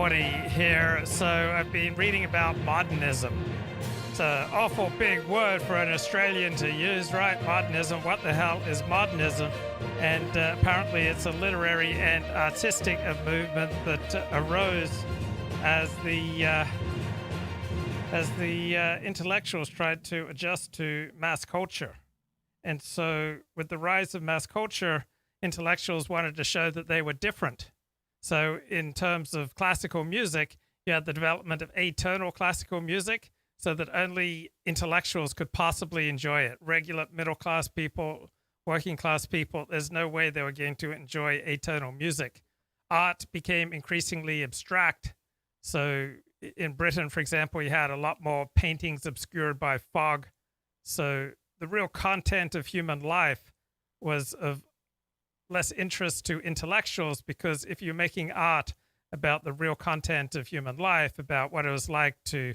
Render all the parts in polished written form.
Morty here. So I've been reading about modernism. It's an awful big word for an Australian to use, right? Modernism. What the hell is modernism? And apparently it's a literary and artistic movement that arose as the intellectuals tried to adjust to mass culture. And so with the rise of mass culture, intellectuals wanted to show that they were different. So in terms of classical music, you had the development of atonal classical music so that only intellectuals could possibly enjoy it. Regular middle-class people, working-class people, there's no way they were going to enjoy atonal music. Art became increasingly abstract. So in Britain, for example, you had a lot more paintings obscured by fog. So the real content of human life was of less interest to intellectuals, because if you're making art about the real content of human life, about what it was like to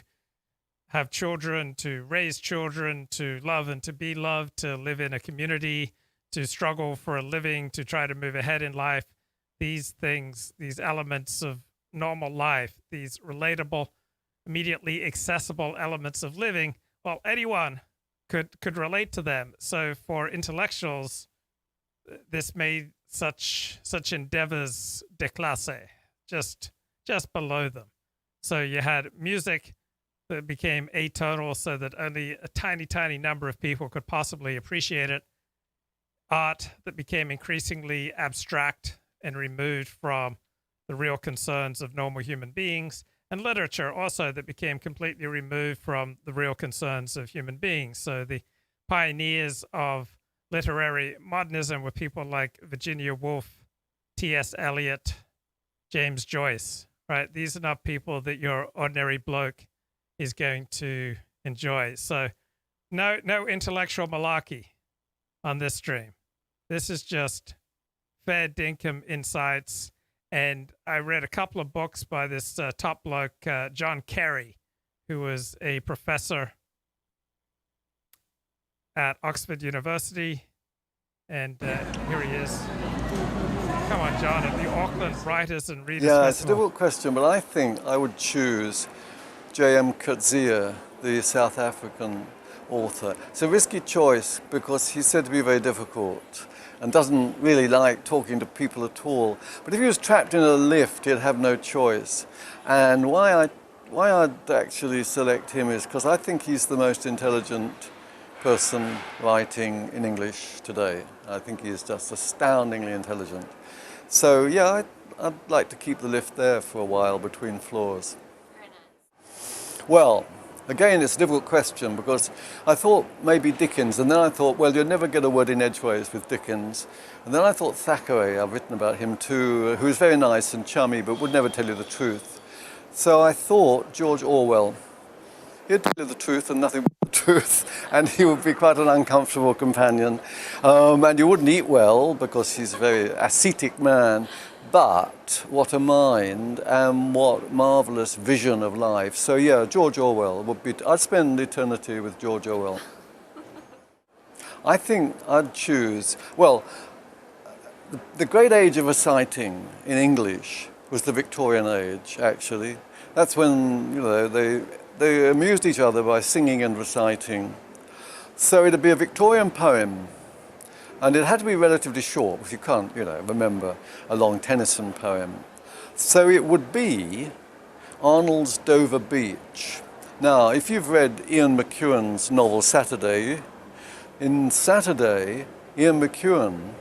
have children, to raise children, to love and to be loved, to live in a community, to struggle for a living, to try to move ahead in life, these things, these elements of normal life, these relatable, immediately accessible elements of living, well, anyone could relate to them. So for intellectuals, this made such endeavors déclassé, just below them. So you had music that became atonal so that only a tiny number of people could possibly appreciate it. Art that became increasingly abstract and removed from the real concerns of normal human beings. And literature also that became completely removed from the real concerns of human beings. So the pioneers of literary modernism were people like Virginia Woolf, T.S. Eliot, James Joyce, right? These are not people that your ordinary bloke is going to enjoy. So no intellectual malarkey on this stream. This is just fair dinkum insights. And I read a couple of books by this top bloke, John Carey, who was a professor at Oxford University. And here he is. Come on, John, at the Auckland Writers and Readers Yeah, Festival. it's a difficult question, but I think I would choose J.M. Coetzee, the South African author. It's a risky choice because he's said to be very difficult and doesn't really like talking to people at all. But if he was trapped in a lift, he'd have no choice. And why I'd actually select him is because I think he's the most intelligent person writing in English today. I think he is just astoundingly intelligent. So yeah, I'd like to keep the lift there for a while between floors. Very nice. Well, again, it's a difficult question because I thought maybe Dickens, and then I thought, well, you'd never get a word in edgeways with Dickens. And then I thought Thackeray, I've written about him too, who was very nice and chummy but would never tell you the truth. So I thought George Orwell. He'd tell you the truth and nothing but the truth, and he would be quite an uncomfortable companion. And you wouldn't eat well because he's a very ascetic man, but what a mind and what marvellous vision of life. So yeah, George Orwell would be, I'd spend eternity with George Orwell. I think I'd choose, well, the great age of reciting in English was the Victorian age, actually. That's when, you know, they amused each other by singing and reciting. So it'd be a Victorian poem, and it had to be relatively short, because you can't, you know, remember a long Tennyson poem. So it would be Arnold's Dover Beach. Now, if you've read Ian McEwan's novel Saturday, in Saturday, Ian McEwan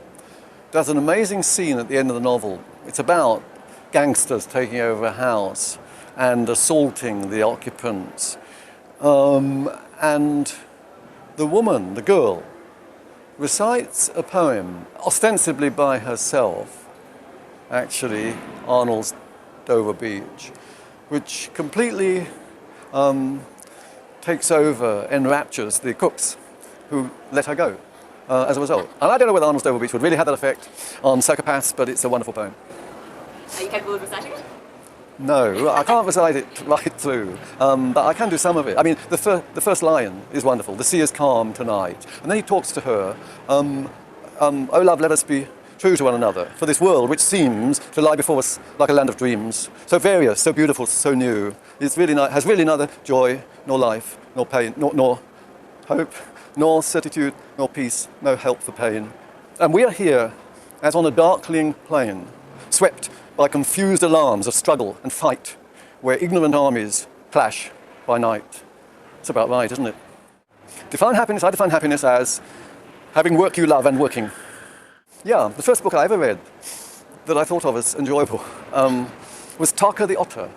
does an amazing scene at the end of the novel. It's about gangsters taking over a house and assaulting the occupants. And the woman, the girl, recites a poem, ostensibly by herself, actually, Arnold's Dover Beach, which completely takes over, enraptures the cooks who let her go as a result. And I don't know whether Arnold's Dover Beach would really have that effect on psychopaths, but it's a wonderful poem. Are you capable of reciting it? No, I can't recite it right through, but I can do some of it. I mean, the first line is wonderful. The sea is calm tonight. And then he talks to her, oh love, let us be true to one another for this world which seems to lie before us like a land of dreams, so various, so beautiful, so new, has really neither joy, nor life, nor pain, nor hope, nor certitude, nor peace, no help for pain. And we are here as on a darkling plain, swept by confused alarms of struggle and fight, where ignorant armies clash by night. It's about right, isn't it? I define happiness as having work you love and working. Yeah, the first book I ever read that I thought of as enjoyable was Tarka the Otter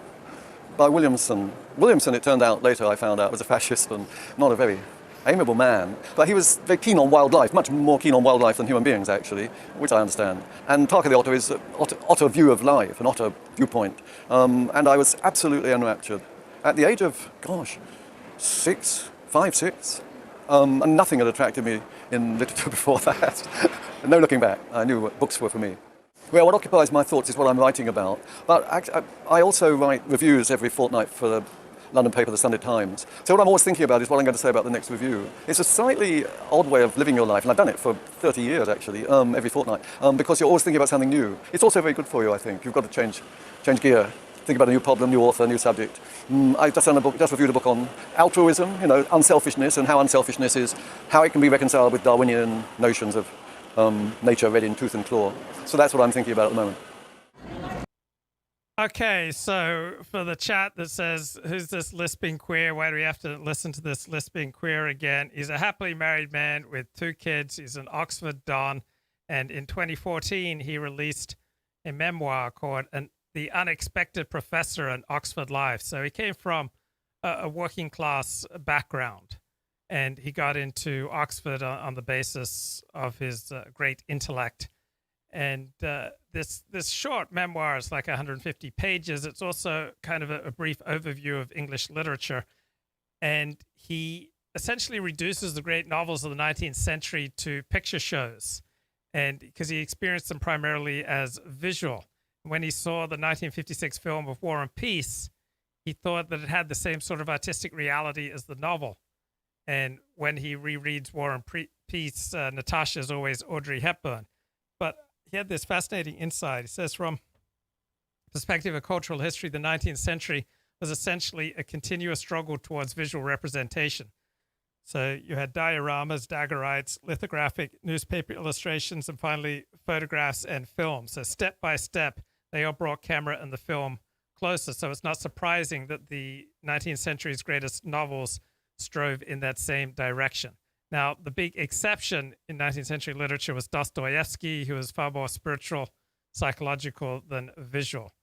by Williamson. Williamson, it turned out later, I found out, was a fascist and not a very amiable man, but he was very keen on wildlife, much more keen on wildlife than human beings, actually, which I understand. And Tarka the Otter is an otter view of life, an otter viewpoint. And I was absolutely enraptured. At the age of, 6, and nothing had attracted me in literature before that. No looking back, I knew what books were for me. Well, what occupies my thoughts is what I'm writing about. But I also write reviews every fortnight for the London paper, the Sunday Times. So what I'm always thinking about is what I'm going to say about the next review. It's a slightly odd way of living your life, and I've done it for 30 years, actually, every fortnight, because you're always thinking about something new. It's also very good for you, I think. You've got to change gear. Think about a new problem, new author, new subject. I just reviewed a book on altruism, unselfishness, and how unselfishness is, how it can be reconciled with Darwinian notions of nature read in tooth and claw. So that's what I'm thinking about at the moment. Okay, so for the chat that says, who's this lisping queer? Why do we have to listen to this lisping queer again? He's a happily married man with 2 kids. He's an Oxford Don. And in 2014, he released a memoir called The Unexpected Professor in Oxford Life. So he came from a working class background, and he got into Oxford on the basis of his great intellect. And this short memoir is like 150 pages. It's also kind of a brief overview of English literature. And he essentially reduces the great novels of the 19th century to picture shows, and because he experienced them primarily as visual. When he saw the 1956 film of War and Peace, he thought that it had the same sort of artistic reality as the novel. And when he rereads War and Peace, Natasha is always Audrey Hepburn. But he had this fascinating insight. He says, from perspective of cultural history, the 19th century was essentially a continuous struggle towards visual representation. So you had dioramas, daguerreotypes, lithographic newspaper illustrations, and finally photographs and film. So step by step, they all brought camera and the film closer. So it's not surprising that the 19th century's greatest novels strove in that same direction. Now, the big exception in 19th century literature was Dostoevsky, who was far more spiritual, psychological than visual.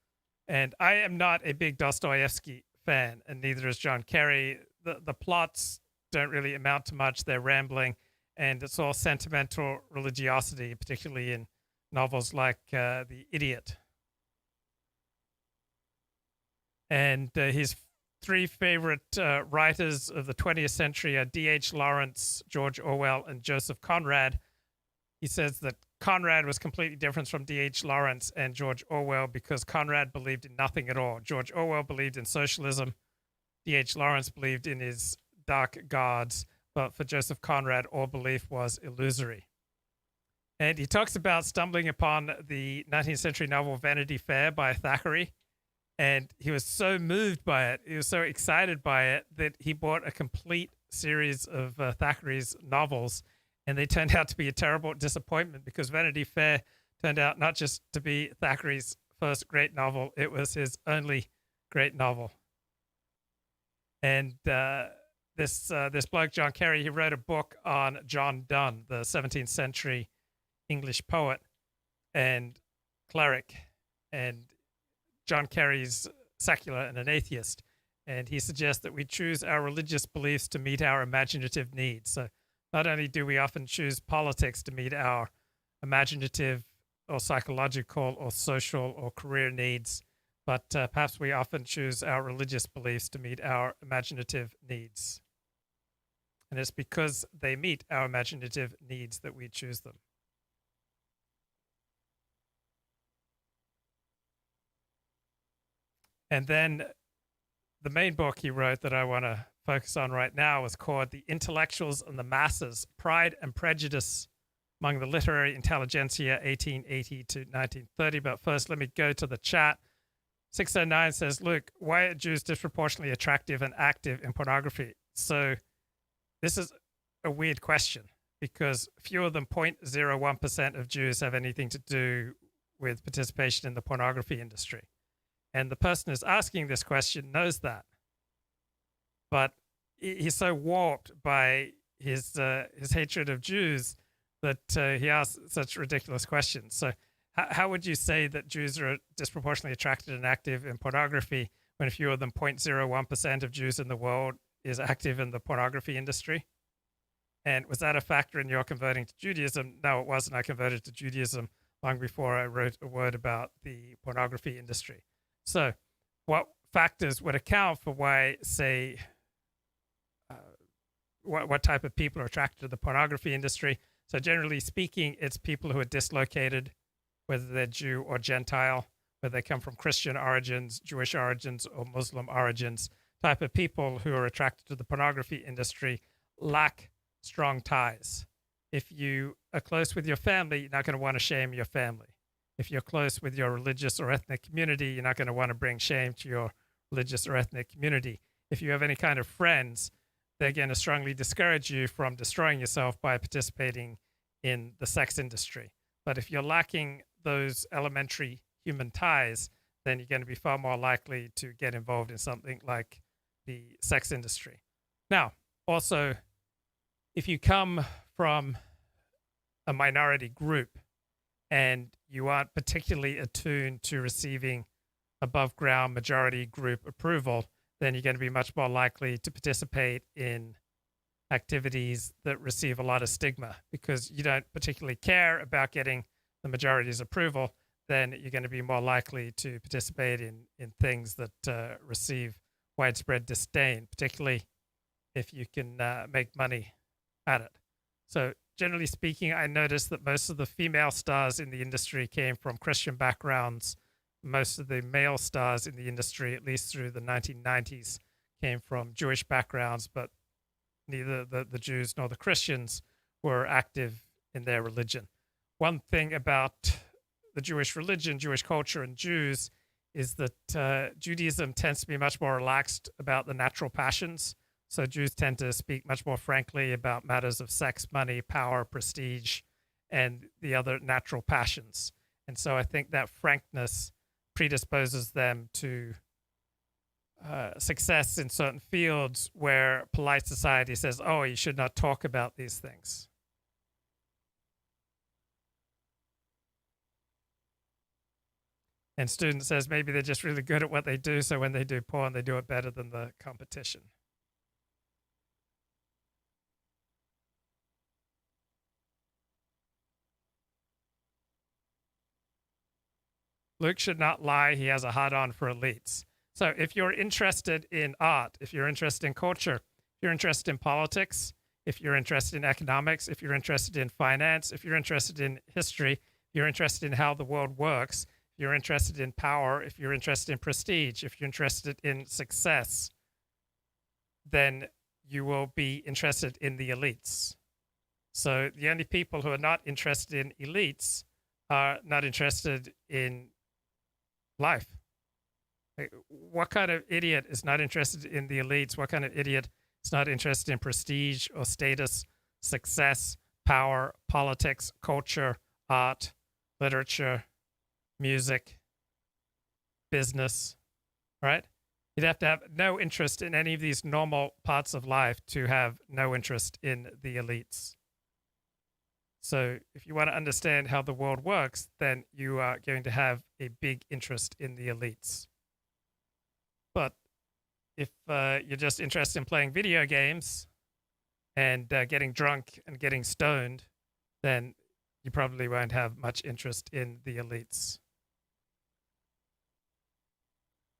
And I am not a big Dostoevsky fan, and neither is John Carey. The plots don't really amount to much. They're rambling, and it's all sentimental religiosity, particularly in novels like The Idiot. And his 3 favorite writers of the 20th century are D.H. Lawrence, George Orwell, and Joseph Conrad. He says that Conrad was completely different from D.H. Lawrence and George Orwell because Conrad believed in nothing at all. George Orwell believed in socialism. D.H. Lawrence believed in his dark gods. But for Joseph Conrad, all belief was illusory. And he talks about stumbling upon the 19th century novel Vanity Fair by Thackeray. And he was so moved by it, he was so excited by it, that he bought a complete series of Thackeray's novels. And they turned out to be a terrible disappointment because Vanity Fair turned out not just to be Thackeray's first great novel, it was his only great novel. And this bloke, John Carey, he wrote a book on John Donne, the 17th century English poet and cleric. And John Carey's secular and an atheist. And he suggests that we choose our religious beliefs to meet our imaginative needs. So not only do we often choose politics to meet our imaginative or psychological or social or career needs, but perhaps we often choose our religious beliefs to meet our imaginative needs. And it's because they meet our imaginative needs that we choose them. And then the main book he wrote that I want to focus on right now is called The Intellectuals and the Masses, Pride and Prejudice, among the literary intelligentsia 1880 to 1930. But first, let me go to the chat. 609 says, Luke, why are Jews disproportionately attractive and active in pornography? So this is a weird question because fewer than 0.01% of Jews have anything to do with participation in the pornography industry. And the person who's asking this question knows that. But he's so warped by his hatred of Jews that he asks such ridiculous questions. So how would you say that Jews are disproportionately attracted and active in pornography when fewer than 0.01% of Jews in the world is active in the pornography industry? And was that a factor in your converting to Judaism? No, it wasn't. I converted to Judaism long before I wrote a word about the pornography industry. So what factors would account for why, say, what type of people are attracted to the pornography industry? So generally speaking, it's people who are dislocated, whether they're Jew or Gentile, whether they come from Christian origins, Jewish origins, or Muslim origins. Type of people who are attracted to the pornography industry lack strong ties. If you are close with your family, you're not going to want to shame your family. If you're close with your religious or ethnic community, you're not going to want to bring shame to your religious or ethnic community. If you have any kind of friends, they're going to strongly discourage you from destroying yourself by participating in the sex industry. But if you're lacking those elementary human ties, then you're going to be far more likely to get involved in something like the sex industry. Now, also, if you come from a minority group and you aren't particularly attuned to receiving above ground majority group approval, then you're going to be much more likely to participate in activities that receive a lot of stigma because you don't particularly care about getting the majority's approval. Then you're going to be more likely to participate in things that receive widespread disdain, particularly if you can make money at it. So generally speaking, I noticed that most of the female stars in the industry came from Christian backgrounds. Most of the male stars in the industry, at least through the 1990s, came from Jewish backgrounds, but neither the Jews nor the Christians were active in their religion. One thing about the Jewish religion, Jewish culture, and Jews is that Judaism tends to be much more relaxed about the natural passions. So Jews tend to speak much more frankly about matters of sex, money, power, prestige, and the other natural passions. And so I think that frankness predisposes them to success in certain fields where polite society says, oh, you should not talk about these things. And student says maybe they're just really good at what they do, so when they do porn, they do it better than the competition. Luke should not lie. He has a hard-on for elites. So if you're interested in art, if you're interested in culture, if you're interested in politics, if you're interested in economics, if you're interested in finance, if you're interested in history, if you're interested in how the world works, if you're interested in power, if you're interested in prestige, if you're interested in success, then you will be interested in the elites. So the only people who are not interested in elites are not interested in life. What kind of idiot is not interested in the elites? What kind of idiot is not interested in prestige or status, success, power, politics, culture, art, literature, music, business, right? You'd have to have no interest in any of these normal parts of life to have no interest in the elites. So if you want to understand how the world works, then you are going to have a big interest in the elites. But if you're just interested in playing video games and getting drunk and getting stoned, then you probably won't have much interest in the elites.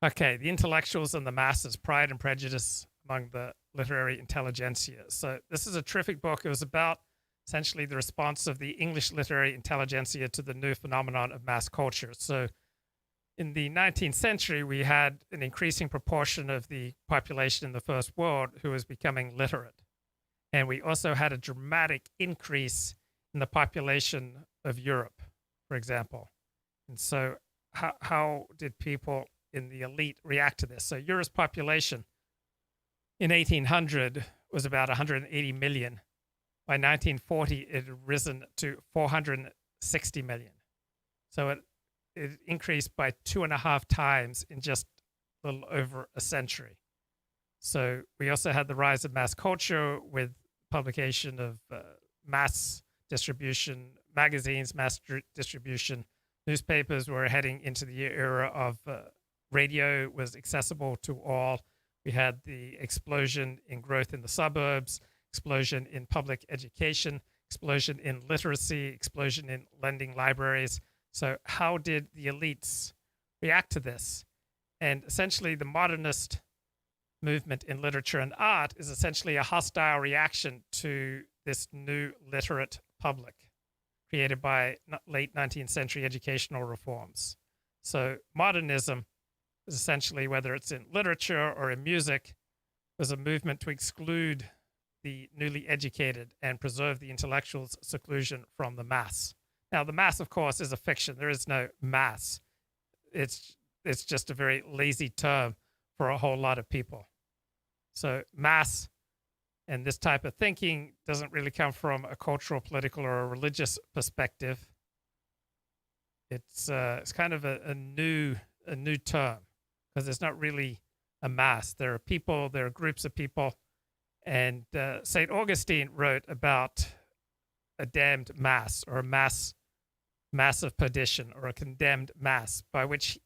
Okay, the intellectuals and the masses, Pride and Prejudice among the literary intelligentsia. So this is a terrific book. It was about essentially the response of the English literary intelligentsia to the new phenomenon of mass culture. So in the 19th century, we had an increasing proportion of the population in the First World who was becoming literate. And we also had a dramatic increase in the population of Europe, for example. And so, how did people in the elite react to this? So, Europe's population in 1800 was about 180 million. By 1940, it had risen to 460 million. So it increased by 2.5 times in just a little over a century. So we also had the rise of mass culture with publication of mass distribution, magazines, mass distribution. Newspapers were heading into the era of radio was accessible to all. We had the explosion in growth in the suburbs, explosion in public education, explosion in literacy, explosion in lending libraries. So how did the elites react to this? And essentially the modernist movement in literature and art is essentially a hostile reaction to this new literate public created by late 19th century educational reforms. So modernism is essentially, whether it's in literature or in music, was a movement to exclude the newly educated and preserve the intellectual's seclusion from the mass. Now, the mass, of course, is a fiction. There is no mass. It's just a very lazy term for a whole lot of people. So mass and this type of thinking doesn't really come from a cultural, political, or a religious perspective. It's kind of a new term because there's not really a mass. There are people, there are groups of people, and St. Augustine wrote about a damned mass or a mass of perdition or a condemned mass, by which,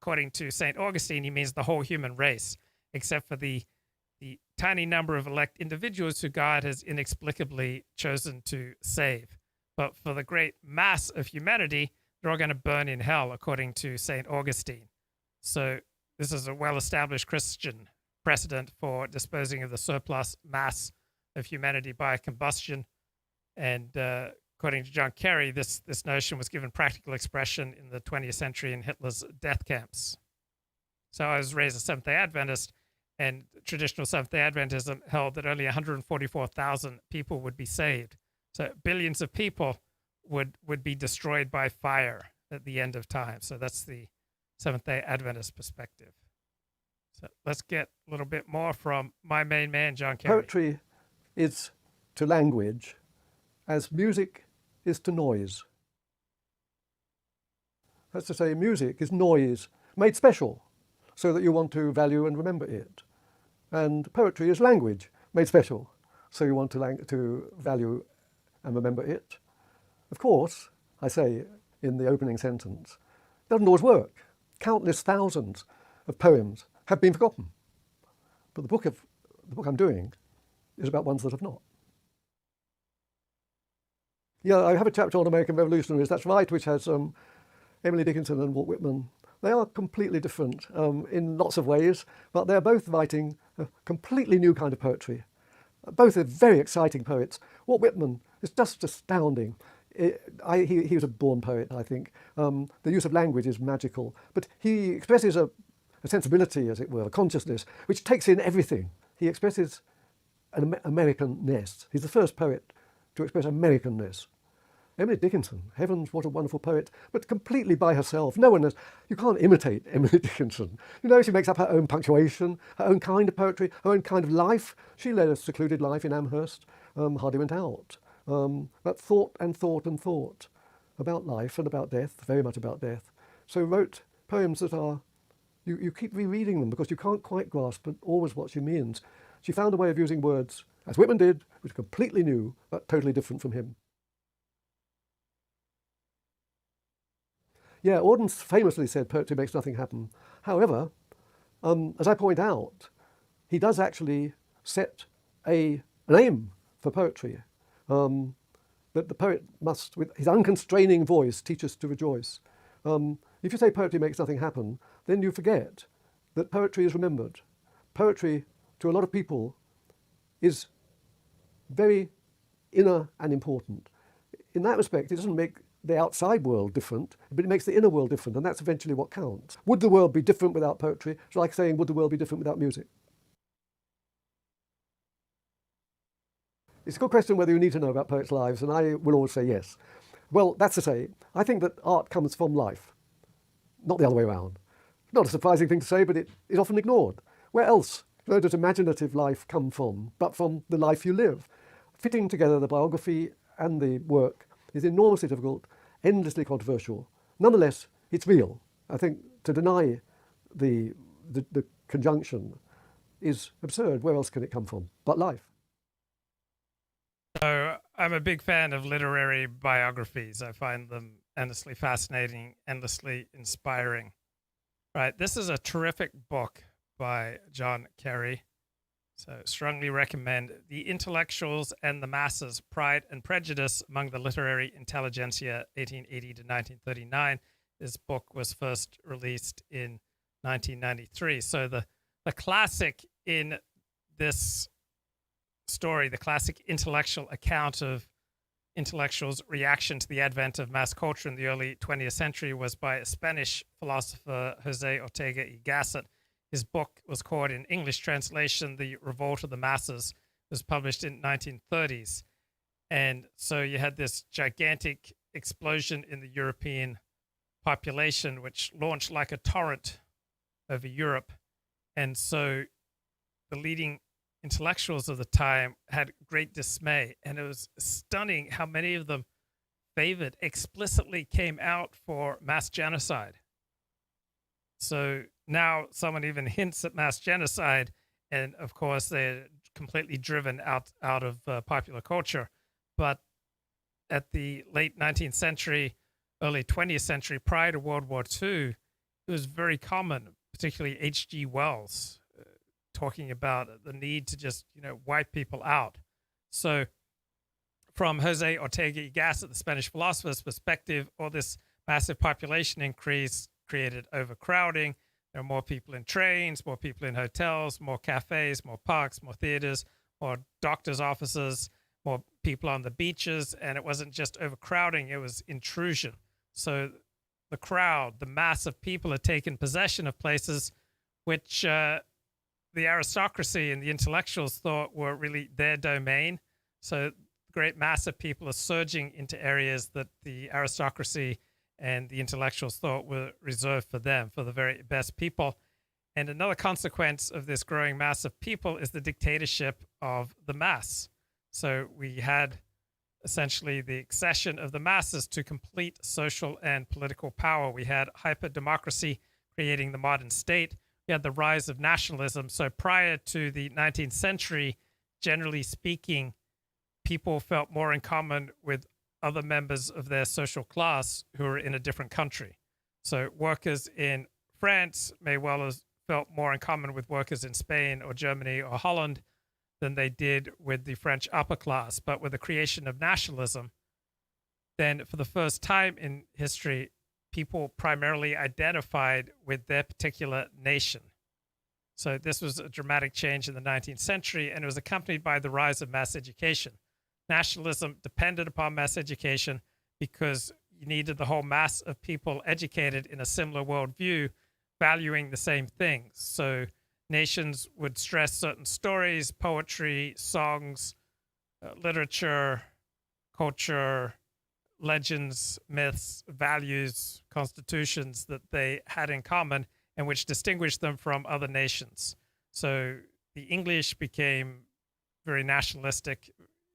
according to St. Augustine, he means the whole human race, except for the tiny number of elect individuals who God has inexplicably chosen to save. But for the great mass of humanity, they're all going to burn in hell, according to St. Augustine. So this is a well-established Christian precedent for disposing of the surplus mass of humanity by combustion. And according to John Carey, this notion was given practical expression in the 20th century in Hitler's death camps. So I was raised a Seventh-day Adventist, and traditional Seventh-day Adventism held that only 144,000 people would be saved. So billions of people would be destroyed by fire at the end of time. So that's the Seventh-day Adventist perspective. So let's get a little bit more from my main man, John Carey. Poetry is to language as music is to noise. That's to say, music is noise made special so that you want to value and remember it. And poetry is language made special so you want to value and remember it. Of course, I say in the opening sentence, it doesn't always work. Countless thousands of poems have been forgotten. But the book I'm doing is about ones that have not. Yeah, I have a chapter on American revolutionaries, that's right, which has Emily Dickinson and Walt Whitman. They are completely different in lots of ways, but they're both writing a completely new kind of poetry. Both are very exciting poets. Walt Whitman is just astounding. He was a born poet, I think. The use of language is magical, but he expresses a sensibility, as it were, a consciousness, which takes in everything. He expresses an Americanness. He's the first poet to express Americanness. Emily Dickinson, heavens, what a wonderful poet, but completely by herself. No one has, you can't imitate Emily Dickinson. You know, she makes up her own punctuation, her own kind of poetry, her own kind of life. She led a secluded life in Amherst, hardly went out. But thought and thought and thought about life and about death, very much about death. So wrote poems that are, you keep rereading them because you can't quite grasp always what she means. She found a way of using words, as Whitman did, which was completely new, but totally different from him. Yeah, Auden famously said poetry makes nothing happen. However, as I point out, he does actually set an aim for poetry, that the poet must, with his unconstraining voice, teach us to rejoice. If you say poetry makes nothing happen, then you forget that poetry is remembered. Poetry, to a lot of people, is very inner and important. In that respect, it doesn't make the outside world different, but it makes the inner world different, and that's eventually what counts. Would the world be different without poetry? It's like saying, would the world be different without music? It's a good question whether you need to know about poets' lives, and I will always say yes. Well, that's to say, I think that art comes from life, not the other way around. Not a surprising thing to say, but it is often ignored. Where else does imaginative life come from, but from the life you live? Fitting together the biography and the work is enormously difficult, endlessly controversial. Nonetheless, it's real. I think to deny the conjunction is absurd. Where else can it come from but life? So I'm a big fan of literary biographies. I find them endlessly fascinating, endlessly inspiring. Right. This is a terrific book by John Carey. So strongly recommend The Intellectuals and the Masses, Pride and Prejudice Among the Literary Intelligentsia, 1880 to 1939. This book was first released in 1993. So the classic in this story, the classic intellectual account of intellectuals' reaction to the advent of mass culture in the early 20th century was by a Spanish philosopher, Jose Ortega y Gasset. His book was called, in English translation, The Revolt of the Masses. It was published in 1930s. And so you had this gigantic explosion in the European population, which launched like a torrent over Europe. And so the leading intellectuals of the time had great dismay, and it was stunning how many of them explicitly came out for mass genocide. So now someone even hints at mass genocide, and of course they're completely driven out of popular culture. But at the late 19th century, early 20th century, prior to World War II, it was very common, particularly H.G. Wells, talking about the need to just, wipe people out. So from Jose Ortega y Gasset, the Spanish philosopher's perspective, all this massive population increase created overcrowding. There are more people in trains, more people in hotels, more cafes, more parks, more theaters, more doctors' offices, more people on the beaches. And it wasn't just overcrowding, it was intrusion. So the crowd, the mass of people had taken possession of places which the aristocracy and the intellectuals thought were really their domain. So the great mass of people are surging into areas that the aristocracy and the intellectuals thought were reserved for them, for the very best people. And another consequence of this growing mass of people is the dictatorship of the mass. So we had essentially the accession of the masses to complete social and political power. We had hyper-democracy creating the modern state. We had the rise of nationalism. So prior to the 19th century, generally speaking, people felt more in common with other members of their social class who were in a different country. So workers in France may well have felt more in common with workers in Spain or Germany or Holland than they did with the French upper class. But with the creation of nationalism, then for the first time in history, people primarily identified with their particular nation. So this was a dramatic change in the 19th century, and it was accompanied by the rise of mass education. Nationalism depended upon mass education because you needed the whole mass of people educated in a similar worldview, valuing the same things. So nations would stress certain stories, poetry, songs, literature, culture, legends, myths, values, constitutions that they had in common and which distinguished them from other nations. So the English became very nationalistic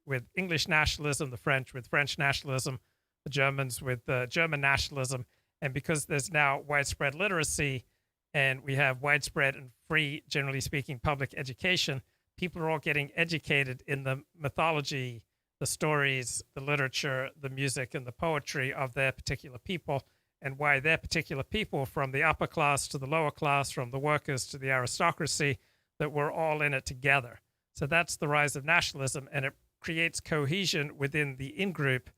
with English nationalism, the French with French nationalism, the Germans with German nationalism. And because there's now widespread literacy and we have widespread and free, generally speaking, public education, people are all getting educated in the mythology, the stories, the literature, the music, and the poetry of their particular people, and why their particular people, from the upper class to the lower class, from the workers to the aristocracy, that we're all in it together. So that's the rise of nationalism, and it creates cohesion within the in-group.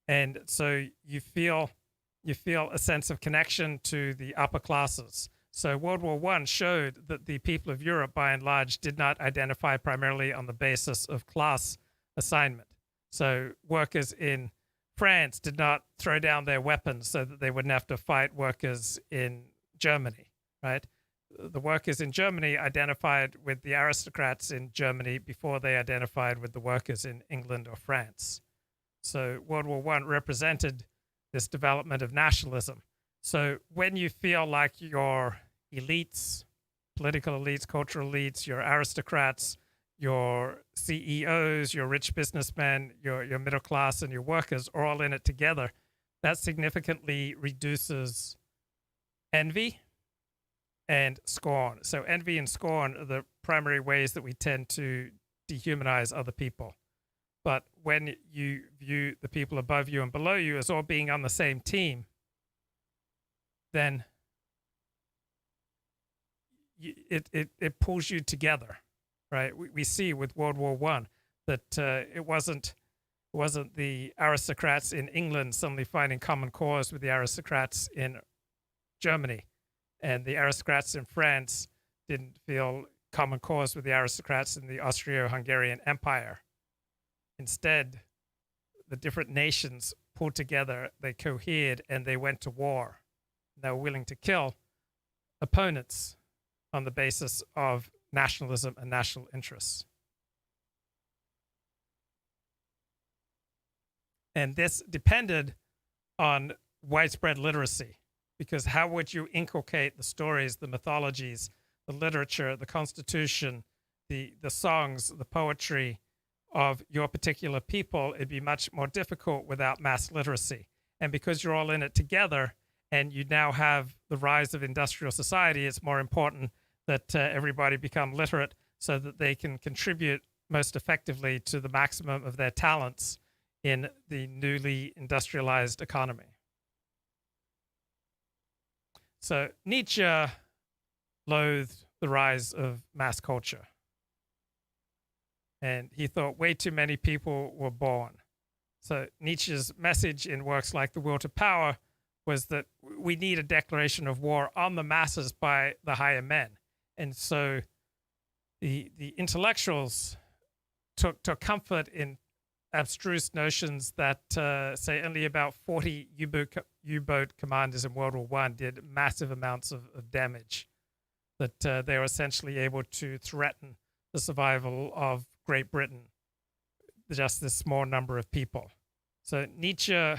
And so you feel a sense of connection to the upper classes. So World War I showed that the people of Europe, by and large, did not identify primarily on the basis of class assignment. So workers in France did not throw down their weapons so that they wouldn't have to fight workers in Germany, right? the workers in Germany identified with the aristocrats in Germany before they identified with the workers in England or France. So World War I represented this development of nationalism. So when you feel like your elites, political elites, cultural elites, your aristocrats, your CEOs, your rich businessmen, your middle class, and your workers are all in it together, that significantly reduces envy and scorn. So envy and scorn are the primary ways that we tend to dehumanize other people. But when you view the people above you and below you as all being on the same team, then it pulls you together, right? We see with World War I that it wasn't the aristocrats in England suddenly finding common cause with the aristocrats in Germany, and the aristocrats in France didn't feel common cause with the aristocrats in the Austro-Hungarian Empire. Instead, the different nations pulled together, they cohered, and they went to war. They were willing to kill opponents on the basis of nationalism and national interests. And this depended on widespread literacy, because how would you inculcate the stories, the mythologies, the literature, the constitution, the songs, the poetry of your particular people? It'd be much more difficult without mass literacy. And because you're all in it together and you now have the rise of industrial society, it's more important that everybody become literate so that they can contribute most effectively to the maximum of their talents in the newly industrialized economy. So Nietzsche loathed the rise of mass culture. And he thought way too many people were born. So Nietzsche's message in works like The Will to Power was that we need a declaration of war on the masses by the higher men. And so the intellectuals took comfort in abstruse notions that say only about 40 U-boat commanders in World War I did massive amounts of damage, that they were essentially able to threaten the survival of Great Britain, just this small number of people. So Nietzsche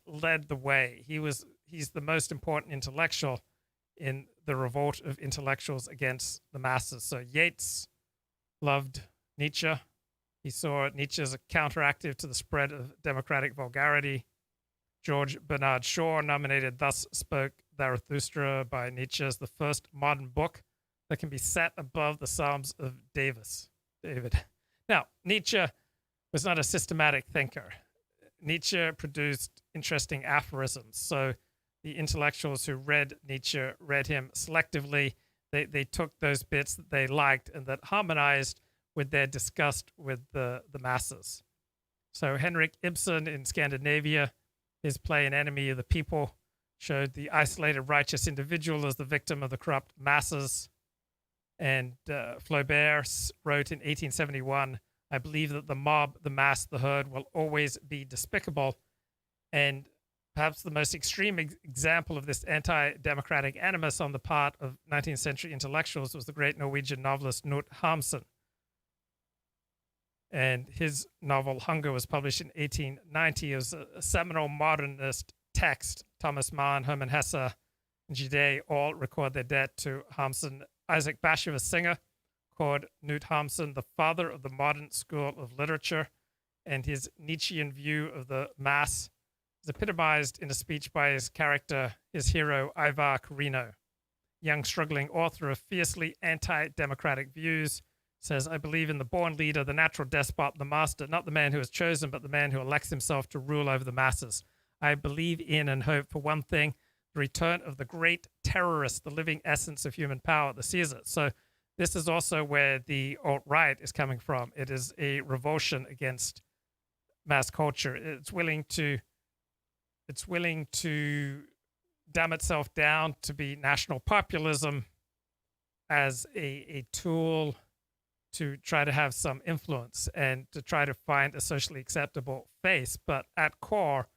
led the way. He's the most important intellectual in the revolt of intellectuals against the masses. So Yeats loved Nietzsche. He saw Nietzsche as a counteractive to the spread of democratic vulgarity. George Bernard Shaw nominated Thus Spoke Zarathustra by Nietzsche as the first modern book that can be set above the Psalms of David. Now, Nietzsche was not a systematic thinker. Nietzsche produced interesting aphorisms. So the intellectuals who read Nietzsche read him selectively. They took those bits that they liked and that harmonized with their disgust with the masses. So Henrik Ibsen in Scandinavia, his play An Enemy of the People, showed the isolated righteous individual as the victim of the corrupt masses. And Flaubert wrote in 1871, I believe that the mob, the mass, the herd will always be despicable. And perhaps the most extreme example of this anti-democratic animus on the part of 19th century intellectuals was the great Norwegian novelist Knut Hamsun. And his novel Hunger was published in 1890. It was a seminal modernist text. Thomas Mann, Hermann Hesse, and Gide all record their debt to Hamsun. Isaac Bashevis Singer called Knut Hamsun the father of the modern school of literature, and his Nietzschean view of the mass is epitomized in a speech by his character, his hero, Ivar Carino. Young struggling author of fiercely anti-democratic views, says, I believe in the born leader, the natural despot, the master, not the man who is chosen, but the man who elects himself to rule over the masses. I believe in and hope for one thing, the return of the great terrorist, the living essence of human power, the Caesar. So this is also where the alt-right is coming from. It is a revulsion against mass culture. It's willing to dumb itself down to be national populism as a tool to try to have some influence and to try to find a socially acceptable face. But at core,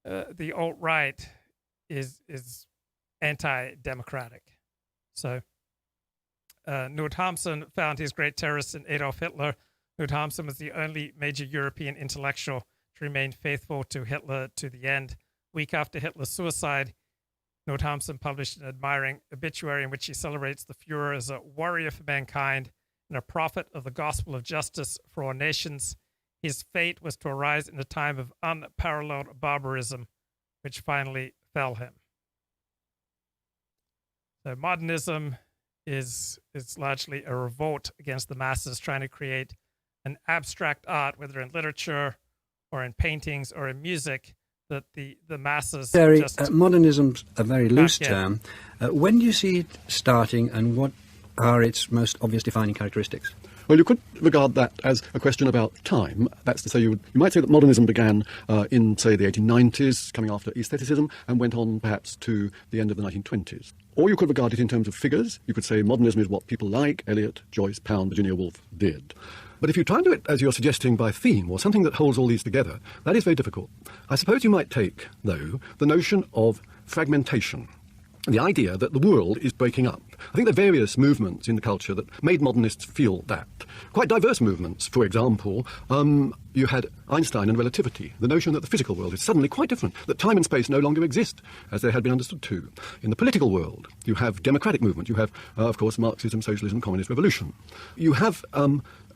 the alt-right is anti-democratic. So Knud Hamsun found his great terrorist in Adolf Hitler. Knud Hamsun was the only major European intellectual to remain faithful to Hitler to the end. A week after Hitler's suicide, Knud Hamsun published an admiring obituary in which he celebrates the Fuhrer as a warrior for mankind and a prophet of the gospel of justice for all nations. His fate was to arise in a time of unparalleled barbarism, which finally fell him. So modernism is largely a revolt against the masses, trying to create an abstract art, whether in literature or in paintings or in music, that the masses Carey, just modernism's a very loose get. term. When do you see it starting, and what are its most obvious defining characteristics? Well, you could regard that as a question about time. That's to say, you might say that modernism began in, say, the 1890s, coming after aestheticism, and went on perhaps to the end of the 1920s. Or you could regard it in terms of figures. You could say modernism is what people like Eliot, Joyce, Pound, Virginia Woolf did. But if you try and do it, as you're suggesting, by theme, or something that holds all these together, that is very difficult. I suppose you might take, though, the notion of fragmentation. The idea that the world is breaking up. I think there are various movements in the culture that made modernists feel that. Quite diverse movements. For example, you had Einstein and relativity, the notion that the physical world is suddenly quite different, that time and space no longer exist as they had been understood to. In the political world, you have democratic movement. You have, of course, Marxism, socialism, communist revolution. You have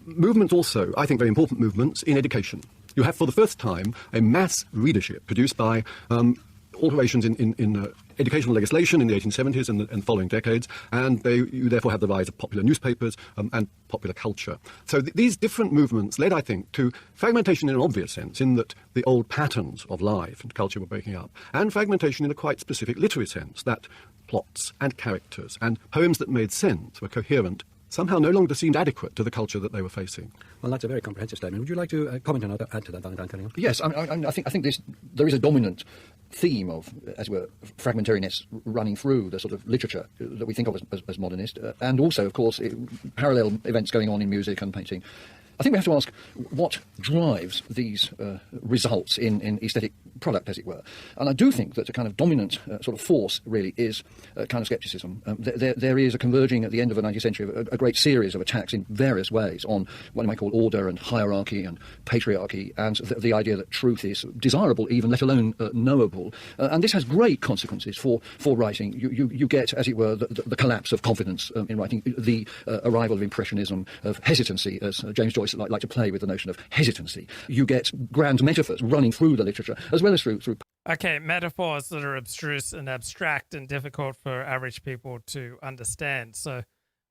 movements also, I think very important movements, in education. You have, for the first time, a mass readership produced by alterations in educational legislation in the 1870s and following decades, and you therefore have the rise of popular newspapers and popular culture. So these different movements led, I think, to fragmentation in an obvious sense, in that the old patterns of life and culture were breaking up, and fragmentation in a quite specific literary sense, that plots and characters and poems that made sense were coherent somehow no longer seemed adequate to the culture that they were facing. Well, that's a very comprehensive statement. Would you like to comment on that, add to that, Valentine Cunningham? Yes, I think there is a dominant theme of, as it were, fragmentariness running through the sort of literature that we think of as modernist, and also, of course, parallel events going on in music and painting. I think we have to ask what drives these results in aesthetic product, as it were. And I do think that a kind of dominant sort of force really is kind of scepticism. There is a converging at the end of the 19th century of a great series of attacks in various ways on what you might call order and hierarchy and patriarchy, and the idea that truth is desirable even, let alone knowable. And this has great consequences for writing. You get, as it were, the collapse of confidence in writing, the arrival of impressionism, of hesitancy, as James Joyce like to play with the notion of hesitancy. You get grand metaphors running through the literature, as well as through. Okay, metaphors that are abstruse and abstract and difficult for average people to understand. So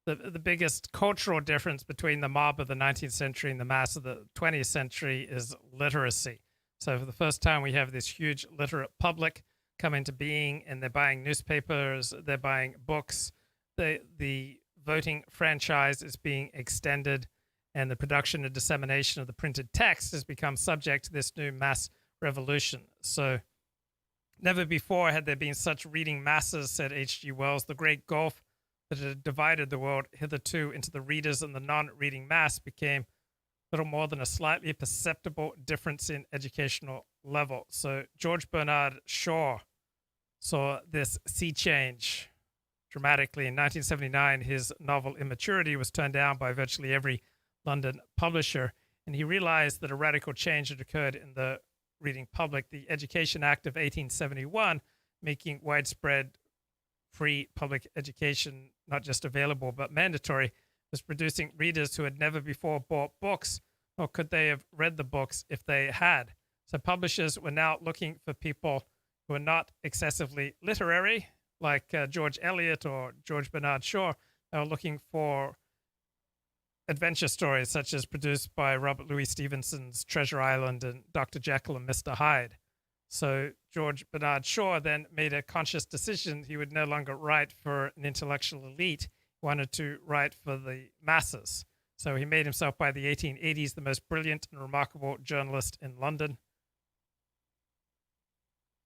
the biggest cultural difference between the mob of the 19th century and the mass of the 20th century is literacy. So for the first time, we have this huge literate public come into being, and they're buying newspapers, they're buying books. The voting franchise is being extended, and the production and dissemination of the printed text has become subject to this new mass revolution. So never before had there been such reading masses, said H.G. Wells. The great gulf that had divided the world hitherto into the readers and the non-reading mass became little more than a slightly perceptible difference in educational level. So George Bernard Shaw saw this sea change dramatically. In 1979, his novel Immaturity was turned down by virtually every London publisher, and he realized that a radical change had occurred in the reading public. The Education Act of 1871, making widespread free public education not just available but mandatory, was producing readers who had never before bought books, nor could they have read the books if they had. So publishers were now looking for people who were not excessively literary, like George Eliot or George Bernard Shaw. They were looking for adventure stories such as produced by Robert Louis Stevenson's Treasure Island and Dr. Jekyll and Mr. Hyde. So George Bernard Shaw then made a conscious decision he would no longer write for an intellectual elite. He wanted to write for the masses. So he made himself by the 1880s the most brilliant and remarkable journalist in London.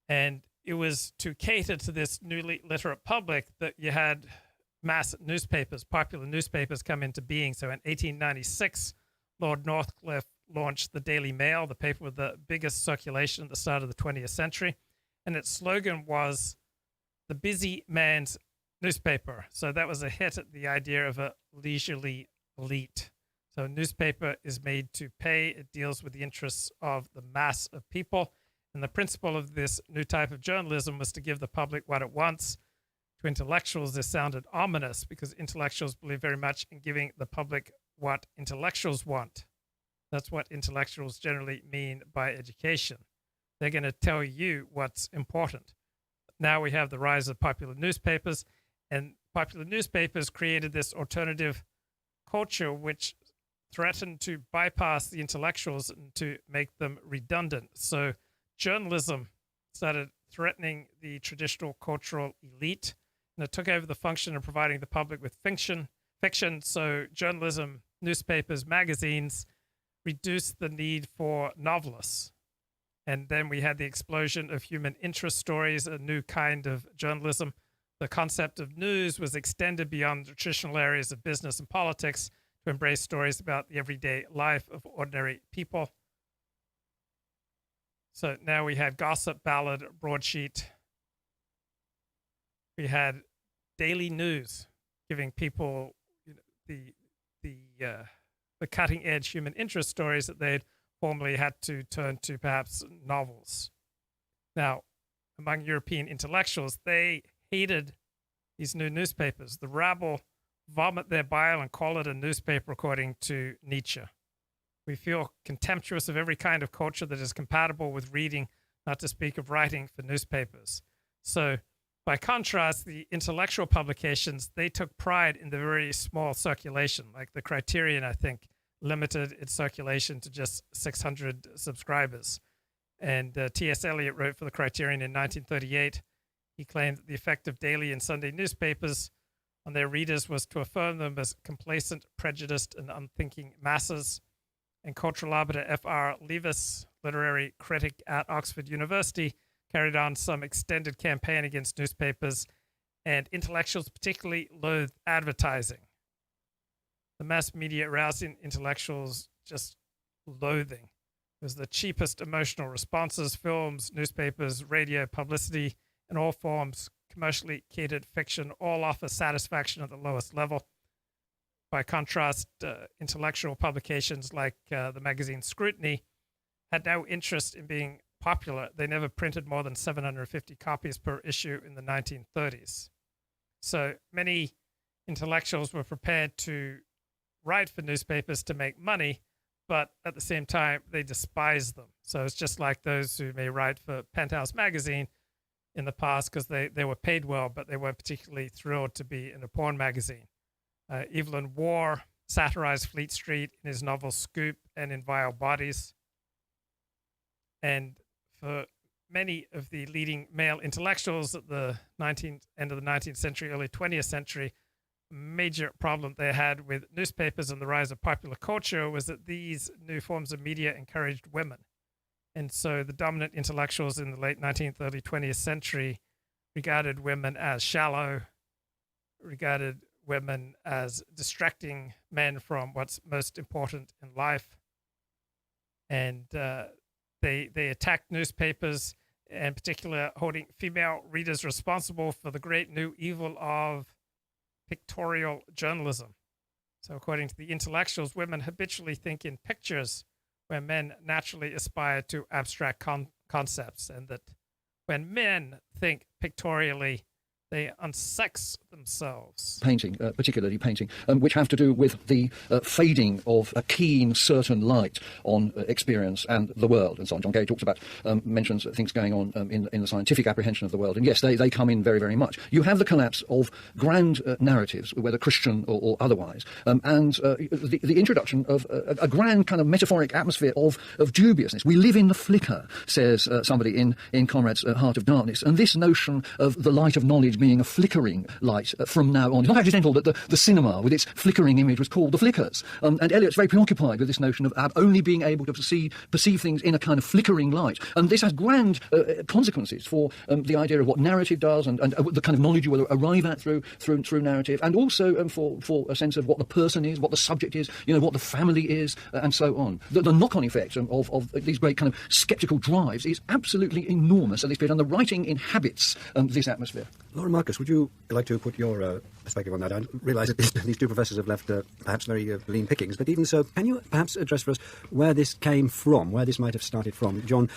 And it was to cater to this newly literate public that you had mass newspapers, popular newspapers come into being. So in 1896, Lord Northcliffe launched the Daily Mail, the paper with the biggest circulation at the start of the 20th century. And its slogan was, "The busy man's newspaper. So that was a hit at the idea of a leisurely elite. So a newspaper is made to pay. It deals with the interests of the mass of people. And the principle of this new type of journalism was to give the public what it wants. To intellectuals, this sounded ominous because intellectuals believe very much in giving the public what intellectuals want. That's what intellectuals generally mean by education. They're going to tell you what's important. Now we have the rise of popular newspapers, and popular newspapers created this alternative culture which threatened to bypass the intellectuals and to make them redundant. So journalism started threatening the traditional cultural elite, and it took over the function of providing the public with fiction. So journalism, newspapers, magazines reduced the need for novelists. And then we had the explosion of human interest stories, a new kind of journalism. The concept of news was extended beyond the traditional areas of business and politics to embrace stories about the everyday life of ordinary people. So now we had gossip, ballad, broadsheet. We had daily news, giving people the cutting edge human interest stories that they'd formerly had to turn to perhaps novels. Now, among European intellectuals, they hated these new newspapers. The rabble vomit their bile and call it a newspaper, according to Nietzsche. We feel contemptuous of every kind of culture that is compatible with reading, not to speak of writing for newspapers. So, by contrast, the intellectual publications, they took pride in the very small circulation. Like the Criterion, I think, limited its circulation to just 600 subscribers. And T.S. Eliot wrote for the Criterion in 1938. He claimed that the effect of daily and Sunday newspapers on their readers was to affirm them as complacent, prejudiced, and unthinking masses. And cultural arbiter F.R. Leavis, literary critic at Oxford University, carried on some extended campaign against newspapers, and intellectuals particularly loathed advertising. The mass media arousing intellectuals just loathing. It was the cheapest emotional responses: films, newspapers, radio, publicity, in all forms, commercially catered fiction, all offer satisfaction at the lowest level. By contrast, intellectual publications like the magazine Scrutiny had no interest in being popular. They never printed more than 750 copies per issue in the 1930s. So many intellectuals were prepared to write for newspapers to make money, but at the same time, they despised them. So it's just like those who may write for Penthouse magazine in the past because they were paid well, but they weren't particularly thrilled to be in a porn magazine. Evelyn Waugh satirized Fleet Street in his novel Scoop and in Vile Bodies. And for many of the leading male intellectuals at the end of the 19th century, early 20th century, a major problem they had with newspapers and the rise of popular culture was that these new forms of media encouraged women. And so the dominant intellectuals in the late 19th, early 20th century regarded women as shallow, regarded women as distracting men from what's most important in life. And they attacked newspapers, in particular holding female readers responsible for the great new evil of pictorial journalism. So according to the intellectuals, women habitually think in pictures where men naturally aspire to abstract concepts, and that when men think pictorially, they unsex themselves. Painting, particularly painting, which have to do with the fading of a keen, certain light on experience and the world, and so on. John Carey talks about, mentions things going on in the scientific apprehension of the world, and yes, they come in very, very much. You have the collapse of grand narratives, whether Christian or otherwise, and the introduction of a grand kind of metaphoric atmosphere of dubiousness. We live in the flicker, says somebody in Conrad's Heart of Darkness, and this notion of the light of knowledge being a flickering light from now on. It's not accidental that the cinema, with its flickering image, was called the flickers. And Eliot's very preoccupied with this notion of only being able to perceive things in a kind of flickering light. And this has grand consequences for the idea of what narrative does and the kind of knowledge you will arrive at through narrative, and also for a sense of what the person is, what the subject is, what the family is, and so on. The knock-on effect of these great kind of sceptical drives is absolutely enormous at this period, and the writing inhabits this atmosphere. Laura Marcus, would you like to put your perspective on that? I realise that these two professors have left perhaps very lean pickings, but even so, can you perhaps address for us where this came from, where this might have started from? John?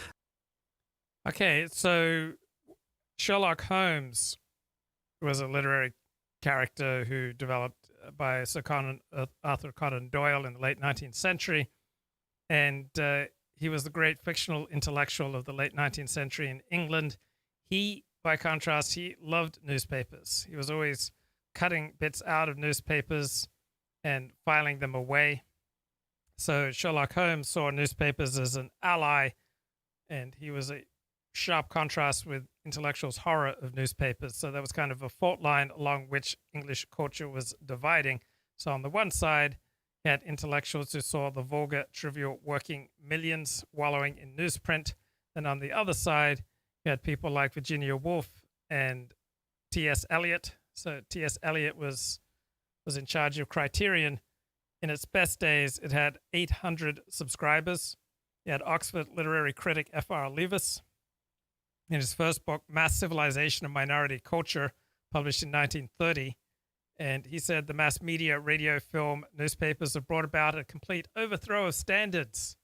Okay, so Sherlock Holmes was a literary character who developed by Sir Arthur Conan Doyle in the late 19th century, and he was the great fictional intellectual of the late 19th century in England. He, by contrast, he loved newspapers. He was always cutting bits out of newspapers and filing them away. So Sherlock Holmes saw newspapers as an ally, and he was a sharp contrast with intellectuals' horror of newspapers. So that was kind of a fault line along which English culture was dividing. So on the one side, you had intellectuals who saw the vulgar, trivial working millions wallowing in newsprint. Then on the other side, you had people like Virginia Woolf and T.S. Eliot. So T.S. Eliot was in charge of Criterion. In its best days, it had 800 subscribers. You had Oxford literary critic F.R. Leavis. In his first book, Mass Civilization and Minority Culture, published in 1930, and he said the mass media, radio, film, newspapers have brought about a complete overthrow of standards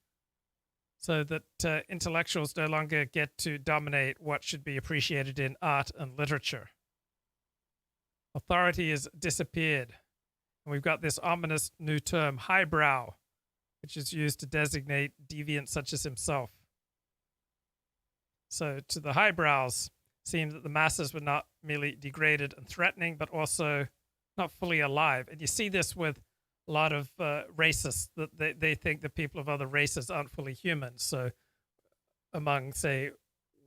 so that intellectuals no longer get to dominate what should be appreciated in art and literature. Authority has disappeared, and we've got this ominous new term, highbrow, which is used to designate deviants such as himself. So to the highbrows, it seemed that the masses were not merely degraded and threatening, but also not fully alive. And you see this with a lot of racists, that they think that people of other races aren't fully human. So among, say,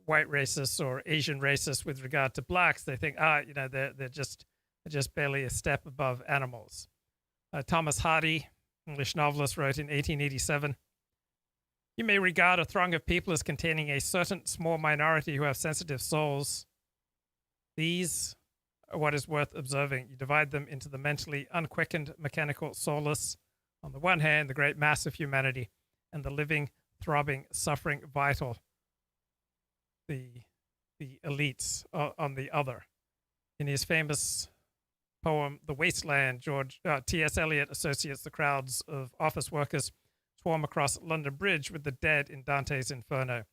white racists or Asian racists with regard to blacks, they think, they're just barely a step above animals. Thomas Hardy, English novelist, wrote in 1887, "You may regard a throng of people as containing a certain small minority who have sensitive souls. These are what is worth observing. You divide them into the mentally unquickened, mechanical, soulless, on the one hand, the great mass of humanity, and the living, throbbing, suffering, vital, the elites, on the other." In his famous poem, The Wasteland, T.S. Eliot associates the crowds of office workers swarm across London Bridge with the dead in Dante's Inferno.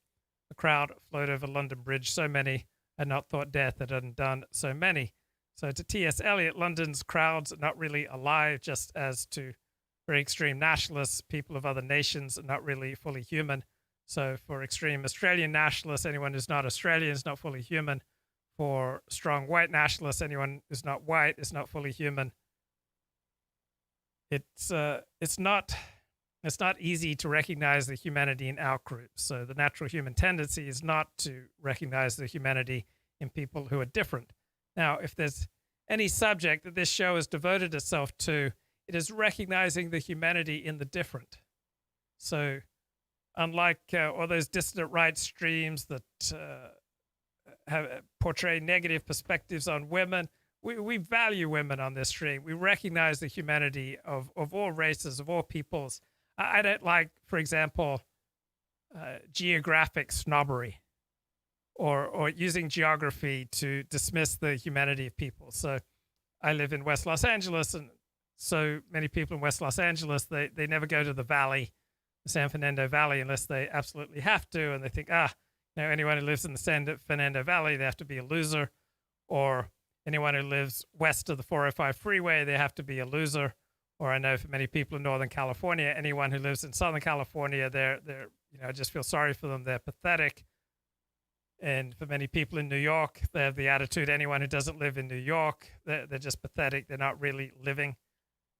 The crowd flowed over London Bridge, so many had not thought death had undone so many. So to T.S. Eliot, London's crowds are not really alive, just as to very extreme nationalists, people of other nations are not really fully human. So for extreme Australian nationalists, anyone who's not Australian is not fully human. For strong white nationalists, anyone who's not white is not fully human. It's not easy to recognize the humanity in outgroups. So the natural human tendency is not to recognize the humanity in people who are different. Now, if there's any subject that this show has devoted itself to, it is recognizing the humanity in the different. So unlike all those dissident right streams that portray negative perspectives on women, we value women on this stream. We recognize the humanity of all races, of all peoples. I don't like, for example, geographic snobbery or using geography to dismiss the humanity of people. So I live in West Los Angeles, and so many people in West Los Angeles, they never go to the valley, the San Fernando Valley, unless they absolutely have to, and they think, anyone who lives in the San Fernando Valley, they have to be a loser, or anyone who lives west of the 405 freeway, they have to be a loser. Or I know for many people in Northern California, anyone who lives in Southern California, I just feel sorry for them. They're pathetic. And for many people in New York, they have the attitude, anyone who doesn't live in New York, they're just pathetic. They're not really living.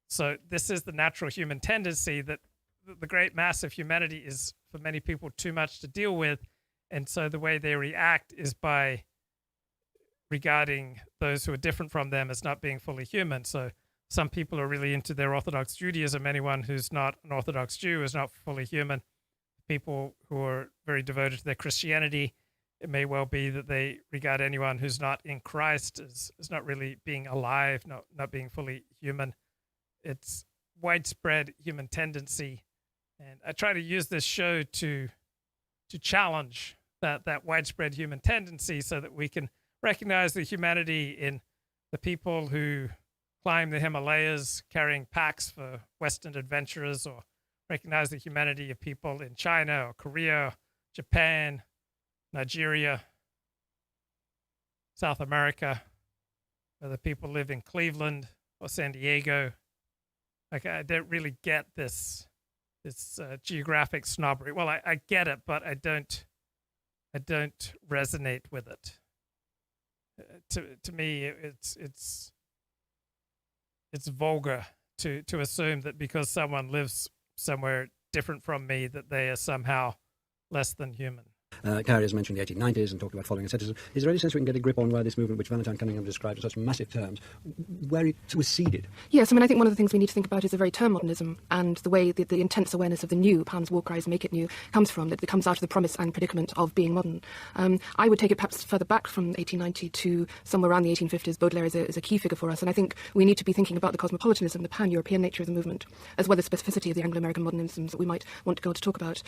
So this is the natural human tendency that the great mass of humanity is, for many people, too much to deal with. And so the way they react is by regarding those who are different from them as not being fully human. So some people are really into their Orthodox Judaism. Anyone who's not an Orthodox Jew is not fully human. People who are very devoted to their Christianity, it may well be that they regard anyone who's not in Christ as not really being alive, not being fully human. It's widespread human tendency. And I try to use this show to challenge that widespread human tendency so that we can recognize the humanity in the people who climb the Himalayas carrying packs for Western adventurers, or recognize the humanity of people in China or Korea, Japan, Nigeria, South America, whether people live in Cleveland or San Diego. Like, I don't really get this geographic snobbery. Well, I get it, but I don't resonate with it. To me, it's vulgar to assume that because someone lives somewhere different from me that they are somehow less than human. Carey has mentioned the 1890s and talked about following asceticism. Is there any sense we can get a grip on where this movement, which Valentine Cunningham described in such massive terms, where it was seeded? Yes, I mean, I think one of the things we need to think about is the very term modernism and the way the intense awareness of the new, Pound's war cries make it new, comes from. It comes out of the promise and predicament of being modern. I would take it perhaps further back from 1890 to somewhere around the 1850s. Baudelaire is a key figure for us, and I think we need to be thinking about the cosmopolitanism, the pan-European nature of the movement, as well as the specificity of the Anglo-American modernisms that we might want to go on to talk about.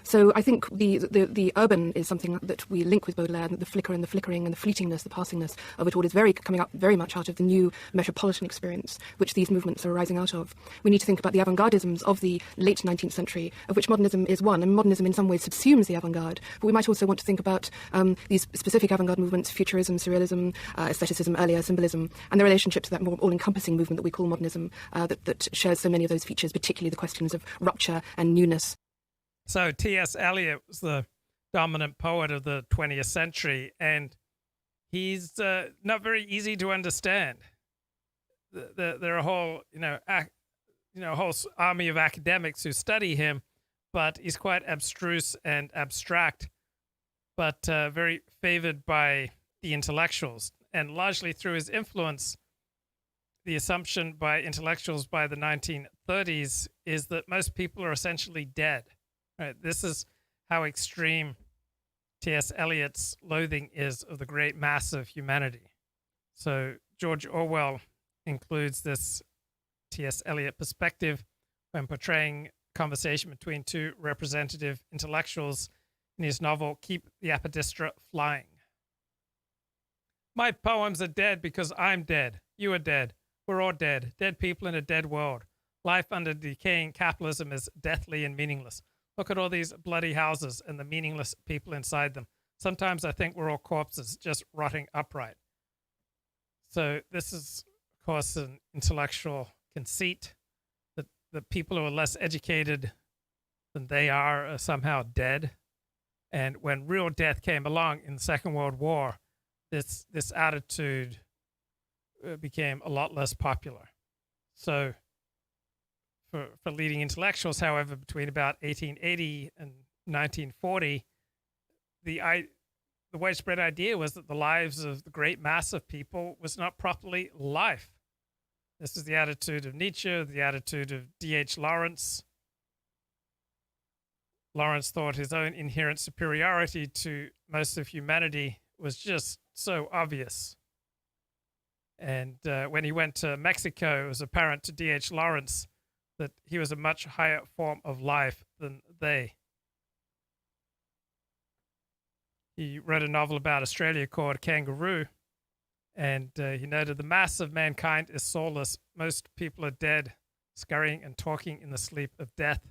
So I think the urban is something that we link with Baudelaire, and the flicker and the flickering and the fleetingness, the passingness of it all is coming up very much out of the new metropolitan experience which these movements are arising out of. We need to think about the avant-gardisms of the late 19th century, of which modernism is one, and modernism in some ways subsumes the avant-garde. But we might also want to think about these specific avant-garde movements, futurism, surrealism, aestheticism, earlier symbolism, and the relationship to that more all-encompassing movement that we call modernism, that shares so many of those features, particularly the questions of rupture and newness. So T.S. Eliot was the dominant poet of the 20th century, and he's not very easy to understand. There are a whole, whole army of academics who study him, but he's quite abstruse and abstract, but very favored by the intellectuals, and largely through his influence. The assumption by intellectuals by the 1930s is that most people are essentially dead. Right? This is how extreme T.S. Eliot's loathing is of the great mass of humanity. So George Orwell includes this T.S. Eliot perspective when portraying conversation between two representative intellectuals in his novel Keep the Apodistra Flying. My poems are dead because I'm dead. You are dead. We're all dead. Dead people in a dead world. Life under decaying capitalism is deathly and meaningless. Look at all these bloody houses and the meaningless people inside them. Sometimes I think we're all corpses just rotting upright. So this is, of course, an intellectual conceit that the people who are less educated than they are somehow dead. And when real death came along in the Second World War, this attitude became a lot less popular. So for leading intellectuals, however, between about 1880 and 1940, the widespread idea was that the lives of the great mass of people was not properly life. This is the attitude of Nietzsche, the attitude of D.H. Lawrence. Lawrence thought his own inherent superiority to most of humanity was just so obvious. And when he went to Mexico, it was apparent to D.H. Lawrence that he was a much higher form of life than they. He wrote a novel about Australia called Kangaroo, and he noted the mass of mankind is soulless. Most people are dead, scurrying and talking in the sleep of death.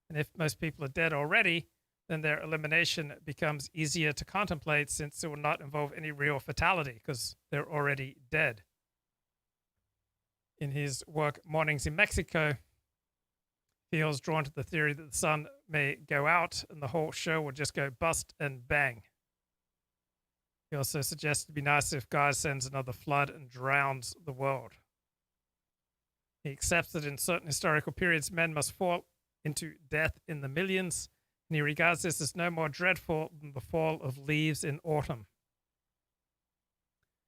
And if most people are dead already, then their elimination becomes easier to contemplate since it will not involve any real fatality because they're already dead. In his work Mornings in Mexico, he feels drawn to the theory that the sun may go out and the whole show will just go bust and bang. He also suggests it'd be nice if God sends another flood and drowns the world. He accepts that in certain historical periods, men must fall into death in the millions, and he regards this as no more dreadful than the fall of leaves in autumn.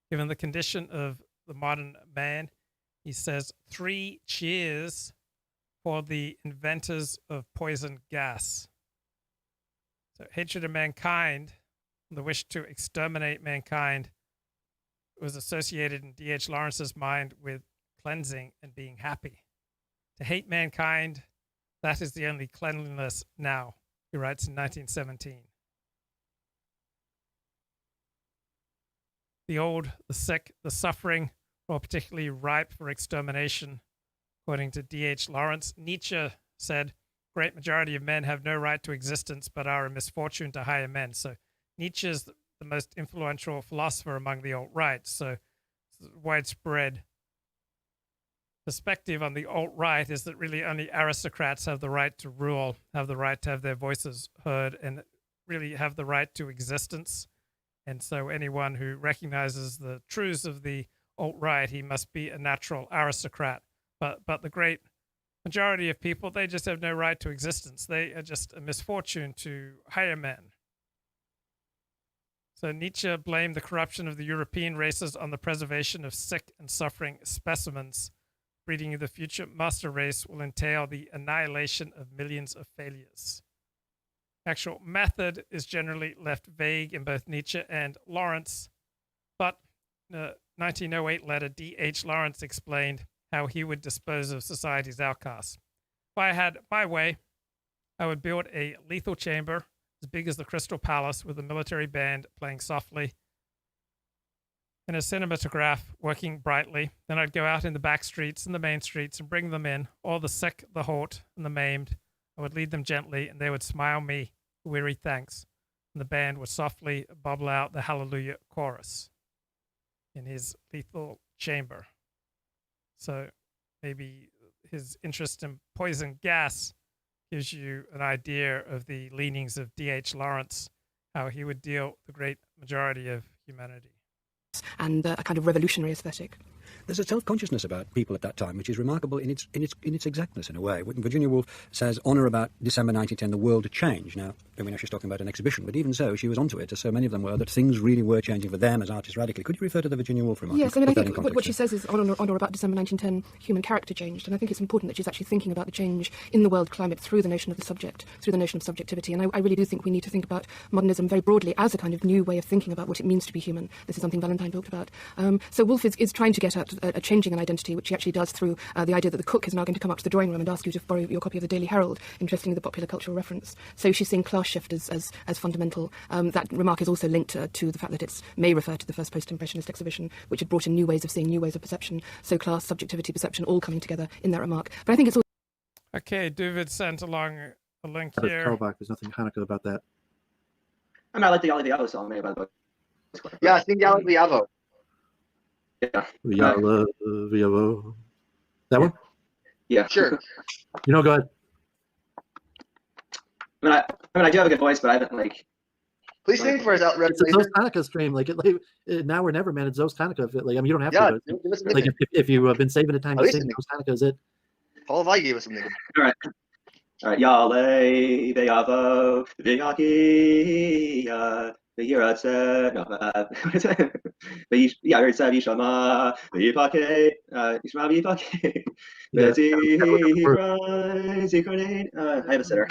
Given the condition of the modern man, he says, 3 cheers for the inventors of poison gas. So hatred of mankind, the wish to exterminate mankind, was associated in D.H. Lawrence's mind with cleansing and being happy. To hate mankind, that is the only cleanliness now, he writes in 1917. the old, the sick, the suffering, were particularly ripe for extermination. According to D.H. Lawrence, Nietzsche said, great majority of men have no right to existence but are a misfortune to higher men. So Nietzsche is the most influential philosopher among the alt-right. So widespread perspective on the alt-right is that really only aristocrats have the right to rule, have the right to have their voices heard, and really have the right to existence. And so anyone who recognizes the truths of the alt-right, he must be a natural aristocrat. But the great majority of people, they just have no right to existence. They are just a misfortune to higher men. So Nietzsche blamed the corruption of the European races on the preservation of sick and suffering specimens. Breeding of the future master race will entail the annihilation of millions of failures. Actual method is generally left vague in both Nietzsche and Lawrence, but in a 1908 letter, D.H. Lawrence explained how he would dispose of society's outcasts. If I had my way, I would build a lethal chamber as big as the Crystal Palace with a military band playing softly and a cinematograph working brightly. Then I'd go out in the back streets and the main streets and bring them in, all the sick, the halt, and the maimed. I would lead them gently, and they would smile me weary thanks, and the band would softly bubble out the Hallelujah chorus in his lethal chamber. So maybe his interest in poison gas gives you an idea of the leanings of D.H. Lawrence, how he would deal with the great majority of humanity. And a kind of revolutionary aesthetic. There's a self-consciousness about people at that time which is remarkable in its exactness, in a way. Virginia Woolf says, on or about December 1910, the world had changed. Now, we know she's talking about an exhibition, but even so, she was onto it, as so many of them were, that things really were changing for them as artists radically. Could you refer to the Virginia Woolf remark? Yes, I mean, I think what she says is, on or about December 1910, human character changed, and I think it's important that she's actually thinking about the change in the world climate through the notion of the subject, through the notion of subjectivity, and I really do think we need to think about modernism very broadly as a kind of new way of thinking about what it means to be human. This is something Valentine talked about. So Woolf is trying to get at a changing an identity, which he actually does through the idea that the cook is now going to come up to the drawing room and ask you to borrow your copy of the Daily Herald, interestingly the popular cultural reference. So she's seeing class shift as fundamental. That remark is also linked to the fact that it may refer to the first post-impressionist exhibition, which had brought in new ways of seeing, new ways of perception. So class, subjectivity, perception, all coming together in that remark. But I think it's all... Okay, David sent along a link That is here. throwback. There's nothing Hanukkah about that. I mean, I like the Yali Diallo song made by the book. Yeah, I think Yali Diallo. Yeah. That one? Yeah. Sure. Go ahead. I mean, I do have a good voice, but I haven't Please sing for us, out. It's a Zost Hanukkah stream. Now or never, man. It's Zost Hanukkah. You don't have to. Give us But, if you have been saving the time to sing, Zost Hanukkah is it. Paul Vai gave us something. All right. Yale, Veyavo, Veyaki, Veyratse, Veyratse, Vishama, Veypake, Ishma Veypake, Zikronane. I have a sitter.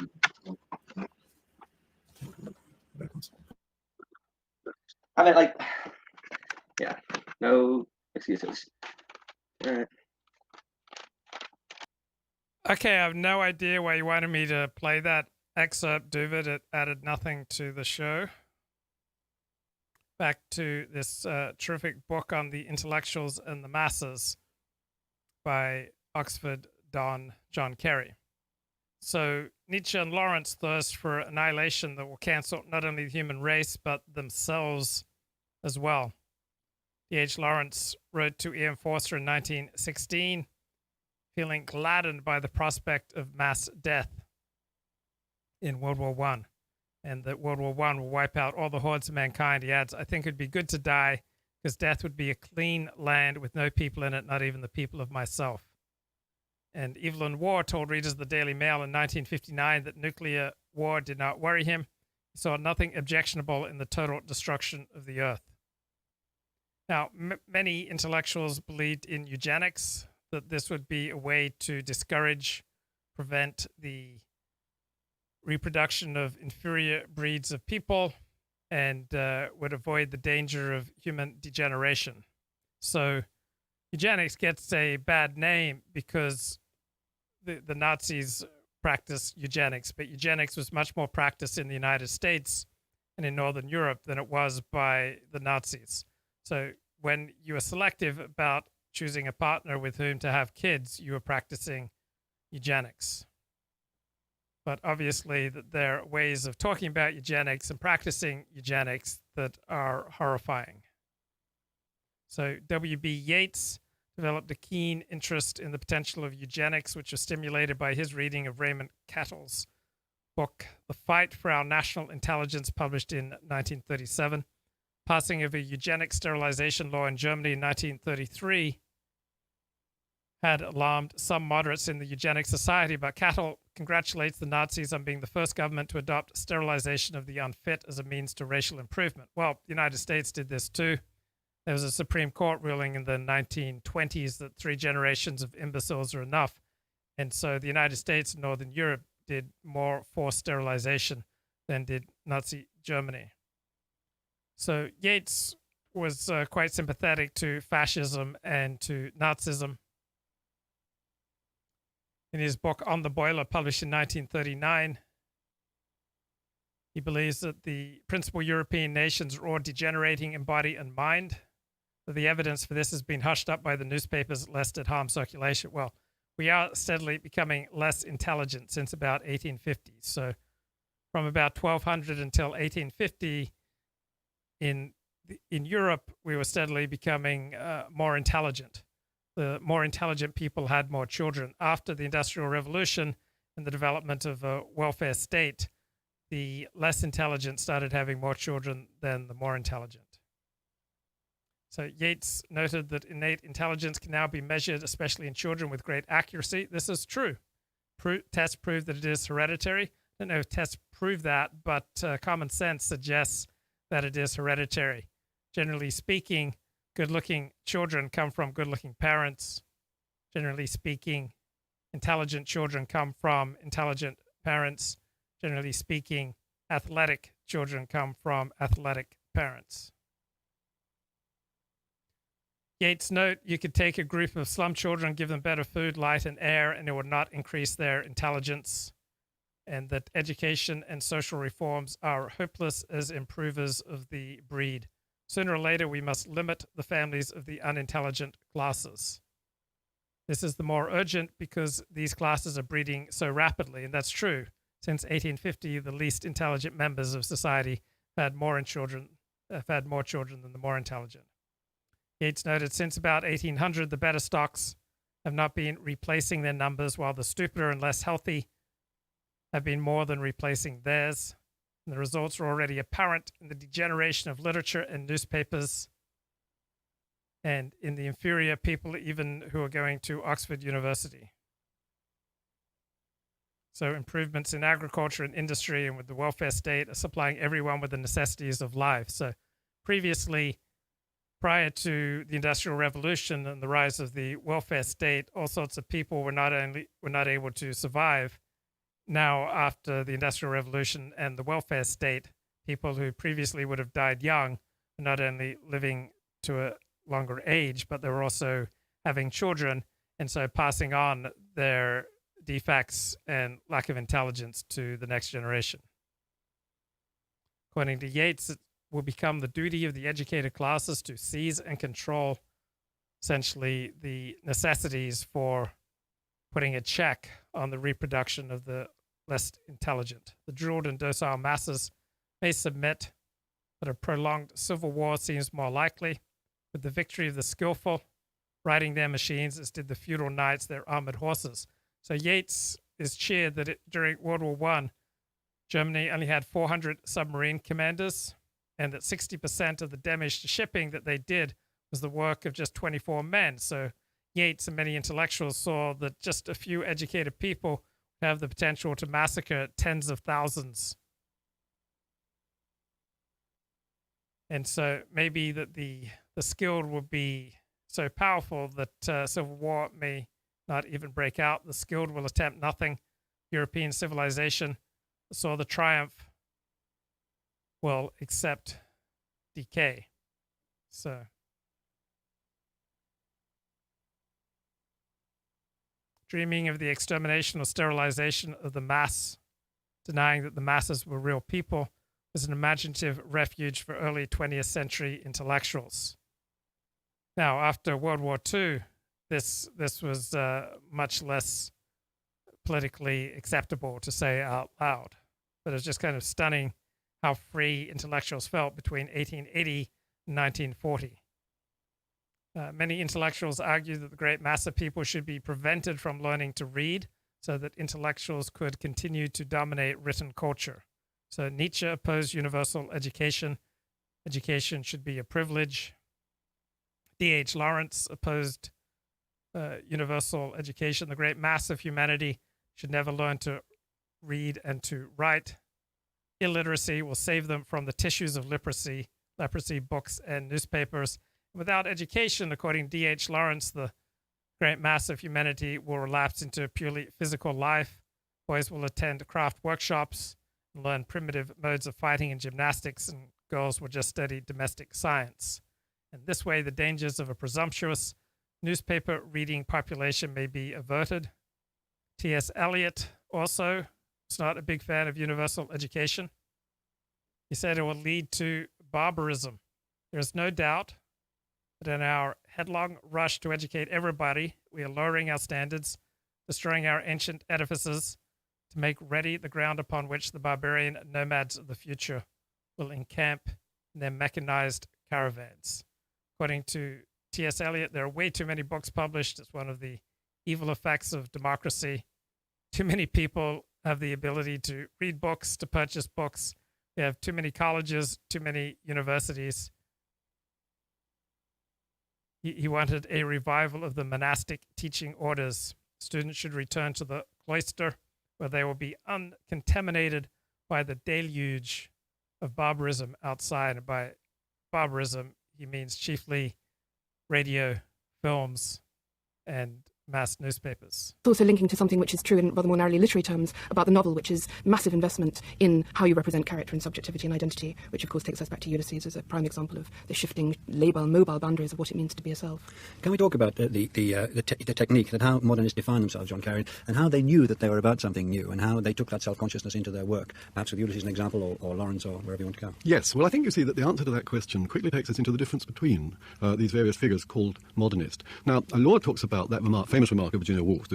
I mean, no excuses. All right. Okay, I have no idea why you wanted me to play that excerpt, David. It added nothing to the show. Back to this terrific book on the intellectuals and the masses by Oxford Don John Carey. So Nietzsche and Lawrence thirst for annihilation that will cancel not only the human race, but themselves as well. D.H. Lawrence wrote to E.M. Forster in 1916, feeling gladdened by the prospect of mass death in World War I, and that World War I will wipe out all the hordes of mankind. He adds, I think it'd be good to die, because death would be a clean land with no people in it, not even the people of myself. And Evelyn Waugh told readers of the Daily Mail in 1959 that nuclear war did not worry him. He saw nothing objectionable in the total destruction of the earth. Now, many intellectuals believed in eugenics, that this would be a way to discourage, prevent the reproduction of inferior breeds of people, and would avoid the danger of human degeneration. So eugenics gets a bad name because the Nazis practiced eugenics, but eugenics was much more practiced in the United States and in Northern Europe than it was by the Nazis. So when you were selective about choosing a partner with whom to have kids, you were practicing eugenics. But obviously, that there are ways of talking about eugenics and practicing eugenics that are horrifying. So W.B. Yeats developed a keen interest in the potential of eugenics, which was stimulated by his reading of Raymond Cattell's book, The Fight for Our National Intelligence, published in 1937. Passing of a eugenic sterilization law in Germany in 1933 had alarmed some moderates in the eugenic society, but Cattell congratulates the Nazis on being the first government to adopt sterilization of the unfit as a means to racial improvement. Well, the United States did this too. There was a Supreme Court ruling in the 1920s that 3 generations of imbeciles are enough. And so the United States and Northern Europe did more forced sterilization than did Nazi Germany. So Yeats was quite sympathetic to fascism and to Nazism. In his book On the Boiler, published in 1939, he believes that the principal European nations are all degenerating in body and mind. But the evidence for this has been hushed up by the newspapers lest it harm circulation. Well, we are steadily becoming less intelligent since about 1850. So from about 1200 until 1850, in Europe, we were steadily becoming more intelligent. The more intelligent people had more children. After the Industrial Revolution and the development of a welfare state, the less intelligent started having more children than the more intelligent. So Yeats noted that innate intelligence can now be measured, especially in children, with great accuracy. This is true. Tests prove that it is hereditary. I don't know if tests prove that, but common sense suggests that it is hereditary. Generally speaking, good-looking children come from good-looking parents. Generally speaking, intelligent children come from intelligent parents. Generally speaking, athletic children come from athletic parents. Yeats note, you could take a group of slum children, give them better food, light, and air, and it would not increase their intelligence, and that education and social reforms are hopeless as improvers of the breed. Sooner or later, we must limit the families of the unintelligent classes. This is the more urgent because these classes are breeding so rapidly, and that's true. Since 1850, the least intelligent members of society have had more children than the more intelligent. Yeats noted, since about 1800, the better stocks have not been replacing their numbers, while the stupider and less healthy have been more than replacing theirs. And the results are already apparent in the degeneration of literature and newspapers, and in the inferior people even who are going to Oxford University. So improvements in agriculture and industry and with the welfare state are supplying everyone with the necessities of life. So previously, prior to the Industrial Revolution and the rise of the welfare state, all sorts of people were not able to survive. Now, after the Industrial Revolution and the welfare state, people who previously would have died young are not only living to a longer age, but they're also having children, and so passing on their defects and lack of intelligence to the next generation. According to Yeats, it will become the duty of the educated classes to seize and control essentially the necessities for putting a check on the reproduction of the less intelligent. The drilled and docile masses may submit, but a prolonged civil war seems more likely, with the victory of the skillful riding their machines as did the feudal knights their armored horses. So Yeats is cheered that during World War I, Germany only had 400 submarine commanders, and that 60% of the damage to shipping that they did was the work of just 24 men. So Yeats and many intellectuals saw that just a few educated people have the potential to massacre tens of thousands. And so maybe that the skilled will be so powerful that civil war may not even break out. The skilled will attempt nothing. European civilization saw the triumph will accept decay. So dreaming of the extermination or sterilization of the mass, denying that the masses were real people, was an imaginative refuge for early 20th century intellectuals. Now, after World War II, this was much less politically acceptable to say out loud. But it's just kind of stunning how free intellectuals felt between 1880 and 1940. Many intellectuals argue that the great mass of people should be prevented from learning to read so that intellectuals could continue to dominate written culture. So Nietzsche opposed universal education. Education should be a privilege. D.H. Lawrence opposed universal education. The great mass of humanity should never learn to read and to write. Illiteracy will save them from the tissues of leprosy, books, and newspapers. Without education, according to D.H. Lawrence, the great mass of humanity will relapse into purely physical life. Boys will attend craft workshops and learn primitive modes of fighting and gymnastics, and girls will just study domestic science. And this way, the dangers of a presumptuous newspaper reading population may be averted. T.S. Eliot also is not a big fan of universal education. He said it will lead to barbarism. There is no doubt that in our headlong rush to educate everybody, we are lowering our standards, destroying our ancient edifices to make ready the ground upon which the barbarian nomads of the future will encamp in their mechanized caravans. According to T.S. Eliot, there are way too many books published. It's one of the evil effects of democracy. Too many people have the ability to read books, to purchase books. We have too many colleges, too many universities. He wanted a revival of the monastic teaching orders. Students should return to the cloister where they will be uncontaminated by the deluge of barbarism outside. And by barbarism, he means chiefly radio, films, and mass newspapers. It's also linking to something which is true in rather more narrowly literary terms about the novel, which is massive investment in how you represent character and subjectivity and identity, which of course takes us back to Ulysses as a prime example of the shifting, mobile boundaries of what it means to be a self. Can we talk about the technique, that how modernists define themselves, John Carey, and how they knew that they were about something new, and how they took that self-consciousness into their work, perhaps with Ulysses as an example, or Lawrence, or wherever you want to go? Yes, well, I think you see that the answer to that question quickly takes us into the difference between these various figures called modernist. Now, Law talks about that famous remark of Virginia Woolf,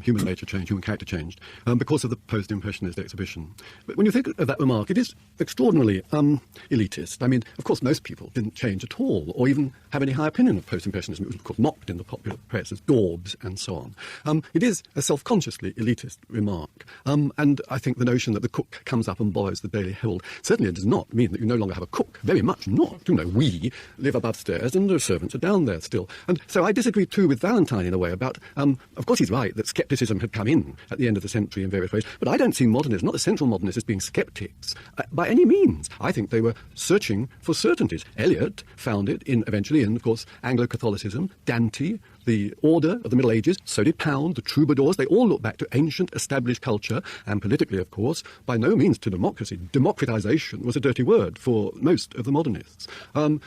human nature changed, human character changed, because of the post-impressionist exhibition. But when you think of that remark, it is extraordinarily elitist. I mean, of course, most people didn't change at all, or even have any high opinion of post-impressionism. It was, of course, mocked in the popular press as daubs and so on. It is a self-consciously elitist remark. And I think the notion that the cook comes up and borrows the Daily Herald certainly does not mean that you no longer have a cook. Very much not. We live above stairs and the servants are down there still. And so I disagree too with Valentine in a way about, of course he's right that scepticism had come in at the end of the century in various ways, but I don't see modernists, not the central modernists, as being skeptics by any means. I think they were searching for certainties. Eliot found it eventually in, of course, Anglo-Catholicism, Dante, the order of the Middle Ages, so did Pound, the troubadours. They all look back to ancient established culture, and politically, of course, by no means to democracy. Democratization was a dirty word for most of the modernists.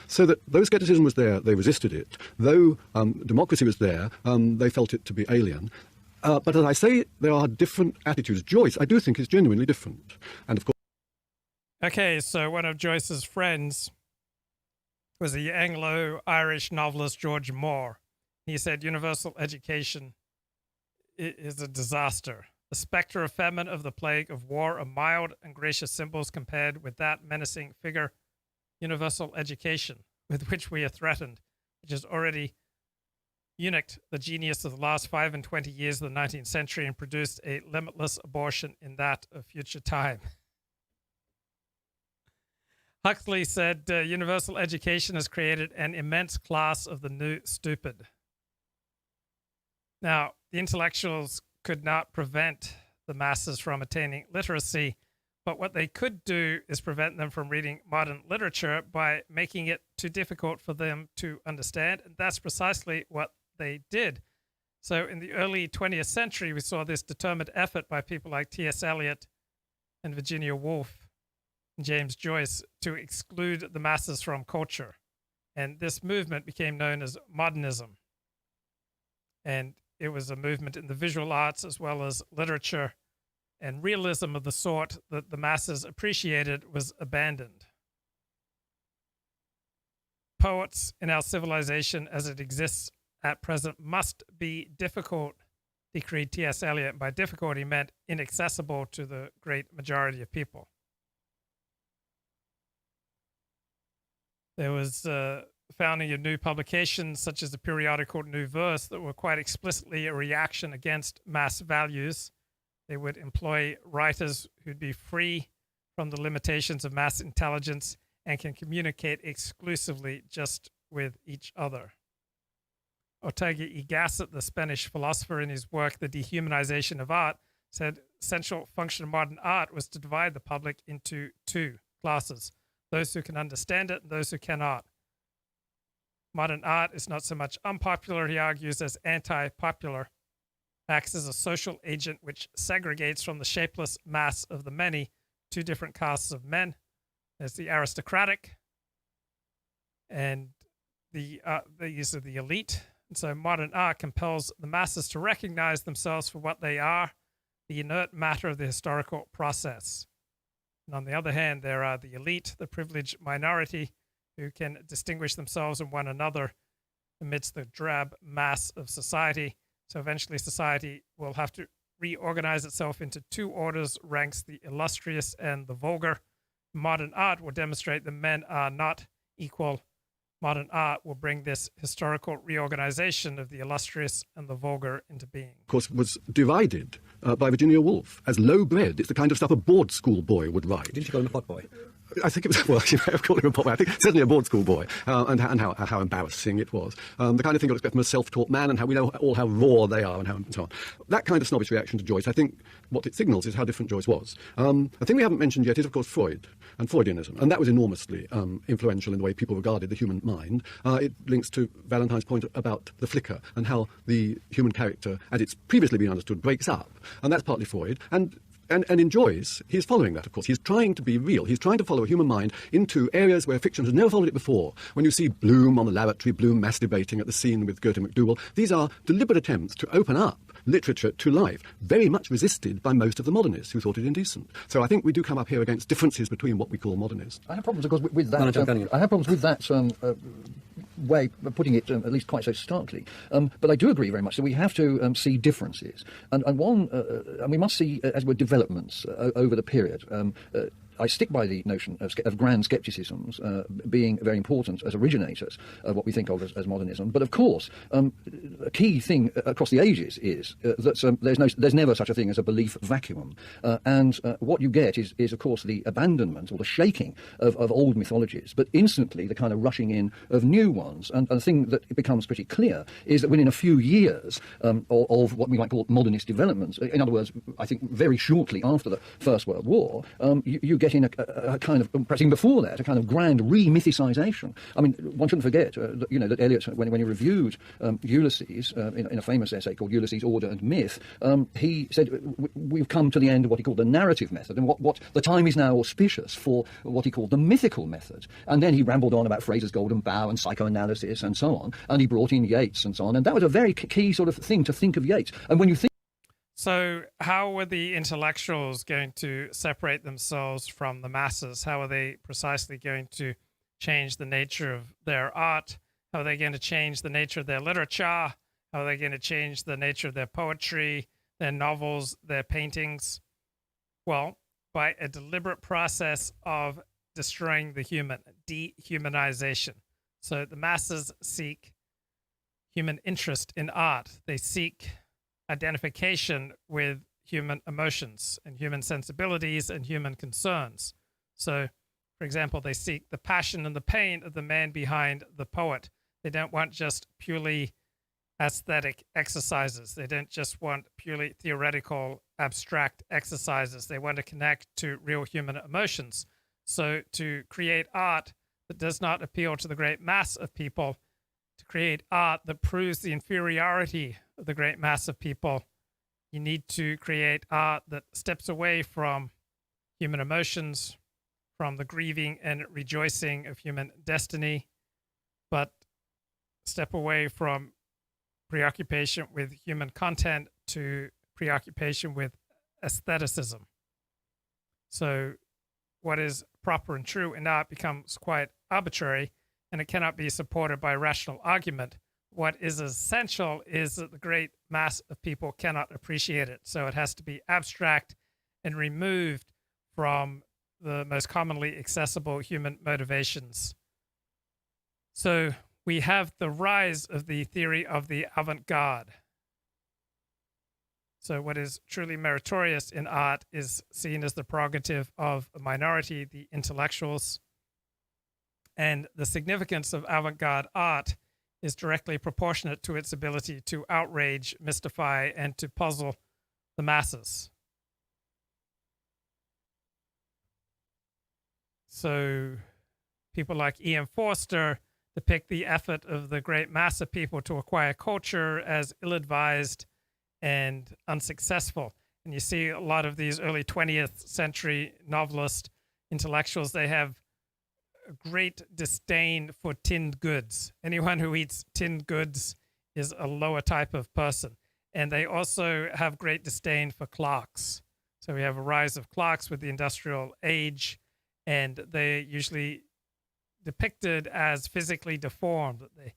So that though skepticism was there, they resisted it. Though democracy was there, they felt it to be alien. But as I say, there are different attitudes. Joyce, I do think, is genuinely different. And of course... Okay, so one of Joyce's friends was the Anglo-Irish novelist George Moore. He said universal education is a disaster. The spectre of famine, of the plague, of war, of mild and gracious symbols compared with that menacing figure, universal education, with which we are threatened, which has already eunuched the genius of the last 25 years of the 19th century and produced a limitless abortion in that of future time. Huxley said universal education has created an immense class of the new stupid. Now, the intellectuals could not prevent the masses from attaining literacy, but what they could do is prevent them from reading modern literature by making it too difficult for them to understand, and that's precisely what they did. So in the early 20th century, we saw this determined effort by people like T.S. Eliot and Virginia Woolf and James Joyce to exclude the masses from culture. And this movement became known as Modernism. And it was a movement in the visual arts as well as literature, and realism of the sort that the masses appreciated was abandoned. poets in our civilization as it exists at present must be difficult, decreed T.S. Eliot. By difficult, he meant inaccessible to the great majority of people. There was founding of new publications such as the periodical New Verse that were quite explicitly a reaction against mass values. They would employ writers who'd be free from the limitations of mass intelligence and can communicate exclusively just with each other. Ortega y Gasset, the Spanish philosopher, in his work The Dehumanization of Art, said essential function of modern art was to divide the public into two classes, those who can understand it and those who cannot. Modern art is not so much unpopular, he argues, as anti-popular, acts as a social agent which segregates from the shapeless mass of the many two different castes of men. There's the aristocratic and these are the elite. And so modern art compels the masses to recognize themselves for what they are, the inert matter of the historical process. And on the other hand, there are the elite, the privileged minority, who can distinguish themselves and one another amidst the drab mass of society. So eventually society will have to reorganize itself into two orders, ranks, the illustrious and the vulgar. Modern art will demonstrate that men are not equal. Modern art will bring this historical reorganization of the illustrious and the vulgar into being. Of course, was divided by Virginia Woolf as low-bred. It's the kind of stuff a board school boy would write. Didn't she call him a pot boy? I think it was, well, you may have called him a pot boy. I think certainly a board school boy, and how embarrassing it was. The kind of thing you'd expect from a self-taught man, and how we know all how raw they are and so on. That kind of snobbish reaction to Joyce, I think what it signals is how different Joyce was. The thing we haven't mentioned yet is, of course, Freud and Freudianism, and that was enormously influential in the way people regarded the human mind. It links to Valentine's point about the flicker and how the human character, as it's previously been understood, breaks up, and that's partly Freud. And in Joyce, he's following that, of course. He's trying to be real. He's trying to follow a human mind into areas where fiction has never followed it before. When you see Bloom on the lavatory, Bloom masturbating at the scene with Gertrude McDougal, these are deliberate attempts to open up literature to life, very much resisted by most of the modernists who thought it indecent. So I think we do come up here against differences between what we call modernism. I have problems, of course, with that. I have problems with that way of putting it, at least quite so starkly. But I do agree very much that we have to see differences. And we must see, as it were, developments over the period. I stick by the notion of grand skepticisms being very important as originators of what we think of as modernism. But of course, a key thing across the ages is that there's never such a thing as a belief vacuum. And what you get is, of course, the abandonment or the shaking of old mythologies, but instantly the kind of rushing in of new ones. And the thing that becomes pretty clear is that within a few years of what we might call modernist developments, in other words, I think very shortly after the First World War, you get in a kind of, perhaps even before that, a kind of grand re-mythicization. I mean, one shouldn't forget that Eliot, when he reviewed Ulysses in a famous essay called Ulysses, Order and Myth, he said, we've come to the end of what he called the narrative method, and what the time is now auspicious for what he called the mythical method. And then he rambled on about Fraser's Golden Bough and psychoanalysis and so on, and he brought in Yeats and so on, and that was a very key sort of thing to think of Yeats. And when you think So how were the intellectuals going to separate themselves from the masses? How are they precisely going to change the nature of their art? How are they going to change the nature of their literature? How are they going to change the nature of their poetry, their novels, their paintings? Well, by a deliberate process of destroying the human, dehumanization. So the masses seek human interest in art. They seek identification with human emotions and human sensibilities and human concerns. So, for example, they seek the passion and the pain of the man behind the poet. They don't want just purely aesthetic exercises. They don't just want purely theoretical, abstract exercises. They want to connect to real human emotions. So to create art that does not appeal to the great mass of people, to create art that proves the inferiority of the great mass of people, you need to create art that steps away from human emotions, from the grieving and rejoicing of human destiny, but step away from preoccupation with human content to preoccupation with aestheticism. So what is proper and true in art becomes quite arbitrary and it cannot be supported by rational argument. What is essential is that the great mass of people cannot appreciate it. So it has to be abstract and removed from the most commonly accessible human motivations. So we have the rise of the theory of the avant-garde. So what is truly meritorious in art is seen as the prerogative of a minority, the intellectuals. And the significance of avant-garde art is directly proportionate to its ability to outrage, mystify, and to puzzle the masses. So people like E.M. Forster depict the effort of the great mass of people to acquire culture as ill-advised and unsuccessful. And you see a lot of these early 20th century novelist intellectuals, they have a great disdain for tinned goods. Anyone who eats tinned goods is a lower type of person. And they also have great disdain for clocks. So we have a rise of clocks with the industrial age, and they're usually depicted as physically deformed. They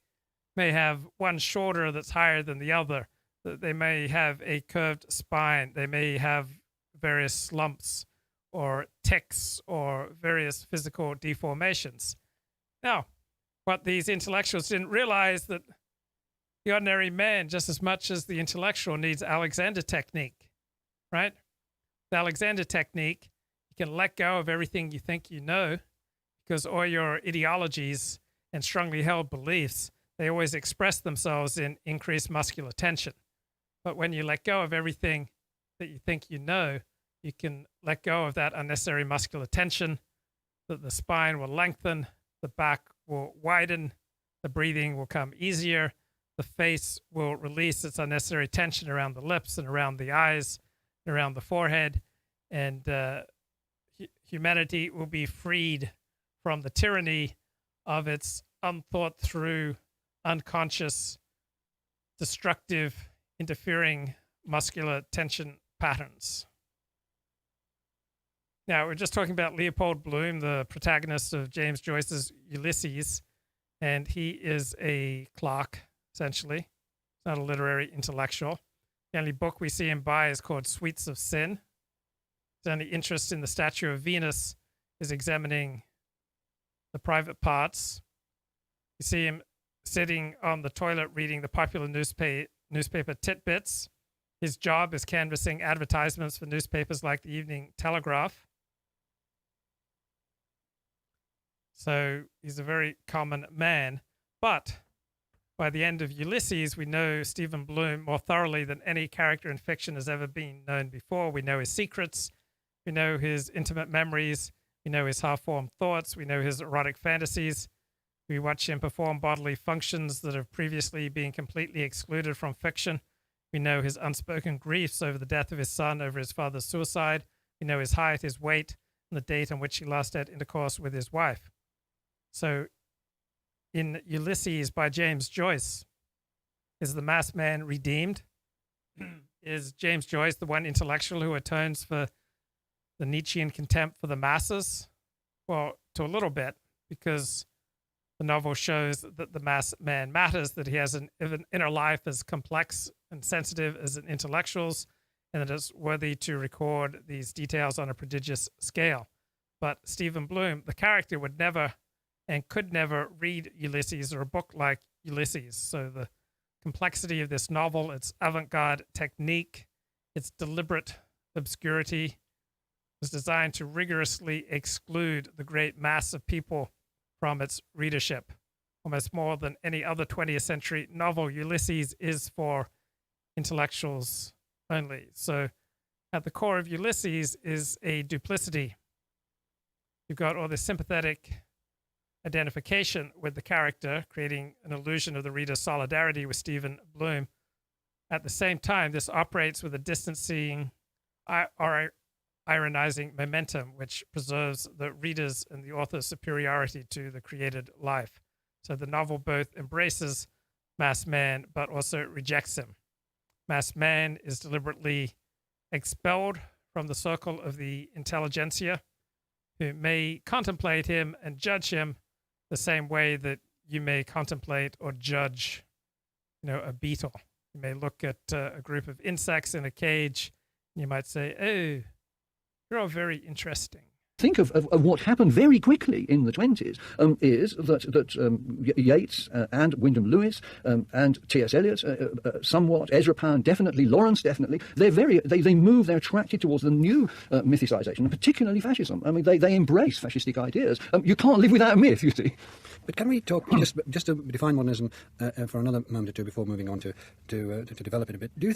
may have one shoulder that's higher than the other. They may have a curved spine. They may have various slumps or tics or various physical deformations. Now, what these intellectuals didn't realize that the ordinary man, just as much as the intellectual, needs Alexander technique, right? The Alexander technique, you can let go of everything you think you know, because all your ideologies and strongly held beliefs, they always express themselves in increased muscular tension. But when you let go of everything that you think you know, you can let go of that unnecessary muscular tension, that the spine will lengthen, the back will widen, the breathing will come easier, the face will release its unnecessary tension around the lips and around the eyes and around the forehead, and humanity will be freed from the tyranny of its unthought through, unconscious, destructive, interfering muscular tension patterns. Now, we're just talking about Leopold Bloom, the protagonist of James Joyce's Ulysses, and he is a clerk, essentially. He's not a literary intellectual. The only book we see him buy is called Sweets of Sin. His only interest in the statue of Venus is examining the private parts. You see him sitting on the toilet reading the popular newspaper Titbits. His job is canvassing advertisements for newspapers like the Evening Telegraph. So he's a very common man. But by the end of Ulysses, we know Stephen Bloom more thoroughly than any character in fiction has ever been known before. We know his secrets. We know his intimate memories. We know his half-formed thoughts. We know his erotic fantasies. We watch him perform bodily functions that have previously been completely excluded from fiction. We know his unspoken griefs over the death of his son, over his father's suicide. We know his height, his weight, and the date on which he last had intercourse with his wife. So in Ulysses by James Joyce, is the masked man redeemed? Is James Joyce the one intellectual who atones for the Nietzschean contempt for the masses? Well, to a little bit, because the novel shows that the masked man matters, that he has an inner life as complex and sensitive as an intellectual's, and that it's worthy to record these details on a prodigious scale. But Stephen Bloom, the character, would never and could never read Ulysses or a book like Ulysses. So the complexity of this novel, its avant-garde technique, its deliberate obscurity, was designed to rigorously exclude the great mass of people from its readership. Almost more than any other 20th century novel, Ulysses is for intellectuals only. So at the core of Ulysses is a duplicity. You've got all this sympathetic identification with the character, creating an illusion of the reader's solidarity with Stephen Bloom. At the same time, this operates with a distancing or ironizing momentum, which preserves the reader's and the author's superiority to the created life. So the novel both embraces masked man, but also rejects him. Masked man is deliberately expelled from the circle of the intelligentsia, who may contemplate him and judge him the same way that you may contemplate or judge, a beetle. You may look at a group of insects in a cage, and you might say, "Oh, you're all very interesting." Think of what happened very quickly in the 20s is that Yeats and Wyndham Lewis and T.S. Eliot somewhat, Ezra Pound definitely, Lawrence definitely, they move, they're attracted towards the new mythicization, and particularly fascism. I mean, they embrace fascistic ideas. You can't live without a myth, you see. But can we talk, just to define modernism for another moment or two before moving on to develop it a bit, do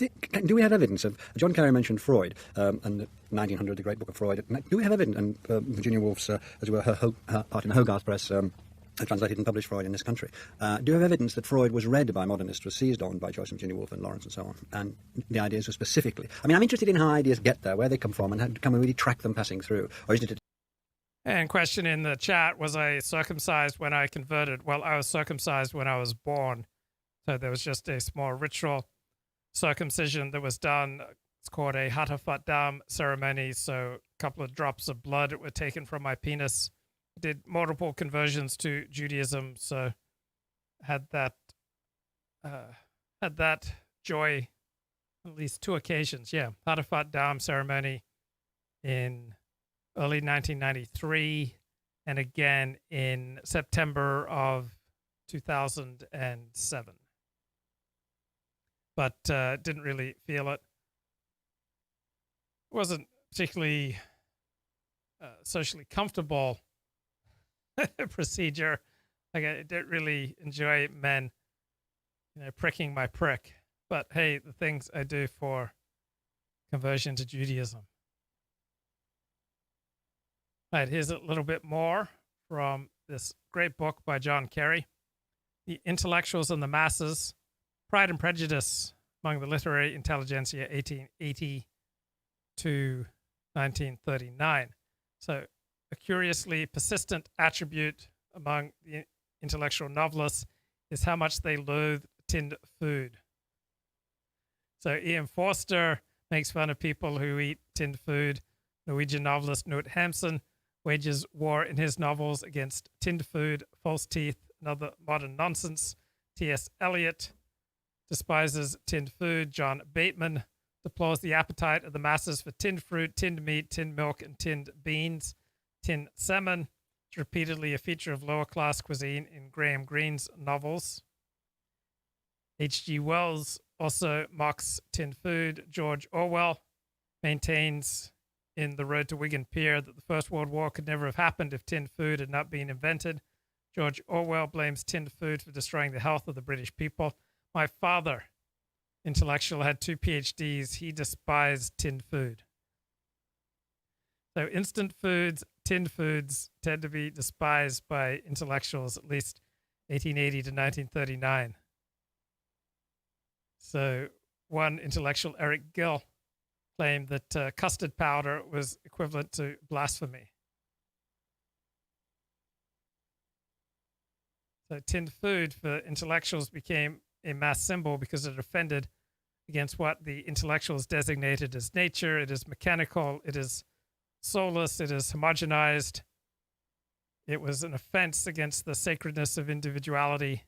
we have evidence of, John Carey mentioned Freud, and the 1900, the great book of Freud, do we have evidence, and Virginia Woolf's, as it were, her part in the Hogarth Press, translated and published Freud in this country. Do you have evidence that Freud was read by modernists, was seized on by Joyce and Virginia Woolf and Lawrence and so on, and the ideas were specifically? I mean, I'm interested in how ideas get there, where they come from, and how can we really track them passing through? Or is it And question in the chat, was I circumcised when I converted? Well, I was circumcised when I was born. So there was just a small ritual circumcision that was done. It's called a Hatafat Dam ceremony. So a couple of drops of blood were taken from my penis. Did multiple conversions to Judaism. So had that joy at least two occasions. Yeah, Hatafat Dam ceremony in early 1993, and again in September of 2007. But didn't really feel it. Wasn't particularly socially comfortable procedure. Like, I didn't really enjoy men, pricking my prick. But hey, the things I do for conversion to Judaism. Right, here's a little bit more from this great book by John Carey, The Intellectuals and the Masses, Pride and Prejudice Among the Literary Intelligentsia, 1880 to 1939. So a curiously persistent attribute among the intellectual novelists is how much they loathe tinned food. So Ian Forster makes fun of people who eat tinned food. Norwegian novelist Knut Hamsun wages war in his novels against tinned food, false teeth, and other modern nonsense. T.S. Eliot despises tinned food. John Bateman deplores the appetite of the masses for tinned fruit, tinned meat, tinned milk, and tinned beans. Tinned salmon is repeatedly a feature of lower-class cuisine in Graham Greene's novels. H.G. Wells also mocks tinned food. George Orwell maintains in The Road to Wigan Pier that the First World War could never have happened if tinned food had not been invented. George Orwell blames tinned food for destroying the health of the British people. My father, intellectual, had 2 PhDs. He despised tinned food. So instant foods, tinned foods tend to be despised by intellectuals, at least 1880 to 1939. So one intellectual, Eric Gill, claimed that custard powder was equivalent to blasphemy. So tinned food for intellectuals became a mass symbol because it offended against what the intellectuals designated as nature. It is mechanical, it is soulless, it is homogenized. It was an offense against the sacredness of individuality.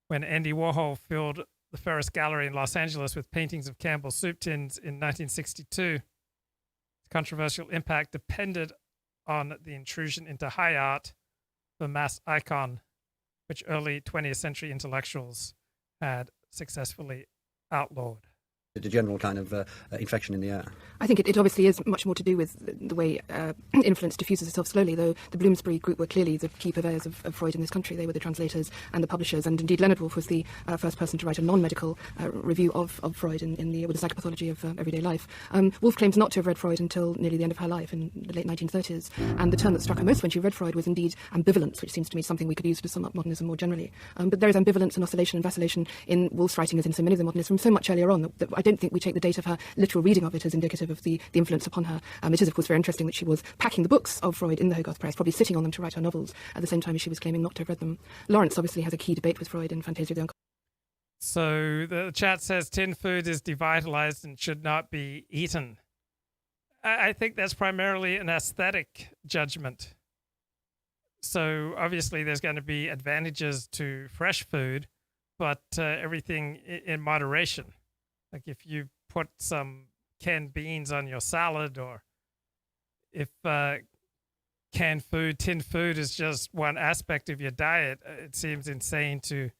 When Andy Warhol filled the Ferris Gallery in Los Angeles with paintings of Campbell's soup tins in 1962, the controversial impact depended on the intrusion into high art, the mass icon, which early 20th century intellectuals had successfully outlawed. The general kind of infection in the air. I think it obviously is much more to do with the way influence diffuses itself slowly, though the Bloomsbury group were clearly the key purveyors of Freud in this country. They were the translators and the publishers, and indeed Leonard Woolf was the first person to write a non-medical review of Freud with the psychopathology of everyday life. Woolf claims not to have read Freud until nearly the end of her life in the late 1930s, and the term that struck her most when she read Freud was indeed ambivalence, which seems to me something we could use to sum up modernism more generally. But there is ambivalence and oscillation and vacillation in Woolf's writing, as in so many of the modernists, from so much earlier on that I don't think we take the date of her literal reading of it as indicative of the influence upon her. It is, of course, very interesting that she was packing the books of Freud in the Hogarth Press, probably sitting on them to write her novels, at the same time as she was claiming not to have read them. Lawrence obviously has a key debate with Freud in Fantasia of the Unconscious. So the chat says tinned food is devitalized and should not be eaten. I think that's primarily an aesthetic judgment. So obviously there's going to be advantages to fresh food, but everything in moderation. Like if you put some canned beans on your salad, or if canned food, tinned food is just one aspect of your diet, it seems insane to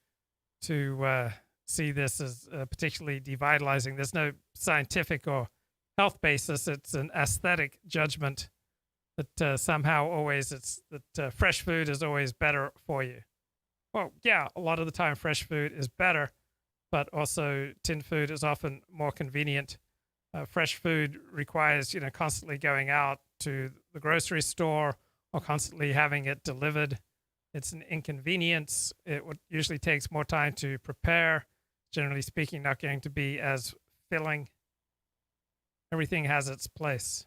see this as particularly devitalizing. There's no scientific or health basis. It's an aesthetic judgment that somehow always that fresh food is always better for you. Well, yeah, a lot of the time fresh food is better, but also tinned food is often more convenient. Fresh food requires, constantly going out to the grocery store or constantly having it delivered. It's an inconvenience. Usually takes more time to prepare. Generally speaking, not going to be as filling. Everything has its place.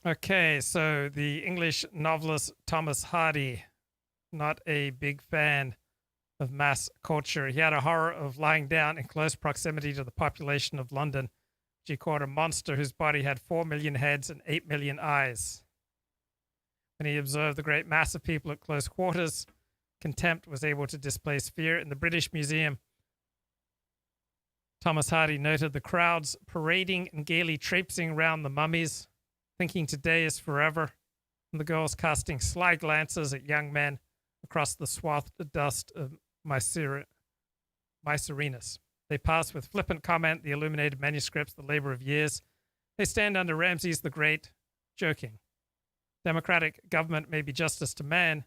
Okay, so the English novelist Thomas Hardy, not a big fan of mass culture. He had a horror of lying down in close proximity to the population of London, which he called a monster whose body had 4 million heads and 8 million eyes. When he observed the great mass of people at close quarters, contempt was able to displace fear. In the British Museum, Thomas Hardy noted the crowds parading and gaily traipsing round the mummies, thinking today is forever, and the girls casting sly glances at young men across the swathed dust of Mycerinus. They pass with flippant comment the illuminated manuscripts, the labor of years. They stand under Ramses the Great, joking. Democratic government may be justice to man,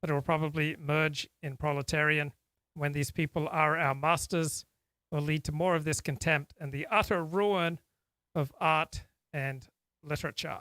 but it will probably merge in proletarian. When these people are our masters, it will lead to more of this contempt and the utter ruin of art and literature.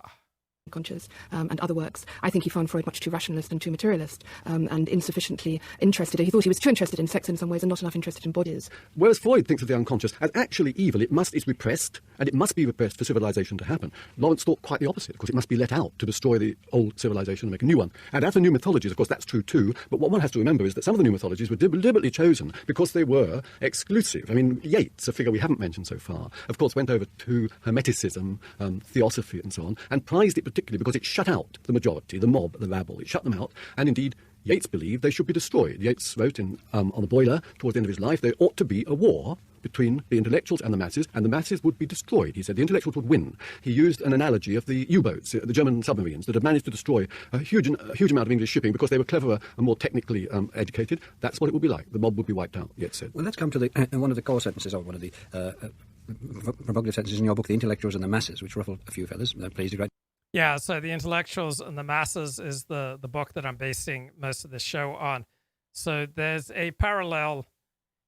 Conscious and other works. I think he found Freud much too rationalist and too materialist and insufficiently interested. He thought he was too interested in sex in some ways and not enough interested in bodies. Whereas Freud thinks of the unconscious as actually evil. It's repressed, and it must be repressed for civilization to happen. Lawrence thought quite the opposite. Of course, it must be let out to destroy the old civilization and make a new one. And as for new mythologies, of course, that's true too. But what one has to remember is that some of the new mythologies were deliberately chosen because they were exclusive. I mean, Yeats, a figure we haven't mentioned so far, of course, went over to Hermeticism, Theosophy and so on, and prized it particularly because it shut out the majority, the mob, the rabble. It shut them out, and indeed Yeats believed they should be destroyed. Yeats wrote on the boiler towards the end of his life, there ought to be a war between the intellectuals and the masses would be destroyed. He said the intellectuals would win. He used an analogy of the U-boats, the German submarines that had managed to destroy a huge amount of English shipping because they were cleverer and more technically educated. That's what it would be like. The mob would be wiped out, Yeats said. Well, let's come to one of the core sentences, or one of the provocative sentences in your book, The Intellectuals and the Masses, which ruffled a few feathers. Please do. Yeah, so The Intellectuals and the Masses is the book that I'm basing most of the show on. So there's a parallel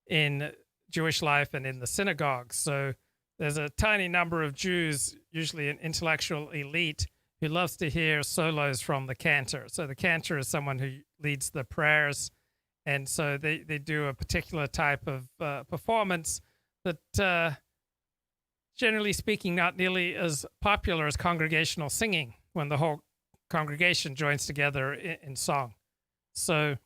in Jewish life and in the synagogue. So there's a tiny number of Jews, usually an intellectual elite, who loves to hear solos from the cantor. So the cantor is someone who leads the prayers, and so they do a particular type of performance that generally speaking, not nearly as popular as congregational singing when the whole congregation joins together in song. So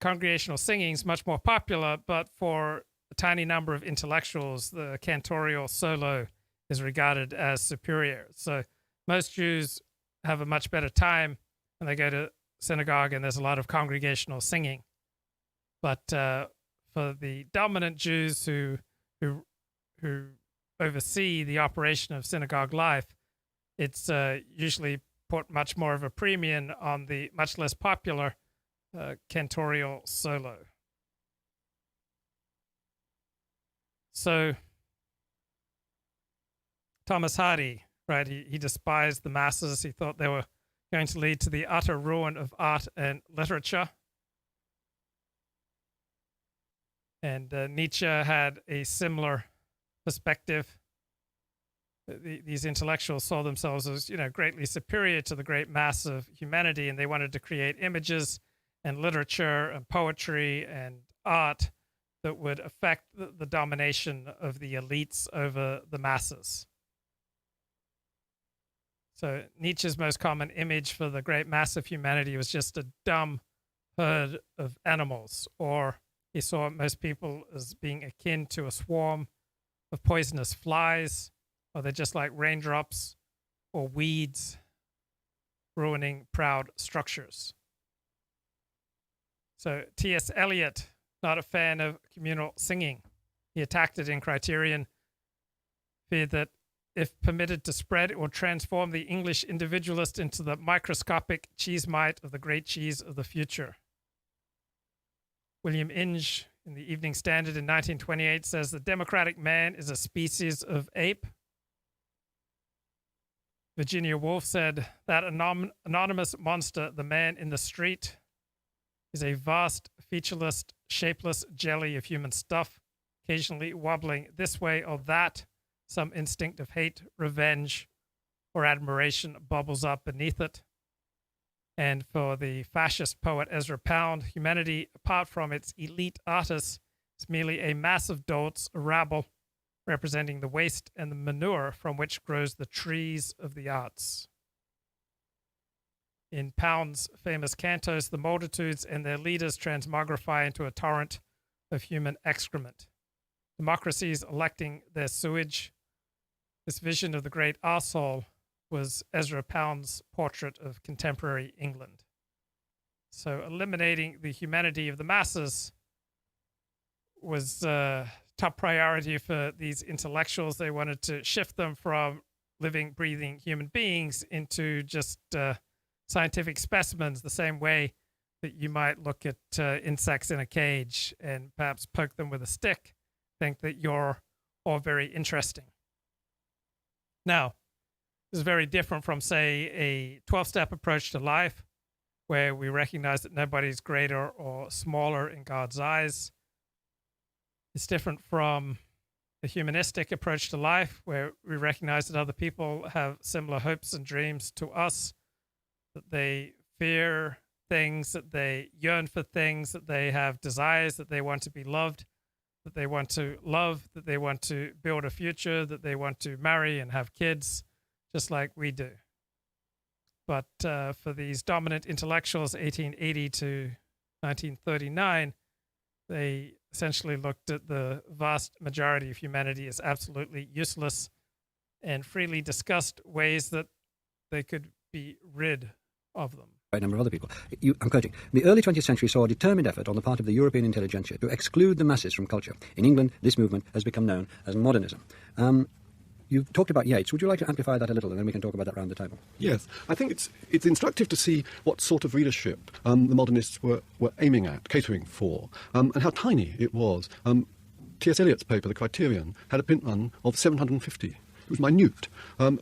congregational singing is much more popular, but for a tiny number of intellectuals, the cantorial solo is regarded as superior. So most Jews have a much better time when they go to synagogue and there's a lot of congregational singing. But for the dominant Jews who oversee the operation of synagogue life, it's usually put much more of a premium on the much less popular cantorial solo. So Thomas Hardy, right, he despised the masses. He thought they were going to lead to the utter ruin of art and literature. And Nietzsche had a similar perspective. These intellectuals saw themselves as, greatly superior to the great mass of humanity, and they wanted to create images and literature and poetry and art that would affect the domination of the elites over the masses. So Nietzsche's most common image for the great mass of humanity was just a dumb herd of animals, or He saw most people as being akin to a swarm of poisonous flies, or they're just like raindrops or weeds ruining proud structures. So T.S. Eliot, not a fan of communal singing. He attacked it in Criterion, feared that if permitted to spread, it will transform the English individualist into the microscopic cheese mite of the great cheese of the future. William Inge, in the Evening Standard in 1928, says the democratic man is a species of ape. Virginia Woolf said that anonymous monster, the man in the street, is a vast, featureless, shapeless jelly of human stuff, occasionally wobbling this way or that. Some instinct of hate, revenge, or admiration bubbles up beneath it. And for the fascist poet Ezra Pound, humanity, apart from its elite artists, is merely a mass of dolts, a rabble, representing the waste and the manure from which grows the trees of the arts. In Pound's famous cantos, the multitudes and their leaders transmogrify into a torrent of human excrement. Democracies electing their sewage. This vision of the great arsehole was Ezra Pound's portrait of contemporary England. So eliminating the humanity of the masses was top priority for these intellectuals. They wanted to shift them from living, breathing human beings into just scientific specimens, the same way that you might look at insects in a cage and perhaps poke them with a stick, think that you're all very interesting. Now, this is very different from, say, a 12-step approach to life, where we recognize that nobody's greater or smaller in God's eyes. It's different from the humanistic approach to life, where we recognize that other people have similar hopes and dreams to us, that they fear things, that they yearn for things, that they have desires, that they want to be loved, that they want to love, that they want to build a future, that they want to marry and have kids, just like we do. But for these dominant intellectuals, 1880 to 1939, they essentially looked at the vast majority of humanity as absolutely useless and freely discussed ways that they could be rid of them. A number of other people. I'm quoting, the early 20th century saw a determined effort on the part of the European intelligentsia to exclude the masses from culture. In England, this movement has become known as modernism. You've talked about Yeats. Would you like to amplify that a little, and then we can talk about that round the table? Yes. I think it's instructive to see what sort of readership the modernists were aiming at, catering for, and how tiny it was. T.S. Eliot's paper, The Criterion, had a print run of 750. It was minute.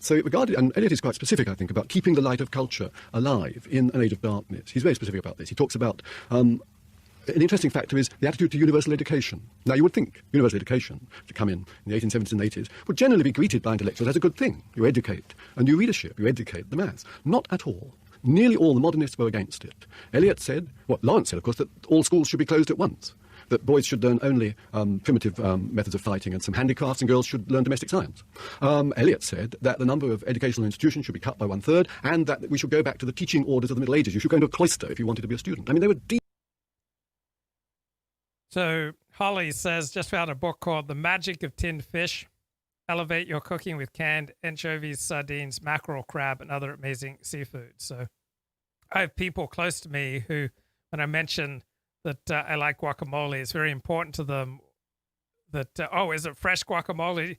So it regarded, and Eliot is quite specific, I think, about keeping the light of culture alive in an age of darkness. He's very specific about this. He talks about an interesting factor is the attitude to universal education. Now, you would think universal education, to come in the 1870s and 80s, would generally be greeted by intellectuals as a good thing. You educate a new readership, you educate the mass. Not at all. Nearly all the modernists were against it. Eliot said, what Lawrence said, of course, that all schools should be closed at once, that boys should learn only primitive methods of fighting and some handicrafts, and girls should learn domestic science. Eliot said that the number of educational institutions should be cut by 1/3, and that we should go back to the teaching orders of the Middle Ages. You should go into a cloister if you wanted to be a student. I mean, they were deep. So Holly says, just found a book called The Magic of Tinned Fish. Elevate your cooking with canned anchovies, sardines, mackerel, crab, and other amazing seafood. So I have people close to me who, when I mention that I like guacamole, it's very important to them that, is it fresh guacamole?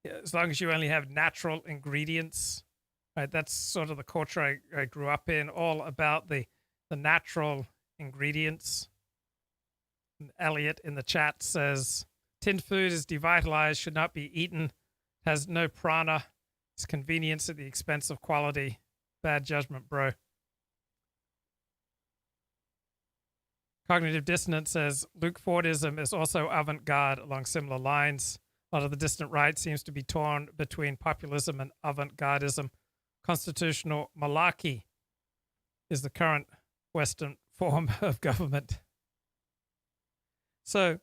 As long as you only have natural ingredients, right? That's sort of the culture I grew up in, all about the natural ingredients. Elliot in the chat says, tinned food is devitalized, should not be eaten, has no prana, it's convenience at the expense of quality. Bad judgment, bro. Cognitive Dissonance says, Luke Fordism is also avant-garde along similar lines. A lot of the distant right seems to be torn between populism and avant-gardism. Constitutional malarkey is the current Western form of government. So,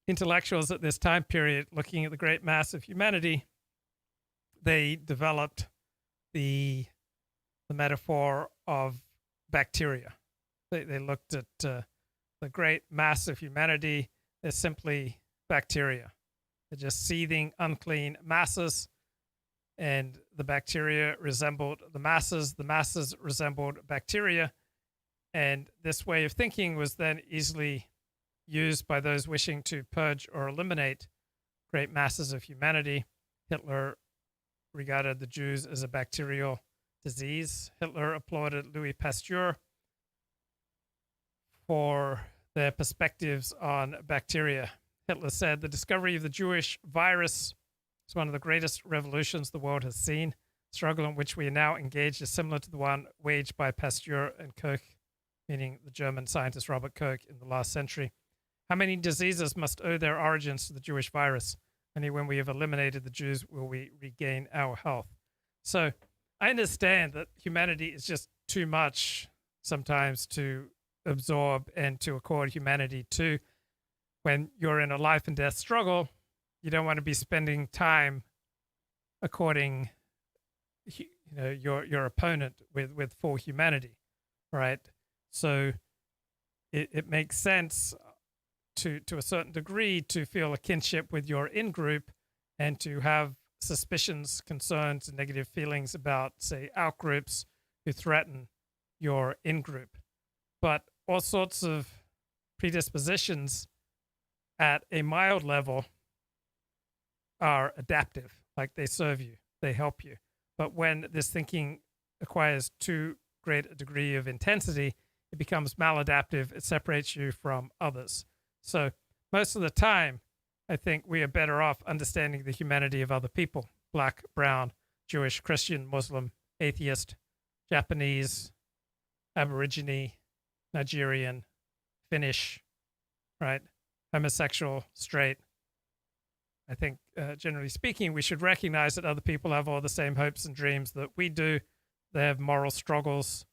intellectuals at this time period, looking at the great mass of humanity, they developed the metaphor of bacteria. They looked at the the great mass of humanity is simply bacteria. They're just seething, unclean masses, and the bacteria resembled the masses resembled bacteria, and this way of thinking was then easily used by those wishing to purge or eliminate great masses of humanity. Hitler regarded the Jews as a bacterial disease. Hitler applauded Louis Pasteur for their perspectives on bacteria. Hitler said, "The discovery of the Jewish virus is one of the greatest revolutions the world has seen. The struggle in which we are now engaged is similar to the one waged by Pasteur and Koch," meaning the German scientist Robert Koch, in the last century. "How many diseases must owe their origins to the Jewish virus? Only when we have eliminated the Jews will we regain our health." So I understand that humanity is just too much sometimes to absorb and to accord humanity to. When you're in a life and death struggle, you don't want to be spending time according, your opponent with full humanity, right? So it makes sense to a certain degree to feel a kinship with your in-group and to have suspicions, concerns, and negative feelings about, say, out-groups who threaten your in-group. But all sorts of predispositions at a mild level are adaptive, like they serve you, they help you. But when this thinking acquires too great a degree of intensity, it becomes maladaptive, it separates you from others. So most of the time, I think we are better off understanding the humanity of other people: black, brown, Jewish, Christian, Muslim, atheist, Japanese, Aborigine, Nigerian, Finnish, right? Homosexual, straight. I think, generally speaking, we should recognize that other people have all the same hopes and dreams that we do. They have moral struggles,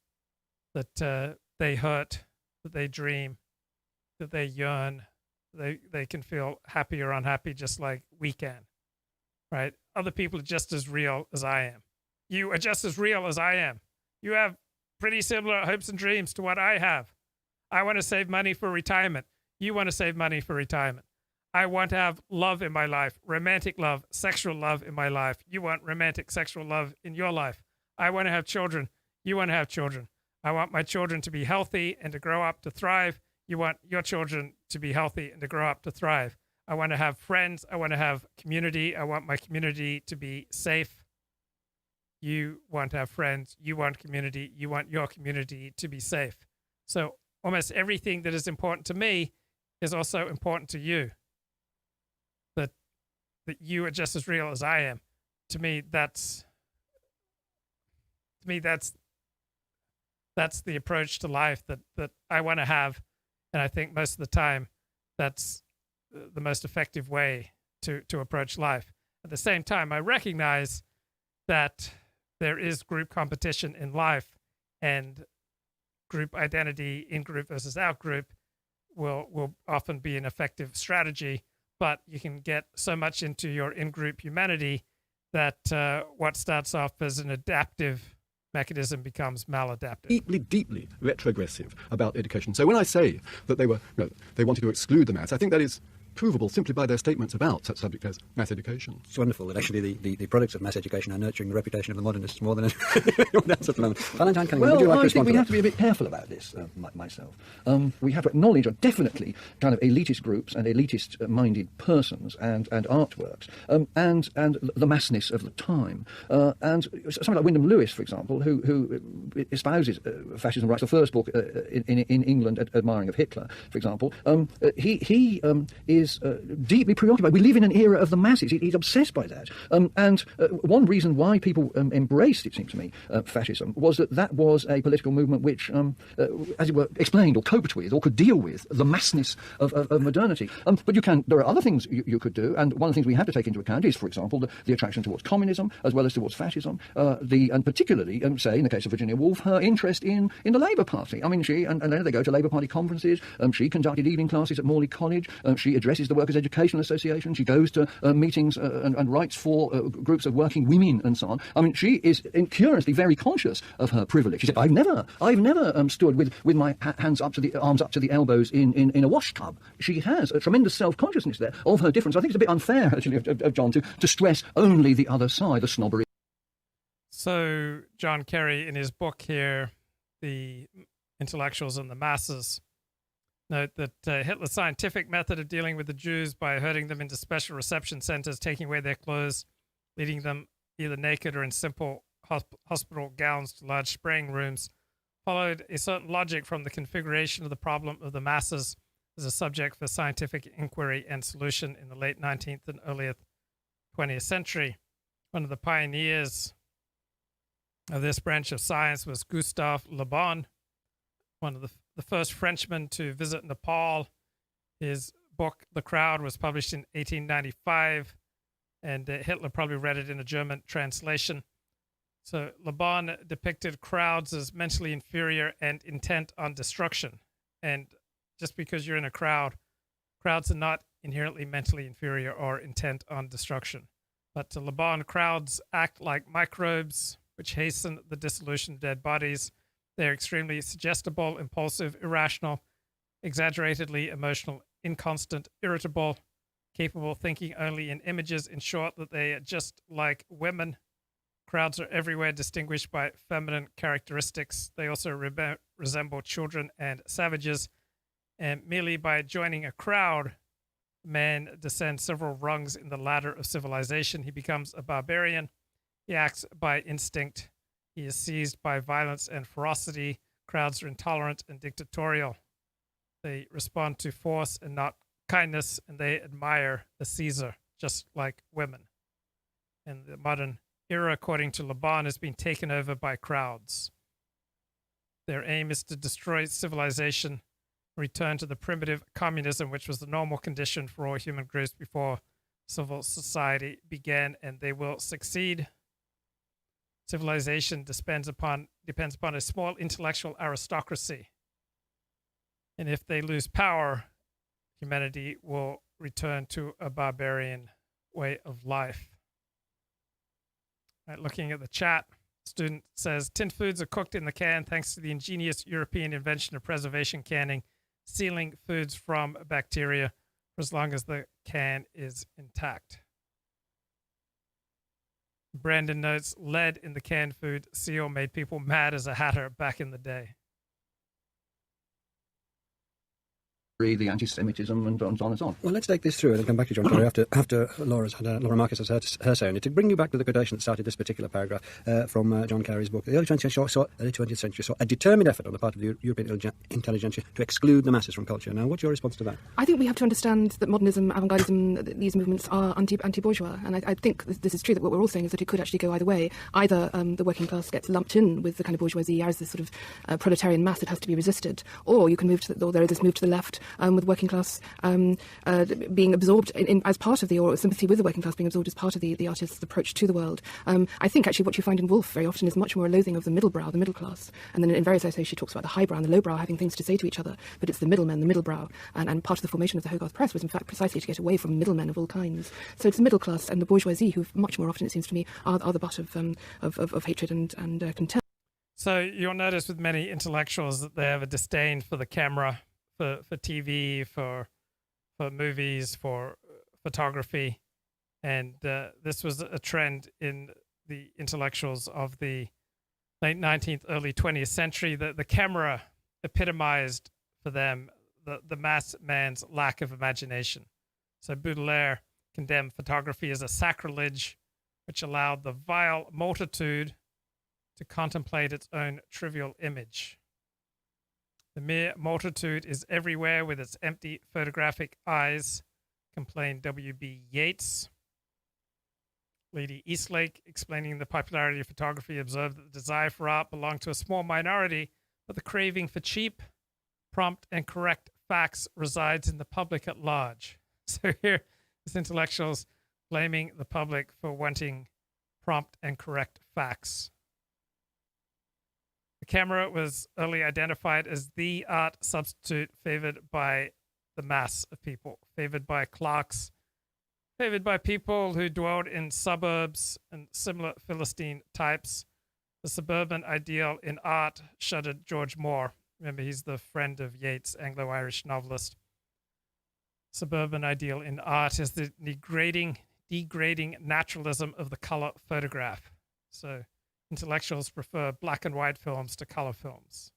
that they hurt, that they dream, that they yearn. They can feel happy or unhappy just like we can, right? Other people are just as real as I am. You are just as real as I am. You have pretty similar hopes and dreams to what I have. I want to save money for retirement. You want to save money for retirement. I want to have love in my life, romantic love, sexual love in my life. You want romantic, sexual love in your life. I want to have children. You want to have children. I want my children to be healthy and to grow up to thrive. You want your children to be healthy and to grow up to thrive. I want to have friends. I want to have community. I want my community to be safe. You want to have friends. You want community. You want your community to be safe. So almost everything that is important to me is also important to you. That you are just as real as I am. To me, that's the approach to life that I want to have. And I think most of the time, that's the most effective way to approach life. At the same time, I recognize that there is group competition in life, and group identity, in-group versus out-group, will often be an effective strategy. But you can get so much into your in-group humanity that what starts off as an adaptive mechanism becomes maladaptive. Deeply retrogressive about education. So when I say that they wanted to exclude the maths, I think that is provable simply by their statements about such subject as mass education. It's wonderful that actually the products of mass education are nurturing the reputation of the modernists more than anyone else at the moment. Valentine Cunningham, would you like to respond to that? I think we have to be a bit careful about this, myself. We have to acknowledge definitely kind of elitist groups and elitist-minded persons and artworks, and the massness of the time. And somebody like Wyndham Lewis, for example, who espouses fascism, writes the first book in England admiring of Hitler, for example, he is deeply preoccupied. We live in an era of the masses. He's obsessed by that. And one reason why people embraced, it seems to me, fascism was that was a political movement which, as it were, explained or coped with or could deal with the massness of modernity. But there are other things you could do, and one of the things we have to take into account is, for example, the attraction towards communism as well as towards fascism, and particularly, say, in the case of Virginia Woolf, her interest in the Labour Party. I mean, she, and then they go to Labour Party conferences, she conducted evening classes at Morley College, she addressed addresses the Workers' Educational Association. She goes to meetings and writes for groups of working women and so on. I mean, she is curiously very conscious of her privilege. She said, I've never stood with my arms up to the elbows in a wash tub. She has a tremendous self-consciousness there of her difference. I think it's a bit unfair, actually, of John to stress only the other side, the snobbery. So John Carey, in his book here, The Intellectuals and the Masses, note that Hitler's scientific method of dealing with the Jews by herding them into special reception centers, taking away their clothes, leading them either naked or in simple hospital gowns to large spraying rooms, followed a certain logic from the configuration of the problem of the masses as a subject for scientific inquiry and solution in the late 19th and early 20th century. One of the pioneers of this branch of science was Gustave Le Bon, one of the first Frenchmen to visit Nepal. His book, The Crowd, was published in 1895, and Hitler probably read it in a German translation. So Le Bon depicted crowds as mentally inferior and intent on destruction. And just because you're in a crowd, crowds are not inherently mentally inferior or intent on destruction. But to Le Bon, crowds act like microbes, which hasten the dissolution of dead bodies. They're extremely suggestible, impulsive, irrational, exaggeratedly emotional, inconstant, irritable, capable of thinking only in images. In short, that they are just like women. Crowds are everywhere distinguished by feminine characteristics. They also resemble children and savages. And merely by joining a crowd, man descends several rungs in the ladder of civilization. He becomes a barbarian. He acts by instinct. He is seized by violence and ferocity. Crowds are intolerant and dictatorial. They respond to force and not kindness, and they admire the Caesar, just like women. And the modern era, according to Le Bon, has been taken over by crowds. Their aim is to destroy civilization, return to the primitive communism, which was the normal condition for all human groups before civil society began, and they will succeed. Civilization depends upon a small intellectual aristocracy. And if they lose power, humanity will return to a barbarian way of life. Right, looking at the chat, student says, tinned foods are cooked in the can thanks to the ingenious European invention of preservation canning, sealing foods from bacteria for as long as the can is intact. Brandon notes, lead in the canned food seal made people mad as a hatter back in the day. The anti-Semitism and so on and so on. Well, let's take this through and then come back to John Carey after Laura Marcus has heard her say on it. To bring you back to the quotation that started this particular paragraph from John Carey's book, the early 20th century saw a determined effort on the part of the European intelligentsia to exclude the masses from culture. Now, what's your response to that? I think we have to understand that modernism, avant-gardism, these movements are anti-bourgeois. And I think this is true, that what we're all saying is that it could actually go either way. Either the working class gets lumped in with the kind of bourgeoisie as this sort of proletarian mass that has to be resisted, or you can move to or there is this move to the left with working class being absorbed as part of or sympathy with the working class being absorbed as part of the artist's approach to the world. I think actually what you find in Woolf very often is much more a loathing of the middle brow, the middle class. And then in various essays she talks about the highbrow and the lowbrow having things to say to each other, but it's the middlemen, the middle brow. And part of the formation of the Hogarth Press was in fact precisely to get away from middlemen of all kinds. So it's the middle class and the bourgeoisie who much more often, it seems to me, are the butt of hatred and contempt. So you'll notice with many intellectuals that they have a disdain for the camera, for TV, for movies, for photography. And this was a trend in the intellectuals of the late 19th, early 20th century. The camera epitomized for them the mass man's lack of imagination. So Baudelaire condemned photography as a sacrilege, which allowed the vile multitude to contemplate its own trivial image. The mere multitude is everywhere with its empty photographic eyes, complained W.B. Yeats. Lady Eastlake, explaining the popularity of photography, observed that the desire for art belonged to a small minority, but the craving for cheap, prompt, and correct facts resides in the public at large. So here, this intellectuals blaming the public for wanting prompt and correct facts. The camera was early identified as the art substitute favored by the mass of people, favored by clerks, favored by people who dwelled in suburbs and similar Philistine types. The suburban ideal in art shuddered George Moore. Remember, he's the friend of Yeats, Anglo-Irish novelist. Suburban ideal in art is the degrading naturalism of the color photograph. So intellectuals prefer black and white films to color films.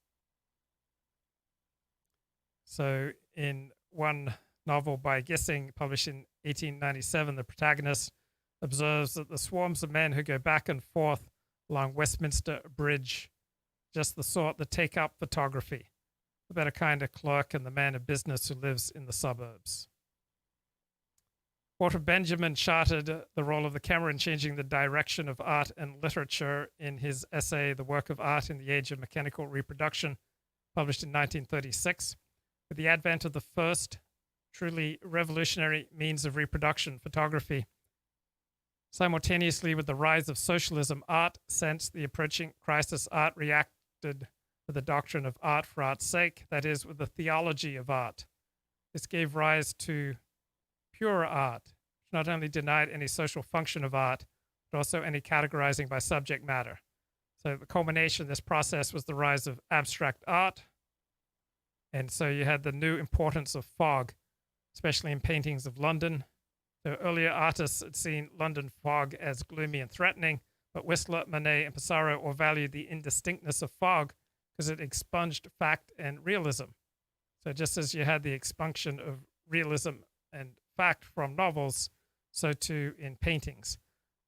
So in one novel by Gissing, published in 1897, the protagonist observes that the swarms of men who go back and forth along Westminster Bridge, just the sort that take up photography, the better kind of clerk and the man of business who lives in the suburbs. Walter Benjamin charted the role of the camera in changing the direction of art and literature in his essay, The Work of Art in the Age of Mechanical Reproduction, published in 1936. With the advent of the first truly revolutionary means of reproduction, photography, simultaneously with the rise of socialism, art sensed the approaching crisis. Art reacted with the doctrine of art for art's sake, that is, with the theology of art. This gave rise to pure art, which not only denied any social function of art, but also any categorizing by subject matter. So the culmination of this process was the rise of abstract art. And so you had the new importance of fog, especially in paintings of London. So earlier artists had seen London fog as gloomy and threatening, but Whistler, Monet, and Pissarro all valued the indistinctness of fog because it expunged fact and realism. So just as you had the expunction of realism and fact from novels, so too in paintings.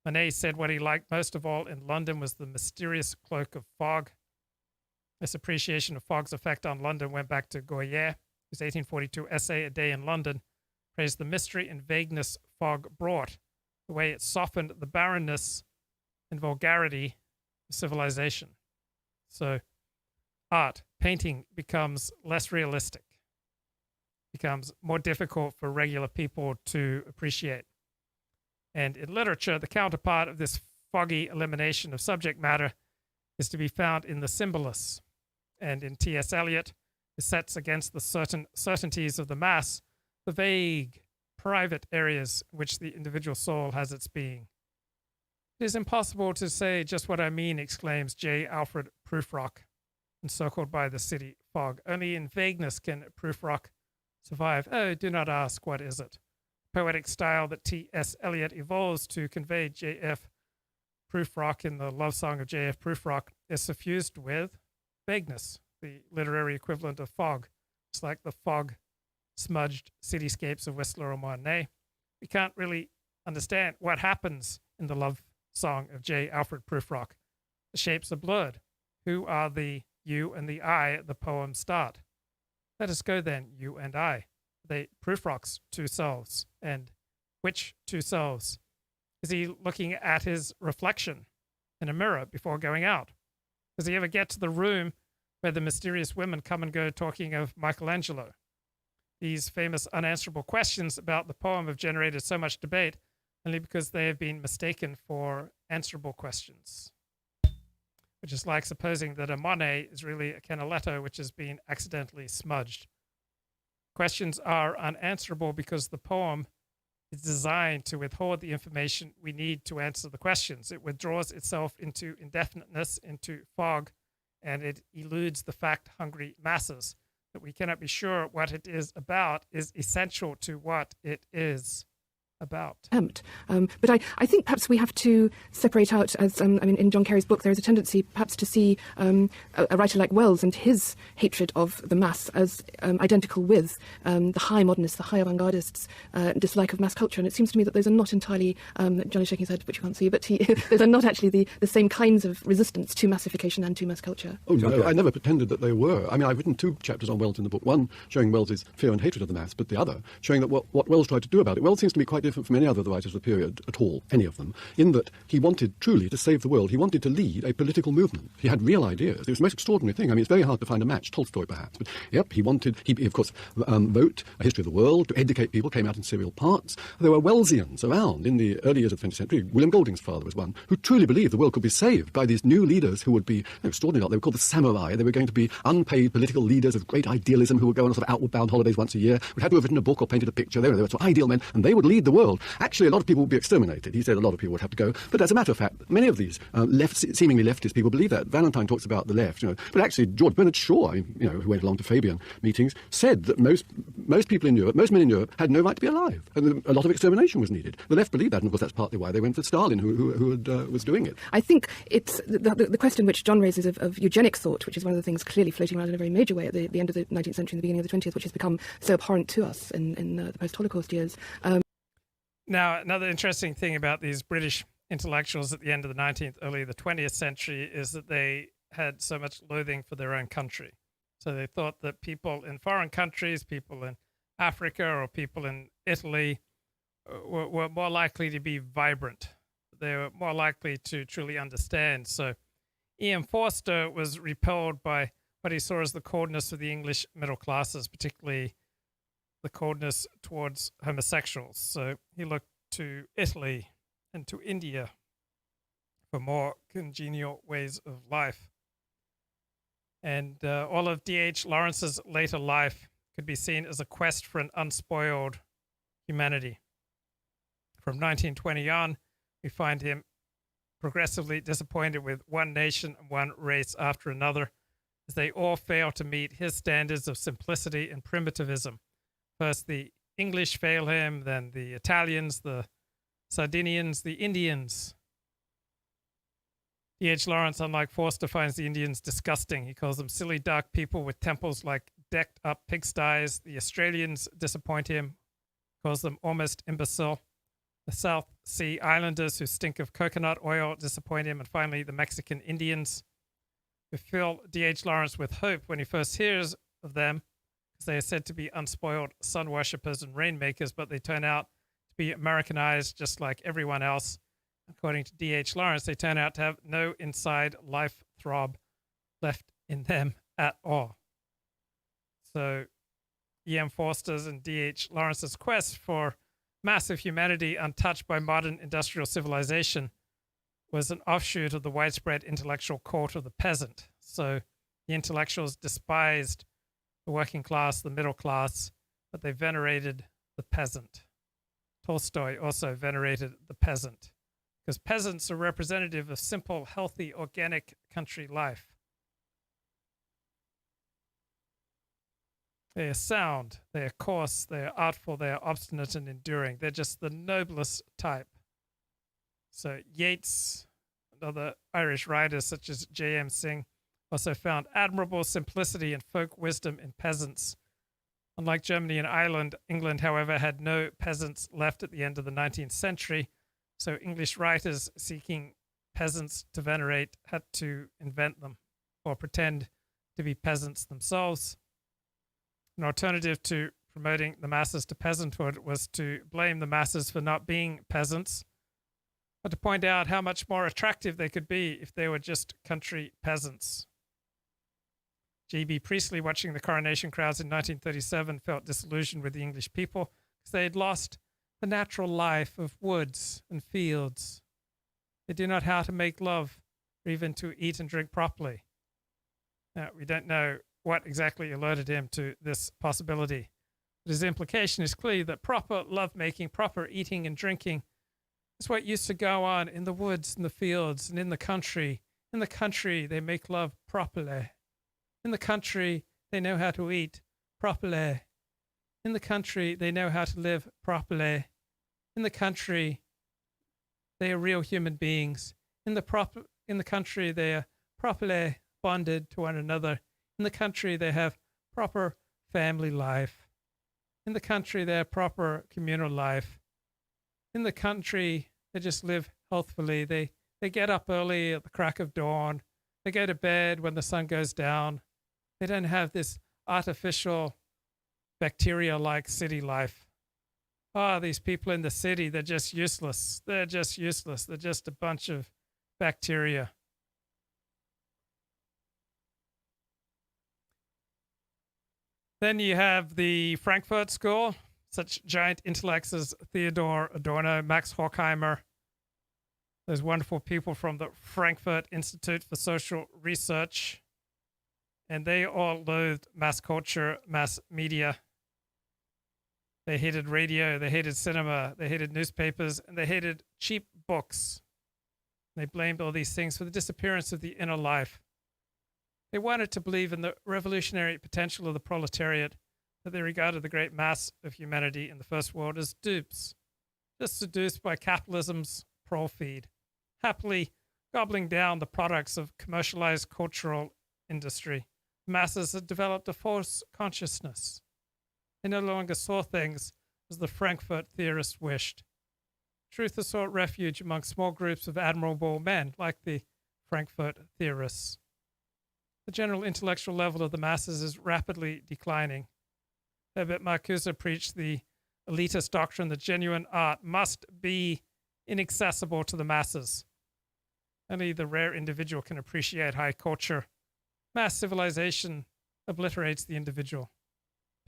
Monet said what he liked most of all in London was the mysterious cloak of fog. This appreciation of fog's effect on London went back to Goyer, whose 1842 essay, A Day in London, praised the mystery and vagueness fog brought, the way it softened the barrenness and vulgarity of civilization. So art, painting becomes less realistic, becomes more difficult for regular people to appreciate. And in literature, the counterpart of this foggy elimination of subject matter is to be found in the symbolists. And in T.S. Eliot, it sets against the certain certainties of the mass the vague, private areas in which the individual soul has its being. It is impossible to say just what I mean, exclaims J. Alfred Prufrock, encircled by the city fog. Only in vagueness can Prufrock survive. Oh, do not ask, what is it? Poetic style that T.S. Eliot evolves to convey J.F. Prufrock in the love song of J.F. Prufrock is suffused with vagueness, the literary equivalent of fog. It's like the fog-smudged cityscapes of Whistler or Monet. We can't really understand what happens in the love song of J. Alfred Prufrock. The shapes are blurred. Who are the you and the I at the poem start? Let us go then, you and I. They Prufrock's two selves. And which two selves? Is he looking at his reflection in a mirror before going out? Does he ever get to the room where the mysterious women come and go talking of Michelangelo? These famous unanswerable questions about the poem have generated so much debate only because they have been mistaken for answerable questions, which is like supposing that a Monet is really a Canaletto which has been accidentally smudged. Questions are unanswerable because the poem is designed to withhold the information we need to answer the questions. It withdraws itself into indefiniteness, into fog, and it eludes the fact-hungry masses. That we cannot be sure what it is about is essential to what it is about. But I think perhaps we have to separate out, as in John Carey's book, there is a tendency perhaps to see a writer like Wells and his hatred of the mass as identical with the high modernists, the high avant-gardists' dislike of mass culture. And it seems to me that those are not entirely, John is shaking his head, which you can't see, but those are not actually the same kinds of resistance to massification and to mass culture. Oh, no, I never pretended that they were. I mean, I've written two chapters on Wells in the book, one showing Wells's fear and hatred of the mass, but the other showing that what Wells tried to do about it. Wells seems to me quite different from any other of the writers of the period at all, any of them, in that he wanted truly to save the world. He wanted to lead a political movement. He had real ideas. It was the most extraordinary thing. I mean, it's very hard to find a match. Tolstoy, perhaps. But, yep, he, of course, wrote A History of the World to educate people, came out in serial parts. There were Wellesians around in the early years of the 20th century. William Golding's father was one who truly believed the world could be saved by these new leaders who would be extraordinary. They were called the samurai. They were going to be unpaid political leaders of great idealism who would go on sort of outward-bound holidays once a year, would have to have written a book or painted a picture. They were sort of ideal men, and they would lead the world. Actually, a lot of people would be exterminated. He said a lot of people would have to go. But as a matter of fact, many of these seemingly leftist people believe that. Valentine talks about the left, but actually George Bernard Shaw, who went along to Fabian meetings, said that most people in Europe, most men in Europe, had no right to be alive, and a lot of extermination was needed. The left believed that, and of course that's partly why they went for Stalin, who was doing it. I think it's the question which John raises of eugenic thought, which is one of the things clearly floating around in a very major way at the end of the 19th century and the beginning of the 20th, which has become so abhorrent to us in the post-Holocaust years. Now, another interesting thing about these British intellectuals at the end of the 19th, early the 20th century is that they had so much loathing for their own country. So they thought that people in foreign countries, people in Africa or people in Italy were more likely to be vibrant. They were more likely to truly understand. So E.M. Forster was repelled by what he saw as the coldness of the English middle classes, particularly the coldness towards homosexuals. So he looked to Italy and to India for more congenial ways of life. And all of D.H. Lawrence's later life could be seen as a quest for an unspoiled humanity. From 1920 on, we find him progressively disappointed with one nation and one race after another, as they all fail to meet his standards of simplicity and primitivism. First, the English fail him, then the Italians, the Sardinians, the Indians. D.H. Lawrence, unlike Forster, finds the Indians disgusting. He calls them silly, dark people with temples like decked-up pigsties. The Australians disappoint him, calls them almost imbecile. The South Sea Islanders, who stink of coconut oil, disappoint him. And finally, the Mexican Indians, who fill D.H. Lawrence with hope when he first hears of them, because they are said to be unspoiled sun worshippers and rainmakers, but they turn out to be Americanized just like everyone else. According to D.H. Lawrence, they turn out to have no inside life throb left in them at all. So E.M. Forster's and D.H. Lawrence's quest for massive humanity untouched by modern industrial civilization was an offshoot of the widespread intellectual cult of the peasant. So the intellectuals despised the working class, the middle class, but they venerated the peasant. Tolstoy also venerated the peasant, because peasants are representative of simple, healthy, organic country life. They are sound, they are coarse, they are artful, they are obstinate and enduring. They're just the noblest type. So Yeats and other Irish writers such as J.M. Synge also found admirable simplicity and folk wisdom in peasants. Unlike Germany and Ireland, England, however, had no peasants left at the end of the 19th century, so English writers seeking peasants to venerate had to invent them or pretend to be peasants themselves. An alternative to promoting the masses to peasanthood was to blame the masses for not being peasants, but to point out how much more attractive they could be if they were just country peasants. G.B. Priestley, watching the coronation crowds in 1937, felt disillusioned with the English people because they had lost the natural life of woods and fields. They do not know how to make love or even to eat and drink properly. Now, we don't know what exactly alerted him to this possibility, but his implication is clear that proper lovemaking, proper eating and drinking is what used to go on in the woods and the fields and in the country. In the country, they make love properly. In the country, they know how to eat properly. In the country, they know how to live properly. In the country, they are real human beings. In the country, they are properly bonded to one another. In the country, they have proper family life. In the country, they have proper communal life. In the country, they just live healthfully. They get up early at the crack of dawn. They go to bed when the sun goes down. They don't have this artificial, bacteria-like city life oh, these people in the city, they're just useless. They're just useless. They're just a bunch of bacteria. Then you have the Frankfurt School, such giant intellects as Theodor Adorno, Max Horkheimer, those wonderful people from the Frankfurt Institute for Social Research. And they all loathed mass culture, mass media. They hated radio, they hated cinema, they hated newspapers, and they hated cheap books. They blamed all these things for the disappearance of the inner life. They wanted to believe in the revolutionary potential of the proletariat, but they regarded the great mass of humanity in the First World as dupes, just seduced by capitalism's prole feed, happily gobbling down the products of commercialized cultural industry. The masses had developed a false consciousness. They no longer saw things as the Frankfurt theorists wished. Truth has sought refuge among small groups of admirable men like the Frankfurt theorists. The general intellectual level of the masses is rapidly declining. Herbert Marcuse preached the elitist doctrine that genuine art must be inaccessible to the masses. Only the rare individual can appreciate high culture. Mass civilization obliterates the individual.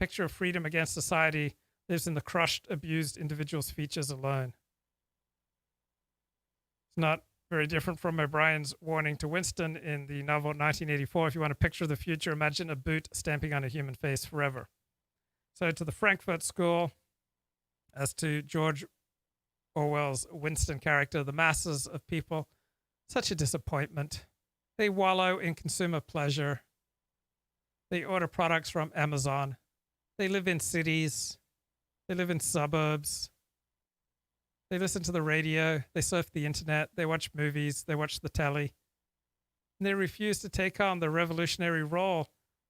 Picture of freedom against society lives in the crushed, abused individual's features alone. It's not very different from O'Brien's warning to Winston in the novel 1984. If you want a picture of the future, imagine a boot stamping on a human face forever. So to the Frankfurt School, as to George Orwell's Winston character, the masses of people, such a disappointment. They wallow in consumer pleasure. They order products from Amazon. They live in cities. They live in suburbs. They listen to the radio. They surf the internet. They watch movies. They watch the telly. And they refuse to take on the revolutionary role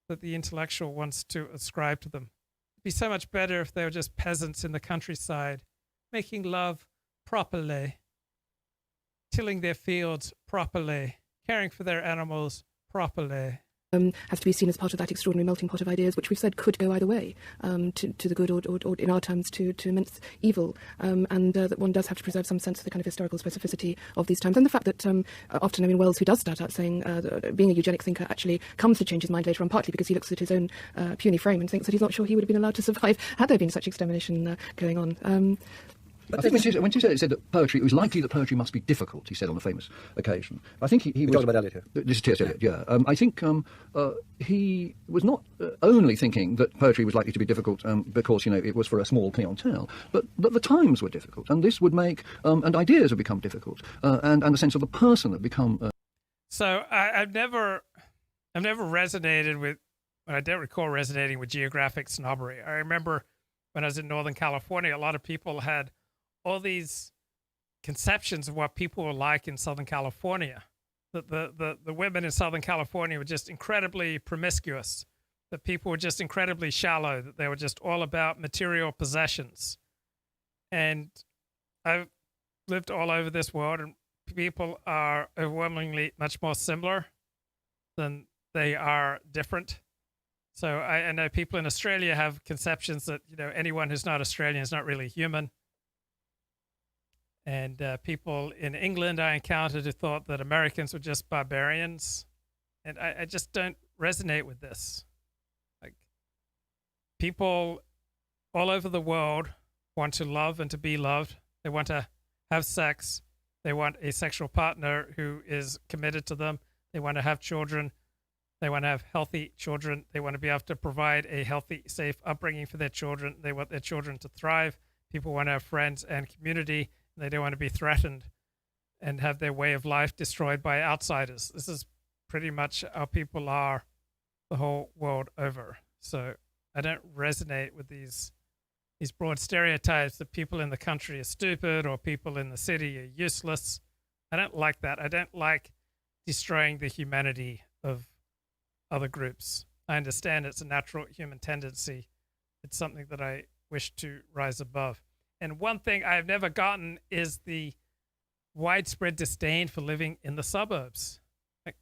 that the intellectual wants to ascribe to them. It'd be so much better if they were just peasants in the countryside, making love properly, tilling their fields properly, caring for their animals properly. Has to be seen as part of that extraordinary melting pot of ideas, which we've said could go either way, to the good or in our terms, to immense evil. And that one does have to preserve some sense of the kind of historical specificity of these times. And the fact that often, I mean, Wells, who does start out saying being a eugenic thinker, actually comes to change his mind later on, partly because he looks at his own puny frame and thinks that he's not sure he would have been allowed to survive had there been such extermination going on. I think when you said that poetry, it was likely that poetry must be difficult, he said on a famous occasion. I think he was... talking about Eliot here. This is T.S. Eliot, yeah. I think he was not only thinking that poetry was likely to be difficult because, you know, it was for a small clientele, but that the times were difficult, and this would make... and ideas would become difficult, and the sense of the person had become... So I've never resonated with... I don't recall resonating with geographic snobbery. I remember when I was in Northern California, a lot of people had all these conceptions of what people were like in Southern California. That the women in Southern California were just incredibly promiscuous, that people were just incredibly shallow, that they were just all about material possessions. And I've lived all over this world, and people are overwhelmingly much more similar than they are different. So I know people in Australia have conceptions that, you know, anyone who's not Australian is not really human. And people in England I encountered who thought that Americans were just barbarians. And I just don't resonate with this. Like, people all over the world want to love and to be loved. They want to have sex. They want a sexual partner who is committed to them. They want to have children. They want to have healthy children. They want to be able to provide a healthy, safe upbringing for their children. They want their children to thrive. People want to have friends and community. They don't want to be threatened and have their way of life destroyed by outsiders. This is pretty much how people are the whole world over. So I don't resonate with these broad stereotypes that people in the country are stupid or people in the city are useless. I don't like that. I don't like destroying the humanity of other groups. I understand it's a natural human tendency. It's something that I wish to rise above. And one thing I've never gotten is the widespread disdain for living in the suburbs. Like,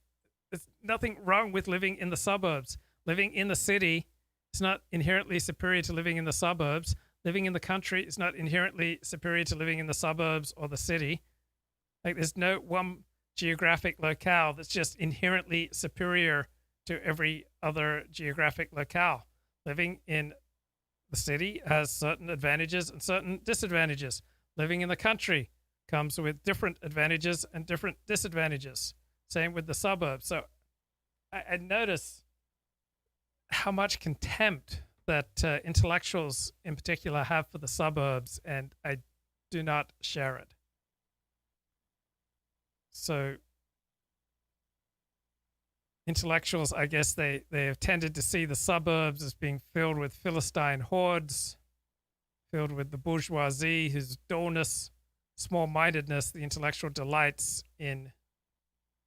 there's nothing wrong with living in the suburbs. Living in the city is not inherently superior to living in the suburbs. Living in the country is not inherently superior to living in the suburbs or the city. Like, there's no one geographic locale that's just inherently superior to every other geographic locale. Living in the city has certain advantages and certain disadvantages. Living in the country comes with different advantages and different disadvantages. Same with the suburbs. So I notice how much contempt that intellectuals in particular have for the suburbs, and I do not share it. So intellectuals, I guess they have tended to see the suburbs as being filled with Philistine hordes, filled with the bourgeoisie, whose dullness, small-mindedness, the intellectual delights in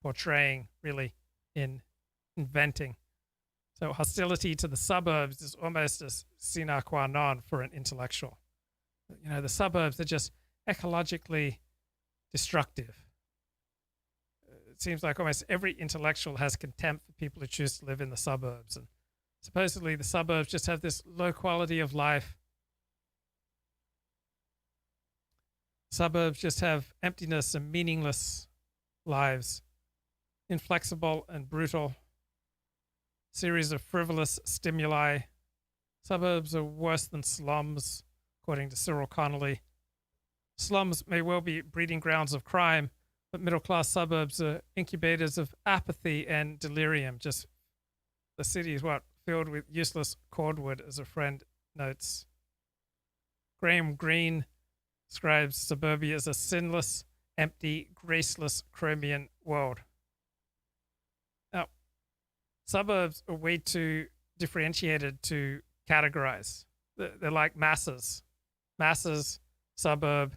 portraying, really, in inventing. So hostility to the suburbs is almost a sine qua non for an intellectual. You know, the suburbs are just ecologically destructive. It seems like almost every intellectual has contempt for people who choose to live in the suburbs. And supposedly the suburbs just have this low quality of life. Suburbs just have emptiness and meaningless lives, inflexible and brutal, series of frivolous stimuli. Suburbs are worse than slums, according to Cyril Connolly. Slums may well be breeding grounds of crime, but middle-class suburbs are incubators of apathy and delirium. Just the city is filled with useless cordwood, as a friend notes. Graham Greene describes suburbia as a sinless, empty, graceless, chromian world. Now, suburbs are way too differentiated to categorize. They're like masses. Masses, suburb.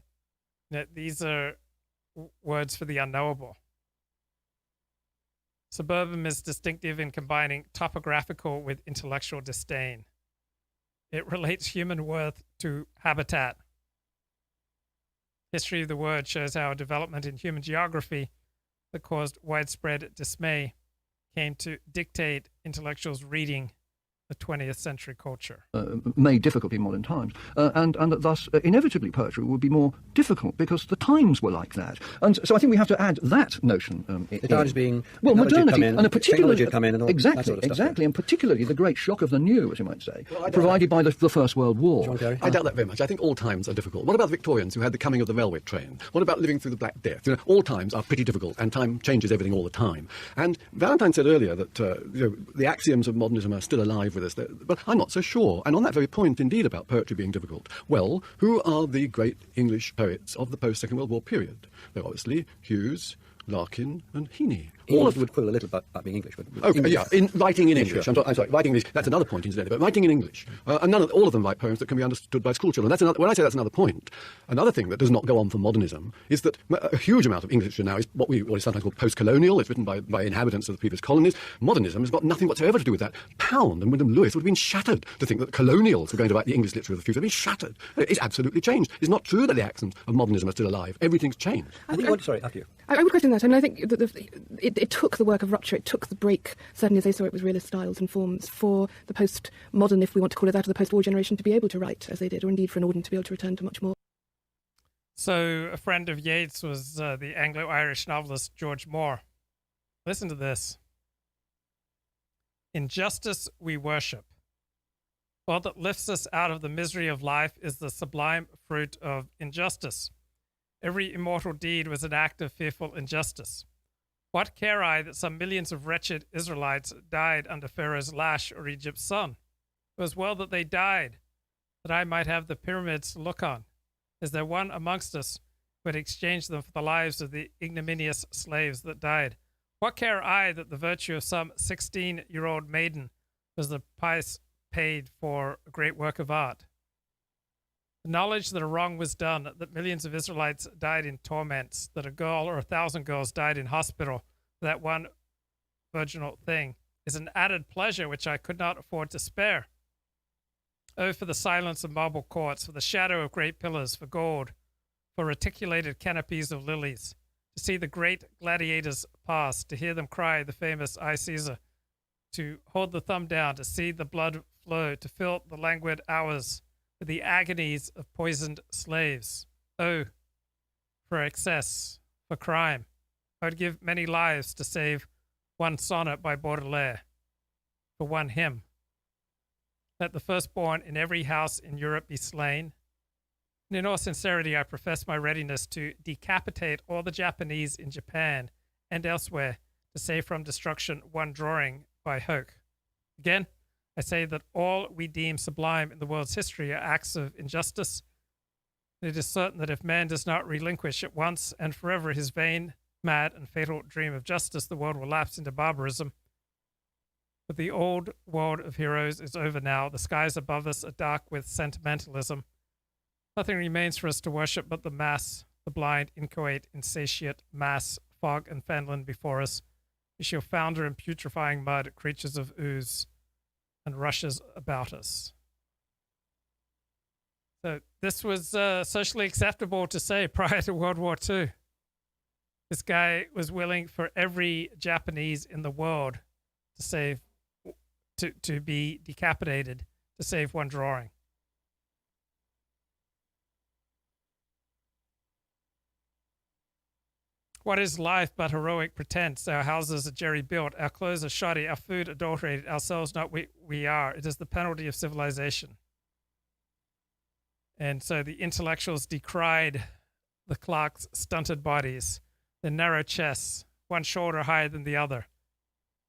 These are words for the unknowable. Suburban is distinctive in combining topographical with intellectual disdain. It relates human worth to habitat. History of the word shows how a development in human geography that caused widespread dismay came to dictate intellectuals' reading the 20th century culture. Made difficult in modern times, and that thus inevitably poetry would be more difficult because the times were like that. And so I think we have to add that notion. The times being modernity and a particular technology had come in and all exactly, that sort of stuff. exactly, and particularly the great shock of the new, as you might say, provided by the First World War. John Carey? I doubt that very much. I think all times are difficult. What about the Victorians who had the coming of the railway train? What about living through the Black Death? You know, all times are pretty difficult, and time changes everything all the time. And Valentine said earlier that the axioms of modernism are still alive with us, but I'm not so sure. And on that very point, indeed, about poetry being difficult, well, who are the great English poets of the post-Second World War period? They're obviously Hughes, Larkin, and Heaney. All of would quibble a little about being English, but okay, English. yeah, in writing in English. Sure. I'm sorry, writing English. That's another point, incidentally. But writing in English, and all of them write poems that can be understood by schoolchildren. That's another. When I say that's another point, another thing that does not go on for modernism is that a huge amount of English literature now is what is sometimes called post-colonial. It's written by inhabitants of the previous colonies. Modernism has got nothing whatsoever to do with that. Pound and Wyndham Lewis would have been shattered to think that colonials were going to write the English literature of the future. They've been shattered. It's absolutely changed. It's not true that the accents of modernism are still alive. Everything's changed. Sorry, after you. I would question that. I mean, I think that it took the work of rupture, it took the break, certainly as they saw it with realist styles and forms, for the post-modern, if we want to call it that, or the post-war generation to be able to write as they did, or indeed for an audience to be able to return to much more. So a friend of Yeats was the Anglo-Irish novelist George Moore. Listen to this. Injustice we worship. All that lifts us out of the misery of life is the sublime fruit of injustice. Every immortal deed was an act of fearful injustice. What care I that some millions of wretched Israelites died under Pharaoh's lash or Egypt's sun? It was well that they died, that I might have the pyramids to look on. Is there one amongst us who had exchanged them for the lives of the ignominious slaves that died? What care I that the virtue of some 16-year-old maiden was the price paid for a great work of art? The knowledge that a wrong was done, that millions of Israelites died in torments, that a girl or 1,000 girls died in hospital for that one virginal thing, is an added pleasure which I could not afford to spare. Oh, for the silence of marble courts, for the shadow of great pillars, for gold, for reticulated canopies of lilies, to see the great gladiators pass, to hear them cry the famous I Caesar, to hold the thumb down, to see the blood flow, to fill the languid hours for the agonies of poisoned slaves. Oh, for excess, for crime. I would give many lives to save one sonnet by Baudelaire, for one hymn. Let the firstborn in every house in Europe be slain. And in all sincerity, I profess my readiness to decapitate all the Japanese in Japan and elsewhere to save from destruction one drawing by Hoke. Again, I say that all we deem sublime in the world's history are acts of injustice. And it is certain that if man does not relinquish at once and forever his vain, mad, and fatal dream of justice, the world will lapse into barbarism. But the old world of heroes is over now. The skies above us are dark with sentimentalism. Nothing remains for us to worship but the mass, the blind, inchoate, insatiate mass, fog and fenland before us. We shall founder in putrefying mud, creatures of ooze, and rushes about us. So this was socially acceptable to say prior to World War II. This guy was willing for every Japanese in the world to save, to be decapitated to save one drawing. What is life but heroic pretense? Our houses are jerry-built, our clothes are shoddy, our food adulterated, ourselves not we are. It is the penalty of civilization. And so the intellectuals decried the clerks' stunted bodies, their narrow chests, one shoulder higher than the other.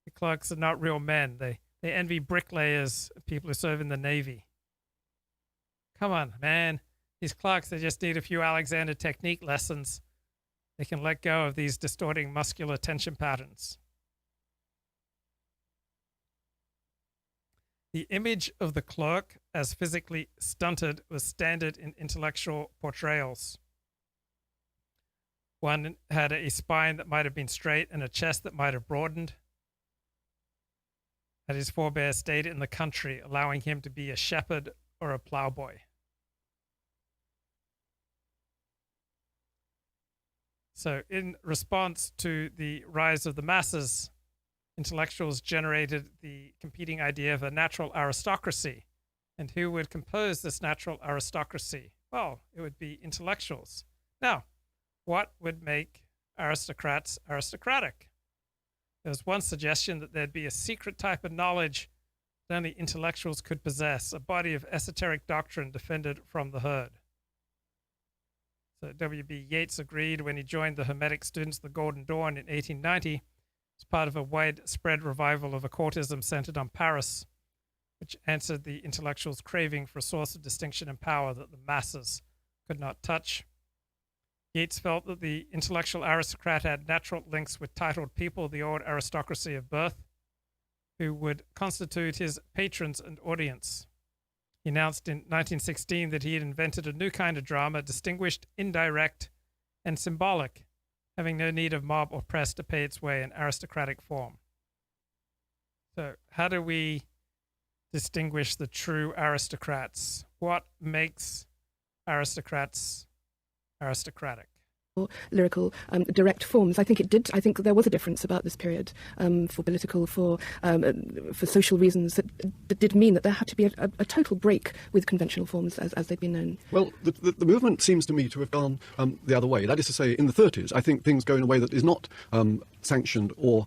The clerks are not real men. They envy bricklayers, people who serve in the Navy. Come on, man. These clerks, they just need a few Alexander technique lessons. They can let go of these distorting muscular tension patterns. The image of the clerk as physically stunted was standard in intellectual portrayals. One had a spine that might have been straight and a chest that might have broadened. And his forebears stayed in the country, allowing him to be a shepherd or a plowboy. So in response to the rise of the masses, intellectuals generated the competing idea of a natural aristocracy. And who would compose this natural aristocracy? Well, it would be intellectuals. Now, what would make aristocrats aristocratic? There was one suggestion that there'd be a secret type of knowledge that only intellectuals could possess, a body of esoteric doctrine defended from the herd. So W.B. Yeats agreed when he joined the Hermetic students of the Golden Dawn in 1890 as part of a widespread revival of occultism centered on Paris, which answered the intellectuals' craving for a source of distinction and power that the masses could not touch. Yeats felt that the intellectual aristocrat had natural links with titled people, the old aristocracy of birth, who would constitute his patrons and audience. He announced in 1916 that he had invented a new kind of drama, distinguished, indirect, and symbolic, having no need of mob or press to pay its way in aristocratic form. So how do we distinguish the true aristocrats? What makes aristocrats aristocratic? Lyrical, direct forms. I think there was a difference about this period for political, for social reasons that did mean that there had to be a total break with conventional forms as they'd been known. Well, the movement seems to me to have gone the other way. That is to say, in the 30s, I think things go in a way that is not sanctioned or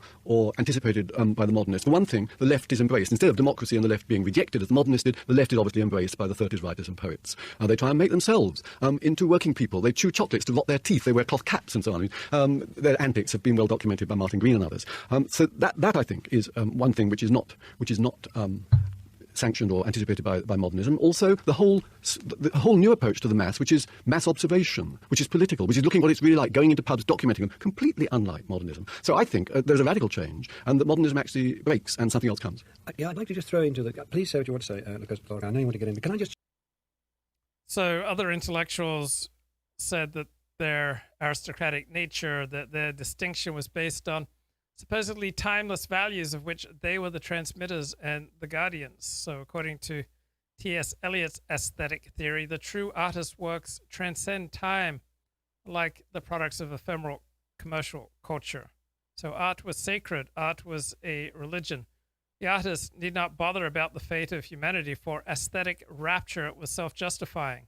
anticipated by the modernists. For one thing, the left is embraced. Instead of democracy and the left being rejected, as the modernists did, the left is obviously embraced by the 30s writers and poets. They try and make themselves into working people. They chew chocolates to rot their teeth. They wear cloth caps and so on. Their antics have been well documented by Martin Green and others. So that I think is one thing which is not sanctioned or anticipated by modernism. Also, the whole new approach to the mass, which is mass observation, which is political, which is looking what it's really like, going into pubs, documenting them, completely unlike modernism. So I think there's a radical change, and that modernism actually breaks, and something else comes. Yeah, I'd like to just throw into the... Please say what you want to say, because I know you want to get in, but can I just... So other intellectuals said that their aristocratic nature, that their distinction was based on supposedly timeless values of which they were the transmitters and the guardians. So according to T.S. Eliot's aesthetic theory, the true artist's works transcend time, like the products of ephemeral commercial culture. So art was sacred, art was a religion. The artist need not bother about the fate of humanity, for aesthetic rapture was self-justifying.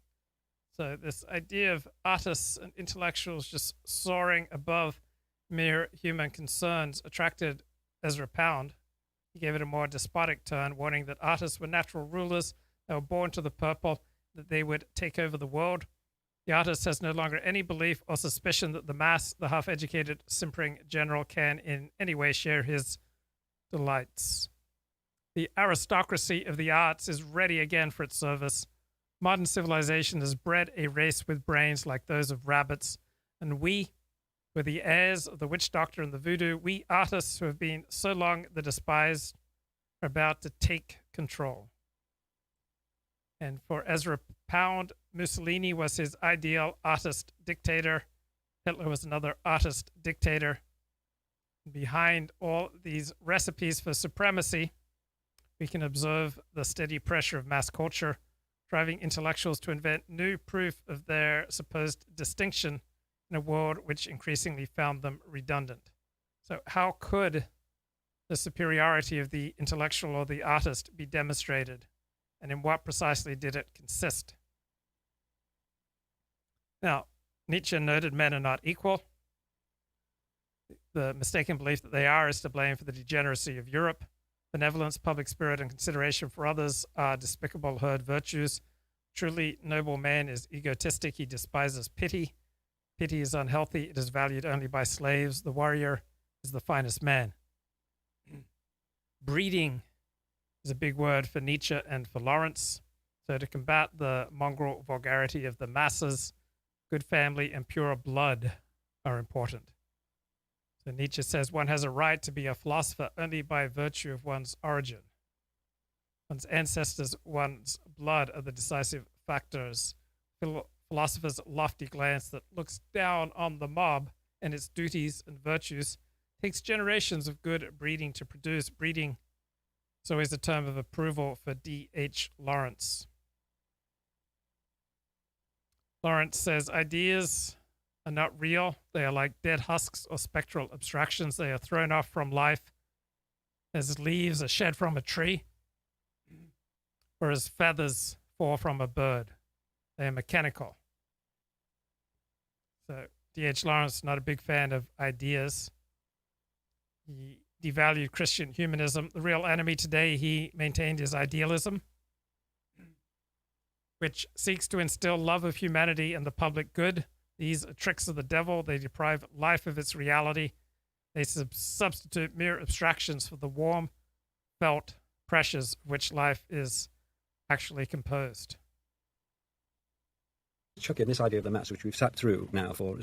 So this idea of artists and intellectuals just soaring above mere human concerns attracted Ezra Pound. He gave it a more despotic turn, warning that artists were natural rulers, they were born to the purple, that they would take over the world. The artist has no longer any belief or suspicion that the mass, the half-educated, simpering general, can in any way share his delights. The aristocracy of the arts is ready again for its service. Modern civilization has bred a race with brains like those of rabbits, and we, were the heirs of the witch doctor and the voodoo, we artists who have been so long the despised, are about to take control. And for Ezra Pound, Mussolini was his ideal artist dictator. Hitler was another artist dictator. Behind all these recipes for supremacy, we can observe the steady pressure of mass culture, driving intellectuals to invent new proof of their supposed distinction in a world which increasingly found them redundant. So how could the superiority of the intellectual or the artist be demonstrated, and in what precisely did it consist? Now, Nietzsche noted men are not equal. The mistaken belief that they are is to blame for the degeneracy of Europe. Benevolence, public spirit, and consideration for others are despicable herd virtues. Truly noble man is egotistic. He despises pity. Pity is unhealthy. It is valued only by slaves. The warrior is the finest man. Breeding is a big word for Nietzsche and for Lawrence. So to combat the mongrel vulgarity of the masses, good family and pure blood are important. So Nietzsche says one has a right to be a philosopher only by virtue of one's origin. One's ancestors, one's blood are the decisive factors. Philosopher's lofty glance that looks down on the mob and its duties and virtues takes generations of good breeding to produce. Breeding is always a term of approval for D.H. Lawrence. Lawrence says ideas are not real. They are like dead husks or spectral abstractions. They are thrown off from life as leaves are shed from a tree, or as feathers fall from a bird. They are mechanical. So D.H. Lawrence is not a big fan of ideas. He devalued Christian humanism. The real enemy today, he maintained, is idealism, which seeks to instill love of humanity and the public good. These are tricks of the devil. They deprive life of its reality. They substitute mere abstractions for the warm, felt pressures of which life is actually composed. Chuck in this idea of the mass, which we've sat through now for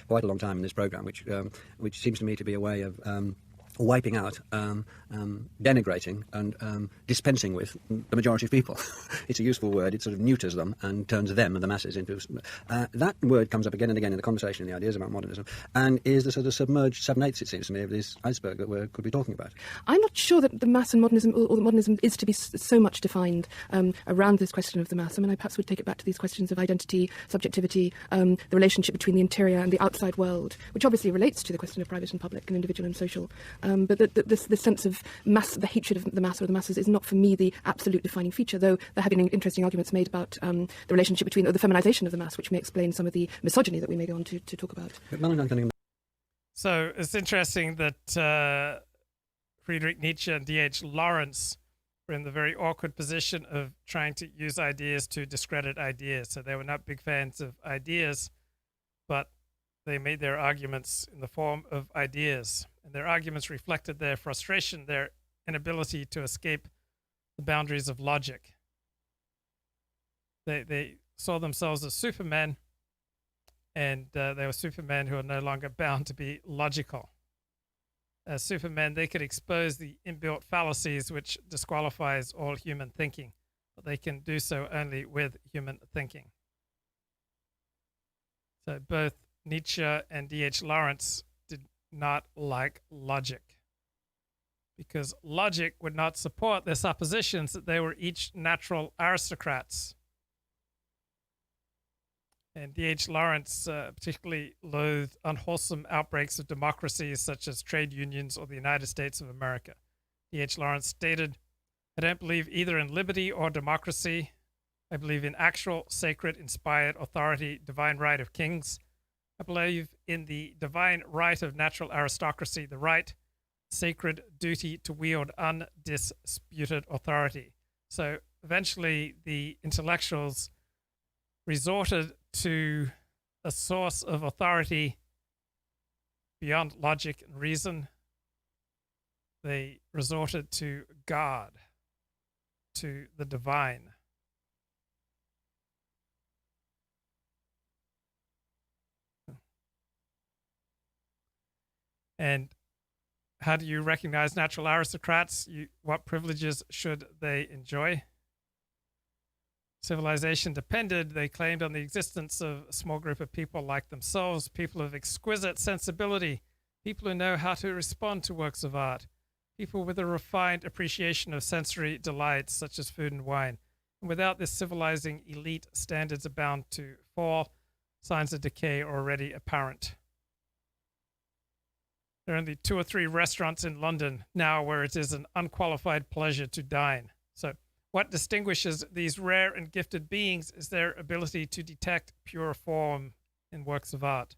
quite a long time in this programme, which seems to me to be a way of wiping out, denigrating and dispensing with the majority of people. It's a useful word. It sort of neuters them and turns them and the masses into... that word comes up again and again in the conversation, in the ideas about modernism, and is the sort of submerged 7/8, it seems to me, of this iceberg that we could be talking about. I'm not sure that the mass and modernism, or that modernism is to be so much defined around this question of the mass. I mean, I perhaps would take it back to these questions of identity, subjectivity, the relationship between the interior and the outside world, which obviously relates to the question of private and public and individual and social. But this sense of mass, the hatred of the mass or the masses, is not for me the absolute defining feature, though there have been interesting arguments made about the relationship between, or the feminization of the mass, which may explain some of the misogyny that we may go on to talk about. So it's interesting that Friedrich Nietzsche and D.H. Lawrence were in the very awkward position of trying to use ideas to discredit ideas. So they were not big fans of ideas, but they made their arguments in the form of ideas. And their arguments reflected their frustration, their inability to escape the boundaries of logic. They saw themselves as supermen, and they were supermen who are no longer bound to be logical. As supermen, they could expose the inbuilt fallacies which disqualifies all human thinking, but they can do so only with human thinking. So both Nietzsche and D.H. Lawrence did not like logic, because logic would not support their suppositions that they were each natural aristocrats. And D.H. Lawrence particularly loathed unwholesome outbreaks of democracies such as trade unions or the United States of America. D.H. Lawrence stated, I don't believe either in liberty or democracy. I believe in actual, sacred, inspired authority, divine right of kings. I believe in the divine right of natural aristocracy, the right, sacred duty to wield undisputed authority. So eventually the intellectuals resorted to a source of authority beyond logic and reason. They resorted to God, to the divine. And how do you recognize natural aristocrats? What privileges should they enjoy? Civilization depended, they claimed, on the existence of a small group of people like themselves, people of exquisite sensibility, people who know how to respond to works of art, people with a refined appreciation of sensory delights such as food and wine. And without this civilizing elite, standards are bound to fall. Signs of decay are already apparent. There are only 2 or 3 restaurants in London now where it is an unqualified pleasure to dine. So what distinguishes these rare and gifted beings is their ability to detect pure form in works of art.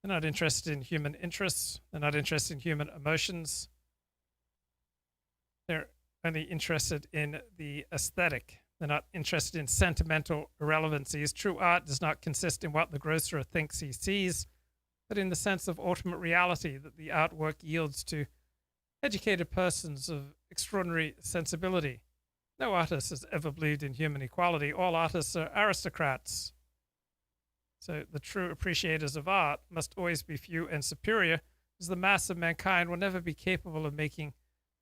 They're not interested in human interests. They're not interested in human emotions. They're only interested in the aesthetic. They're not interested in sentimental irrelevancies. True art does not consist in what the grocer thinks he sees, but in the sense of ultimate reality that the artwork yields to educated persons of extraordinary sensibility. No artist has ever believed in human equality. All artists are aristocrats. So the true appreciators of art must always be few and superior, as the mass of mankind will never be capable of making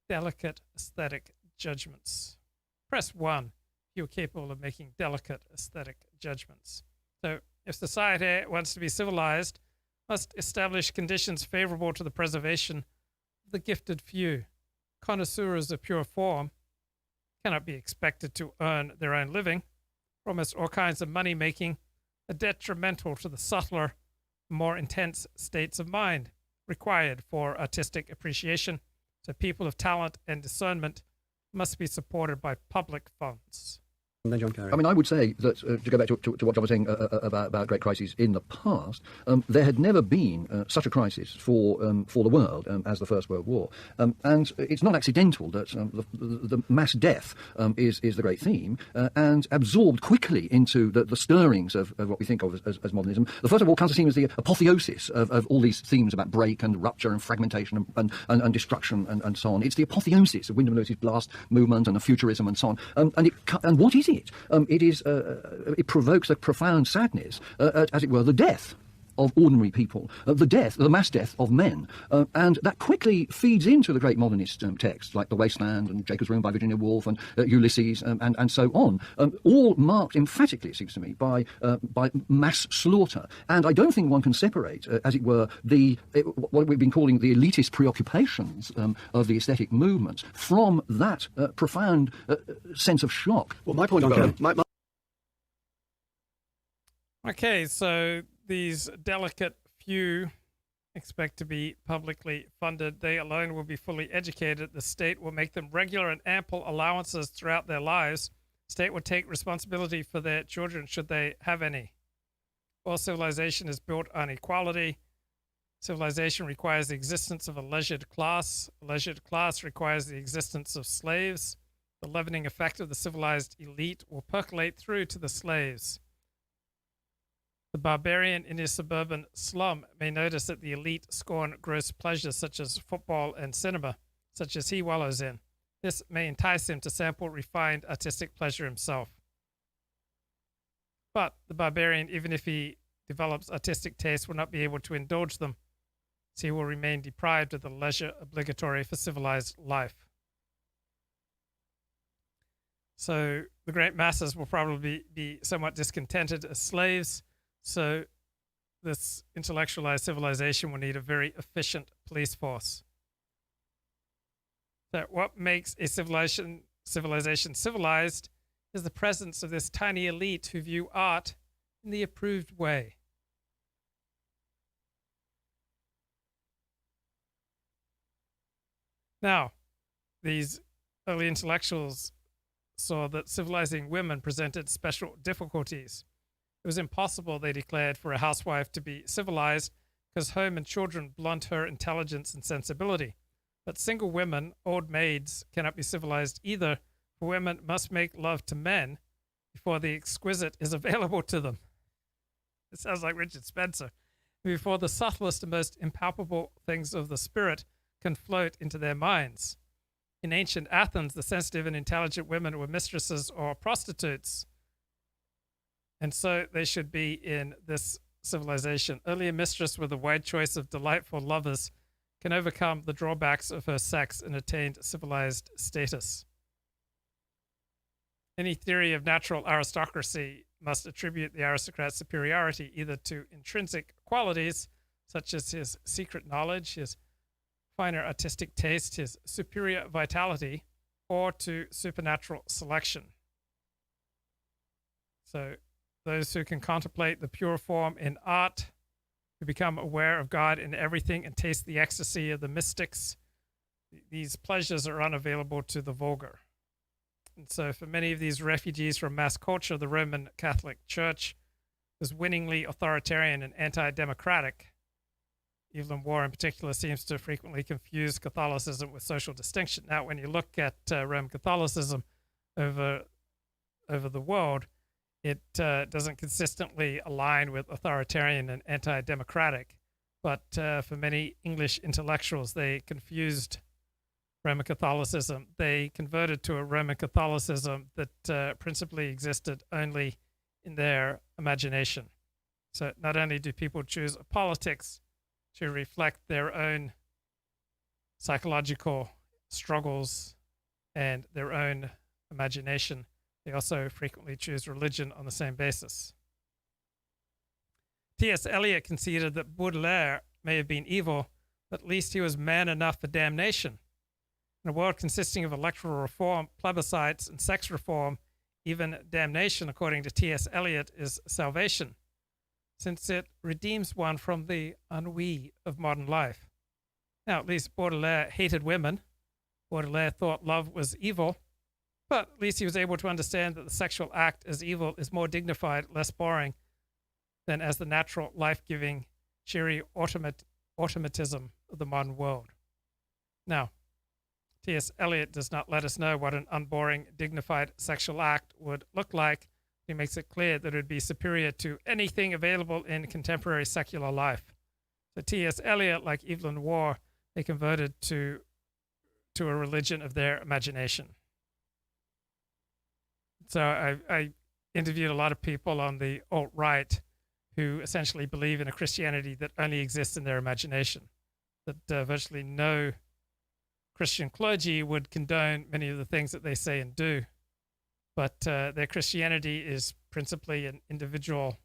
delicate aesthetic judgments. Press 1 if you're capable of making delicate aesthetic judgments. So if society wants to be civilized, must establish conditions favorable to the preservation of the gifted few. Connoisseurs of pure form cannot be expected to earn their own living. Almost all kinds of money making are detrimental to the subtler, more intense states of mind required for artistic appreciation. So people of talent and discernment must be supported by public funds. And then John Carey. I mean, I would say that, to go back to what John was saying about great crises in the past, there had never been such a crisis for the world as the First World War. And it's not accidental that the mass death is the great theme, and absorbed quickly into the stirrings of what we think of as modernism. The First World War comes to seem as the apotheosis of all these themes about break and rupture and fragmentation and destruction and so on. It's the apotheosis of Wyndham Lewis's blast movement and the futurism and so on. And what is it? It provokes a profound sadness at, as it were, the death of ordinary people, the mass death of men, and that quickly feeds into the great modernist texts like The Wasteland and Jacob's Room by Virginia Woolf and Ulysses and so on, all marked emphatically, it seems to me, by mass slaughter. And I don't think one can separate, as it were, what we've been calling the elitist preoccupations of the aesthetic movements from that profound sense of shock. Well, my point about Okay, so these delicate few expect to be publicly funded. They alone will be fully educated. The state will make them regular and ample allowances throughout their lives. The state will take responsibility for their children should they have any. All civilization is built on equality. Civilization requires the existence of a leisured class. A leisured class requires the existence of slaves. The leavening effect of the civilized elite will percolate through to the slaves. The barbarian in his suburban slum may notice that the elite scorn gross pleasures such as football and cinema, such as he wallows in. This may entice him to sample refined artistic pleasure himself. But the barbarian, even if he develops artistic tastes, will not be able to indulge them, as he will remain deprived of the leisure obligatory for civilized life. So the great masses will probably be somewhat discontented as slaves. So this intellectualized civilization will need a very efficient police force. So what makes a civilization civilized is the presence of this tiny elite who view art in the approved way. Now, these early intellectuals saw that civilizing women presented special difficulties. It was impossible, they declared, for a housewife to be civilized because home and children blunt her intelligence and sensibility. But single women, old maids, cannot be civilized either, for women must make love to men before the exquisite is available to them. It sounds like Richard Spencer. Before the subtlest and most impalpable things of the spirit can float into their minds. In ancient Athens, the sensitive and intelligent women were mistresses or prostitutes. And so they should be in this civilization. Only a mistress with a wide choice of delightful lovers can overcome the drawbacks of her sex and attain civilized status. Any theory of natural aristocracy must attribute the aristocrat's superiority either to intrinsic qualities, such as his secret knowledge, his finer artistic taste, his superior vitality, or to supernatural selection. So those who can contemplate the pure form in art, who become aware of God in everything and taste the ecstasy of the mystics, these pleasures are unavailable to the vulgar. And so for many of these refugees from mass culture, the Roman Catholic Church was winningly authoritarian and anti-democratic. Evelyn Waugh in particular seems to frequently confuse Catholicism with social distinction. Now, when you look at Roman Catholicism over the world, it doesn't consistently align with authoritarian and anti-democratic. But for many English intellectuals, they confused Roman Catholicism. They converted to a Roman Catholicism that principally existed only in their imagination. So not only do people choose a politics to reflect their own psychological struggles and their own imagination, they also frequently choose religion on the same basis. T.S. Eliot conceded that Baudelaire may have been evil, but at least he was man enough for damnation. In a world consisting of electoral reform, plebiscites, and sex reform, even damnation, according to T.S. Eliot, is salvation, since it redeems one from the ennui of modern life. Now, at least Baudelaire hated women. Baudelaire thought love was evil, but at least he was able to understand that the sexual act as evil is more dignified, less boring, than as the natural, life-giving, cheery automatism of the modern world. Now, T.S. Eliot does not let us know what an unboring, dignified sexual act would look like. He makes it clear that it would be superior to anything available in contemporary secular life. So T.S. Eliot, like Evelyn Waugh, they converted to a religion of their imagination. So I interviewed a lot of people on the alt-right who essentially believe in a Christianity that only exists in their imagination, that virtually no Christian clergy would condone many of the things that they say and do, but their Christianity is principally an individual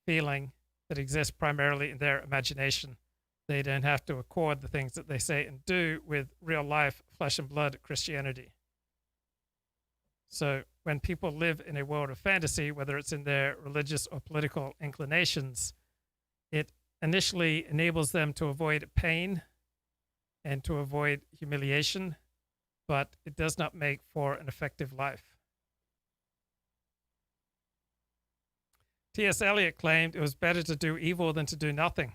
feeling that exists primarily in their imagination. They don't have to accord the things that they say and do with real life, flesh and blood Christianity. So when people live in a world of fantasy, whether it's in their religious or political inclinations, it initially enables them to avoid pain and to avoid humiliation, but it does not make for an effective life. T.S. Eliot claimed it was better to do evil than to do nothing.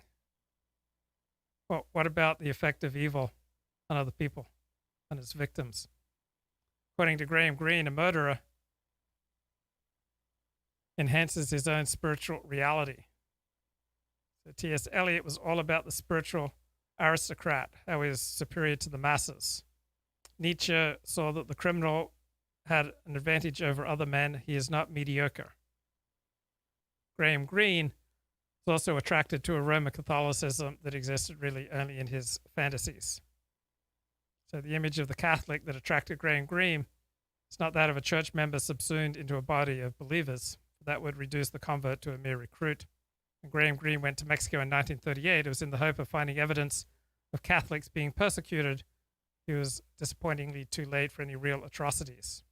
Well, what about the effect of evil on other people, on its victims? According to Graham Greene, a murderer enhances his own spiritual reality. So T.S. Eliot was all about the spiritual aristocrat, how he is superior to the masses. Nietzsche saw that the criminal had an advantage over other men. He is not mediocre. Graham Greene was also attracted to a Roman Catholicism that existed really only in his fantasies. So the image of the Catholic that attracted Graham Greene is not that of a church member subsumed into a body of believers. That would reduce the convert to a mere recruit. When Graham Greene went to Mexico in 1938, it was in the hope of finding evidence of Catholics being persecuted. He was disappointingly too late for any real atrocities.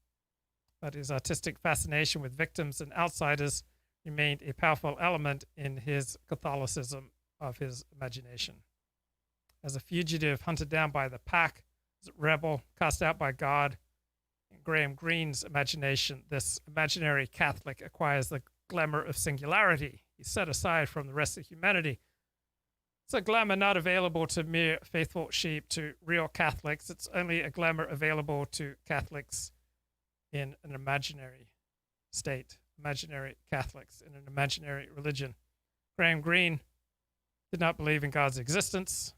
But his artistic fascination with victims and outsiders remained a powerful element in his Catholicism of his imagination. As a fugitive hunted down by the pack, rebel, cast out by God. In Graham Greene's imagination, this imaginary Catholic acquires the glamour of singularity. He's set aside from the rest of humanity. It's a glamour not available to mere faithful sheep, to real Catholics. It's only a glamour available to Catholics in an imaginary state, imaginary Catholics in an imaginary religion. Graham Greene did not believe in God's existence.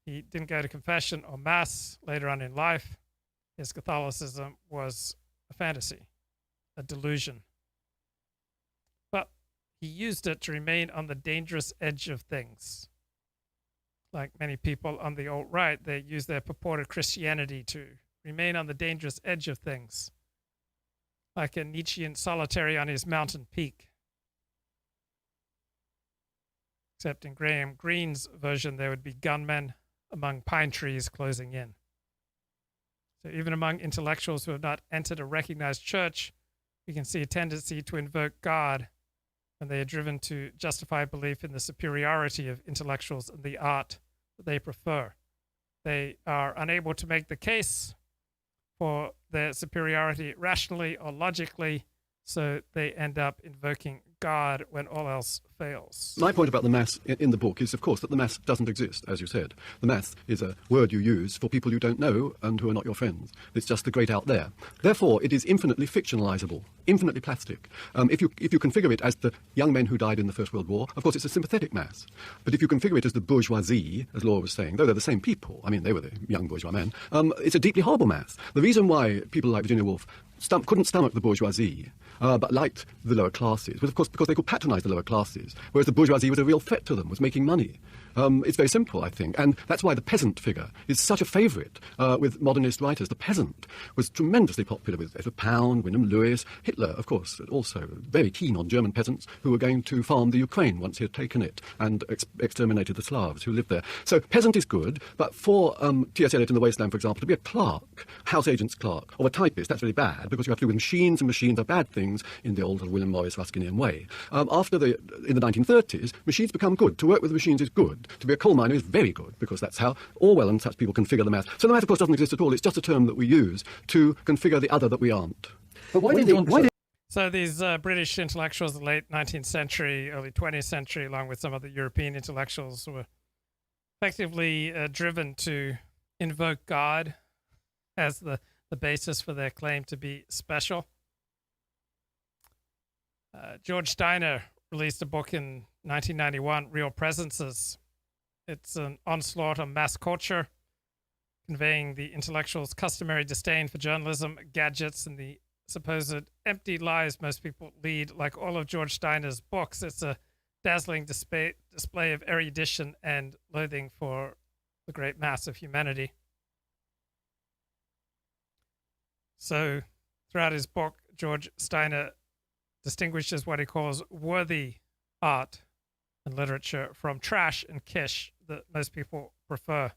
He didn't go to confession or mass later on in life. His Catholicism was a fantasy, a delusion. But he used it to remain on the dangerous edge of things. Like many people on the alt-right, they use their purported Christianity to remain on the dangerous edge of things, like a Nietzschean solitary on his mountain peak. Except in Graham Greene's version, there would be gunmen among pine trees closing in. So even among intellectuals who have not entered a recognized church, we can see a tendency to invoke God when they are driven to justify belief in the superiority of intellectuals and the art that they prefer. They are unable to make the case for their superiority rationally or logically, so they end up invoking God when all else fails. My point about the Mass in the book is, of course, that the Mass doesn't exist, as you said. The Mass is a word you use for people you don't know and who are not your friends. It's just the great out there. Therefore, it is infinitely fictionalizable, infinitely plastic. If you configure it as the young men who died in the First World War, of course, it's a sympathetic Mass. But if you configure it as the bourgeoisie, as Laura was saying, though they're the same people, I mean, they were the young bourgeois men, it's a deeply horrible Mass. The reason why people like Virginia Woolf couldn't stomach the bourgeoisie, but liked the lower classes, was, of course, because they could patronize the lower classes, whereas the bourgeoisie was a real threat to them, was making money. It's very simple, I think, and that's why the peasant figure is such a favourite with modernist writers. The peasant was tremendously popular with Edward Pound, Wyndham Lewis, Hitler, of course, also very keen on German peasants who were going to farm the Ukraine once he had taken it and exterminated the Slavs who lived there. So peasant is good, but for T.S. Eliot in The Wasteland, for example, to be a clerk, house agent's clerk, or a typist, that's really bad, because you have to do with machines, and machines are bad things in the old William Morris Ruskinian way. In the 1930s, machines become good. To work with machines is good. To be a coal miner is very good, because that's how Orwell and such people configure the Mass. So the Mass, of course, doesn't exist at all. It's just a term that we use to configure the other that we aren't. But why did So these British intellectuals of the late 19th century, early 20th century, along with some other European intellectuals, were effectively driven to invoke God as the basis for their claim to be special. George Steiner released a book in 1991, Real Presences. It's an onslaught on mass culture, conveying the intellectual's customary disdain for journalism, gadgets, and the supposed empty lives most people lead. Like all of George Steiner's books, it's a dazzling display of erudition and loathing for the great mass of humanity. So throughout his book, George Steiner distinguishes what he calls worthy art and literature from trash and kish that most people prefer.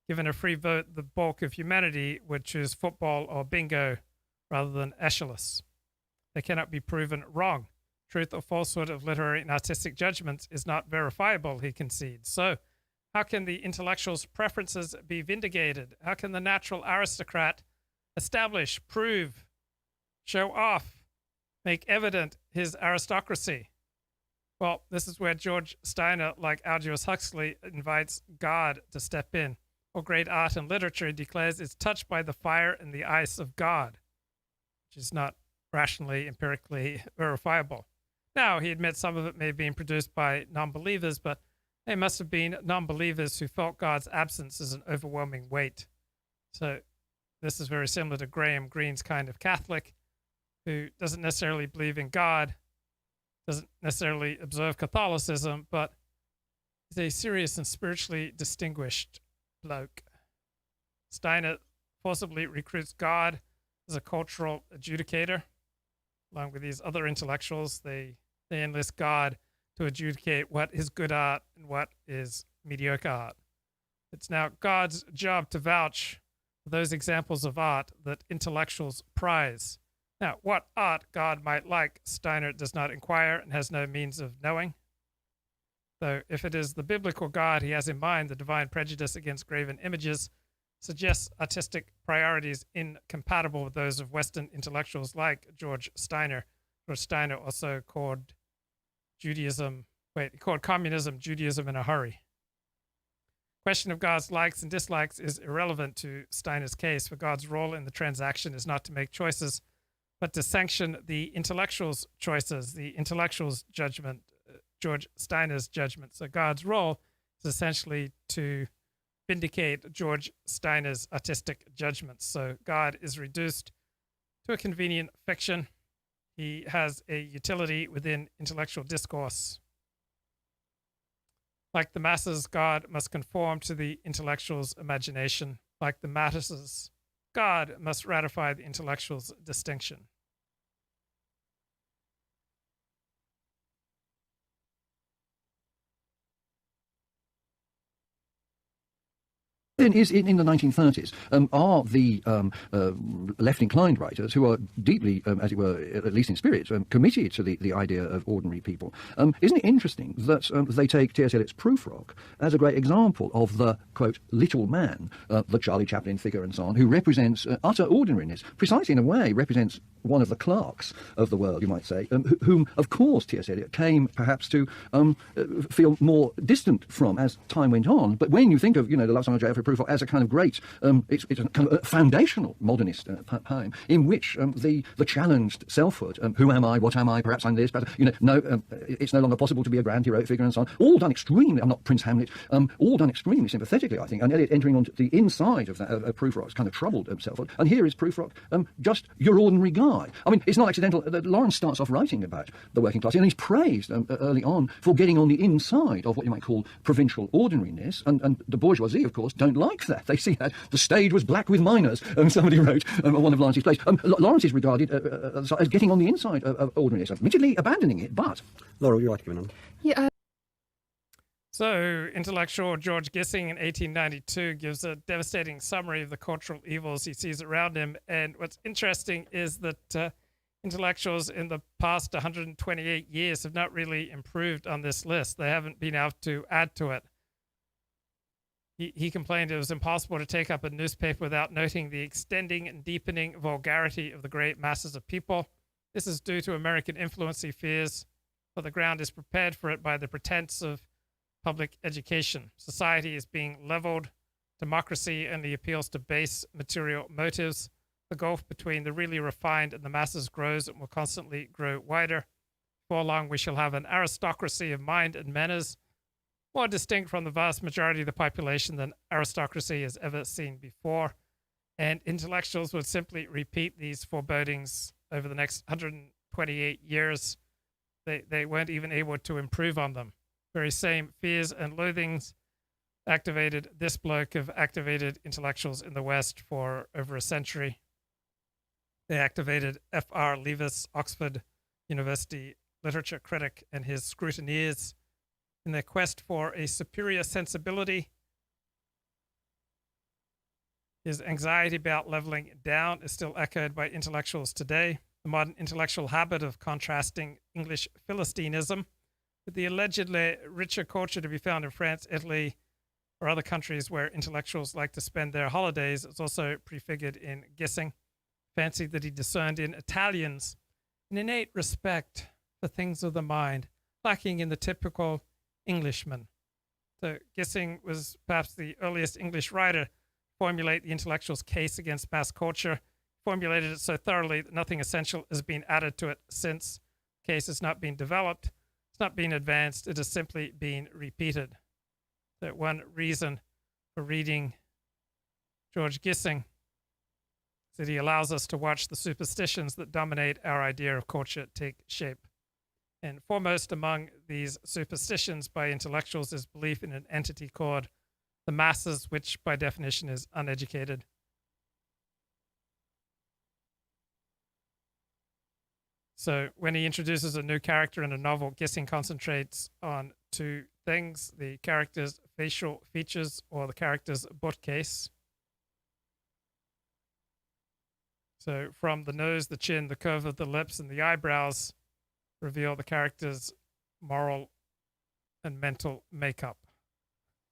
Given a free vote, the bulk of humanity would choose football or bingo rather than Aeschylus. They cannot be proven wrong. Truth or falsehood of literary and artistic judgments is not verifiable, he concedes. So, how can the intellectual's preferences be vindicated? How can the natural aristocrat establish, prove, show off, make evident his aristocracy? Well, this is where George Steiner, like Aldous Huxley, invites God to step in. Or great art and literature, he declares, is touched by the fire and the ice of God, which is not rationally, empirically verifiable. Now, he admits some of it may have been produced by non-believers, but they must have been non-believers who felt God's absence as an overwhelming weight. So this is very similar to Graham Greene's kind of Catholic, who doesn't necessarily believe in God, doesn't necessarily observe Catholicism, but is a serious and spiritually distinguished bloke. Steiner forcibly recruits God as a cultural adjudicator. Along with these other intellectuals, they enlist God to adjudicate what is good art and what is mediocre art. It's now God's job to vouch for those examples of art that intellectuals prize. Now, what art God might like, Steiner does not inquire and has no means of knowing. Though if it is the biblical God he has in mind, the divine prejudice against graven images, suggests artistic priorities incompatible with those of Western intellectuals like George Steiner. George Steiner also called communism Judaism in a hurry. Question of God's likes and dislikes is irrelevant to Steiner's case, for God's role in the transaction is not to make choices, but to sanction the intellectual's choices, the intellectual's judgment, George Steiner's judgment. So God's role is essentially to vindicate George Steiner's artistic judgments. So God is reduced to a convenient fiction. He has a utility within intellectual discourse. Like the masses, God must conform to the intellectual's imagination. Like the masses, God must ratify the intellectual's distinction. Is in the 1930s are the left-inclined writers who are deeply, as it were, at least in spirit, committed to the idea of ordinary people. Isn't it interesting that they take T.S. Eliot's Prufrock as a great example of the, quote, little man, the Charlie Chaplin figure and so on, who represents utter ordinariness, precisely in a way represents one of the Clarks of the world, you might say, whom, of course, T.S. Eliot came perhaps to feel more distant from as time went on. But when you think of, the Love Song of J.F. Prufrock as a kind of great, it's a kind of foundational modernist poem in which the challenged selfhood, who am I, what am I, perhaps I'm this, but it's no longer possible to be a grand heroic figure and so on, all done extremely, I'm not Prince Hamlet, all done extremely sympathetically, I think, and Eliot entering onto the inside of that Prufrock's kind of troubled selfhood, and here is Prufrock, just your ordinary guy. I mean, it's not accidental that Lawrence starts off writing about the working class, and he's praised early on for getting on the inside of what you might call provincial ordinariness, and the bourgeoisie, of course, don't like that. They see that the stage was black with miners, somebody wrote one of Lawrence's plays. Lawrence is regarded as getting on the inside of ordinariness, admittedly abandoning it, but... Laura, would you like to come in on? Yeah. So, intellectual George Gissing in 1892 gives a devastating summary of the cultural evils he sees around him. And what's interesting is that intellectuals in the past 128 years have not really improved on this list. They haven't been able to add to it. He complained it was impossible to take up a newspaper without noting the extending and deepening vulgarity of the great masses of people. This is due to American influence, he fears, but the ground is prepared for it by the pretense of public education. Society is being leveled. Democracy only appeals to base material motives. The gulf between the really refined and the masses grows and will constantly grow wider. Before long, we shall have an aristocracy of mind and manners, more distinct from the vast majority of the population than aristocracy has ever seen before. And intellectuals would simply repeat these forebodings over the next 128 years. They weren't even able to improve on them. Very same fears and loathings activated this bloke, have activated intellectuals in the West for over a century. They activated F.R. Leavis, Oxford University literature critic, and his scrutineers in their quest for a superior sensibility. His anxiety about leveling down is still echoed by intellectuals today. The modern intellectual habit of contrasting English Philistinism with the allegedly richer culture to be found in France, Italy, or other countries where intellectuals like to spend their holidays is also prefigured in Gissing. Fancied that he discerned in Italians an innate respect for things of the mind, lacking in the typical Englishman. So Gissing was perhaps the earliest English writer to formulate the intellectual's case against mass culture, formulated it so thoroughly that nothing essential has been added to it since. The case has not been developed. It's not being advanced, it has simply been repeated. That one reason for reading George Gissing is that he allows us to watch the superstitions that dominate our idea of culture take shape. And foremost among these superstitions by intellectuals is belief in an entity called the masses, which by definition is uneducated. So when he introduces a new character in a novel, Gissing concentrates on two things: the character's facial features or the character's bookcase. So from the nose, the chin, the curve of the lips, and the eyebrows reveal the character's moral and mental makeup.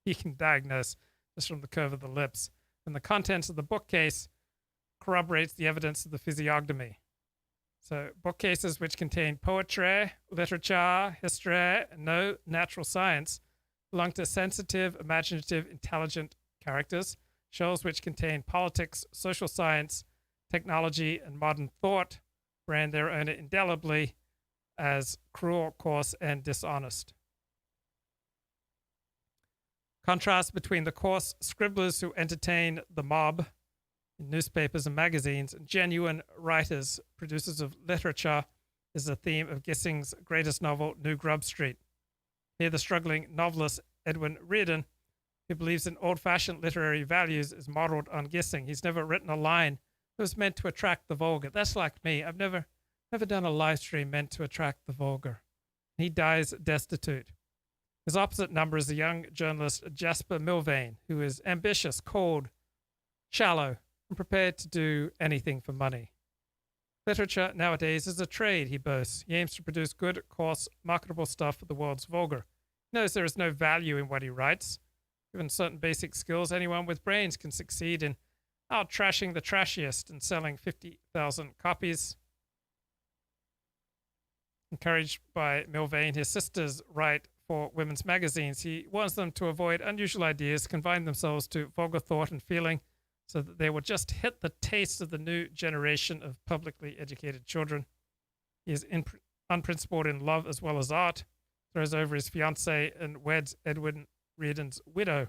He can diagnose just from the curve of the lips and the contents of the bookcase corroborates the evidence of the physiognomy. So bookcases which contain poetry, literature, history, and no natural science belong to sensitive, imaginative, intelligent characters. Shelves which contain politics, social science, technology, and modern thought brand their owner indelibly as cruel, coarse, and dishonest. Contrast between the coarse scribblers who entertain the mob in newspapers and magazines and genuine writers, producers of literature, is the theme of Gissing's greatest novel, New Grub Street. Here, the struggling novelist Edwin Reardon, who believes in old-fashioned literary values, is modeled on Gissing. He's never written a line that was meant to attract the vulgar. That's like me. I've never done a live stream meant to attract the vulgar. He dies destitute. His opposite number is the young journalist Jasper Milvain, who is ambitious, cold, shallow, and prepared to do anything for money. Literature nowadays is a trade, he boasts. He aims to produce good, coarse, marketable stuff for the world's vulgar. He knows there is no value in what he writes. Given certain basic skills, anyone with brains can succeed in out-trashing the trashiest and selling 50,000 copies. Encouraged by Milvain, his sisters write for women's magazines. He wants them to avoid unusual ideas, confine themselves to vulgar thought and feeling, so that they will just hit the taste of the new generation of publicly educated children. He is unprincipled in love as well as art, throws over his fiancée and weds Edwin Reardon's widow,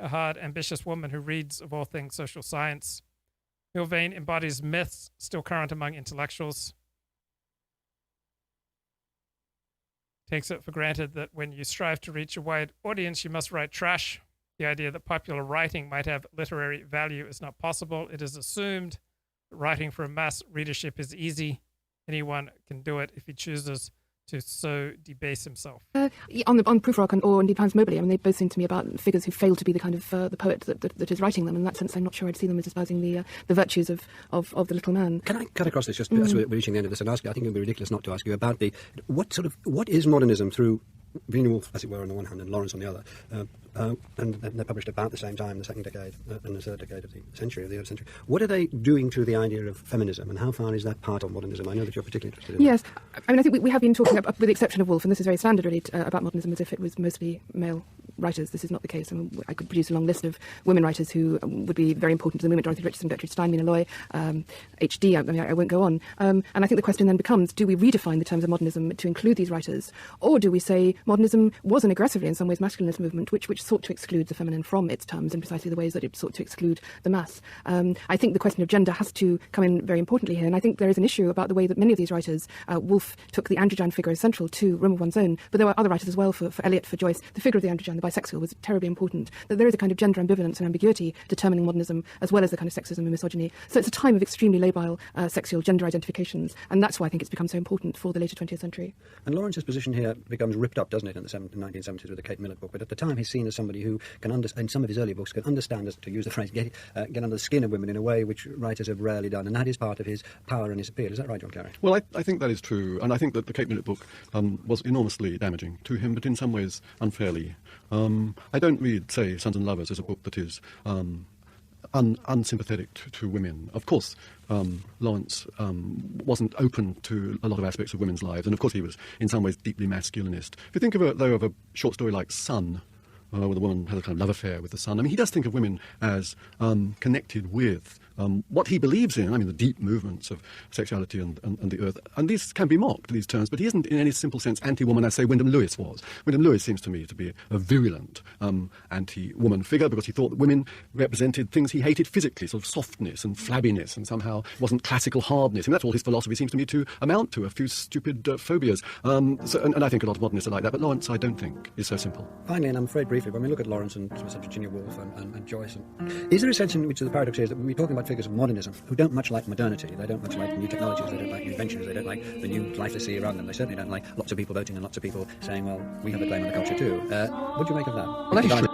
a hard, ambitious woman who reads, of all things, social science. Milvain embodies myths still current among intellectuals. Takes it for granted that when you strive to reach a wide audience, you must write trash. The idea that popular writing might have literary value is not possible. It is assumed that writing for a mass readership is easy. Anyone can do it if he chooses to so debase himself. On Prufrock or indeed Hans Mobley, I mean, they both seem to me about figures who fail to be the kind of the poet that is writing them. In that sense, I'm not sure I'd see them as espousing the virtues of the little man. Can I cut across this just as we're reaching the end of this and ask you? I think it would be ridiculous not to ask you about what is modernism through Virginia Woolf, as it were, on the one hand, and Lawrence on the other, and they're published about the same time, the second decade and the third decade of the century, of the 8th century. What are they doing to the idea of feminism, and how far is that part of modernism? I know that you're particularly interested in Yes. I mean, I think we have been talking, with the exception of Woolf, and this is very standard really, about modernism as if it was mostly male writers. This is not the case. I mean, I could produce a long list of women writers who would be very important to the movement: Dorothy Richardson, Gertrude Stein, Mina Loy, H.D. I mean, I won't go on. And I think the question then becomes, do we redefine the terms of modernism to include these writers? Or do we say modernism was an aggressively, in some ways, masculinist movement, which sought to exclude the feminine from its terms in precisely the ways that it sought to exclude the mass? I think the question of gender has to come in very importantly here, and I think there is an issue about the way that many of these writers, Woolf took the androgyne figure as central to Room of One's Own, but there were other writers as well, for Eliot, for Joyce. The figure of the androgyne, the bisexual, was terribly important, that there is a kind of gender ambivalence and ambiguity determining modernism, as well as the kind of sexism and misogyny. So it's a time of extremely labile sexual gender identifications, and that's why I think it's become so important for the later 20th century. And Lawrence's position here becomes ripped up, doesn't it, in the 1970s with the Kate Millett book, but at the time he's seen as somebody who can understand, in some of his earlier books, can understand, to use the phrase, get under the skin of women in a way which writers have rarely done, and that is part of his power and his appeal. Is that right, John Carey? Well, I think that is true, and I think that the Kate Millett book was enormously damaging to him, but in some ways unfairly. I don't read, say, Sons and Lovers as a book that is unsympathetic to women. Of course, Lawrence wasn't open to a lot of aspects of women's lives, and of course he was in some ways deeply masculinist. If you think of a short story like Sun, where the woman has a kind of love affair with the sun, I mean, he does think of women as connected with what he believes in, I mean, the deep movements of sexuality and the earth. And these can be mocked, these terms, but he isn't in any simple sense anti-woman as, say, Wyndham Lewis was. Wyndham Lewis seems to me to be a virulent anti-woman figure because he thought that women represented things he hated physically, sort of softness and flabbiness, and somehow wasn't classical hardness. And that's all his philosophy seems to me to amount to, a few stupid phobias. And I think a lot of modernists are like that, but Lawrence, I don't think, is so simple. Finally, and I'm afraid briefly, when we look at Lawrence and Virginia Woolf and Joyce, is there a sense in which the paradox is that we're talking about figures of modernism who don't much like modernity, they don't much like new technologies, they don't like new inventions, they don't like the new life they see around them, they certainly don't like lots of people voting and lots of people saying, well, we have a claim on the culture too. What do you make of that? Well, that is true.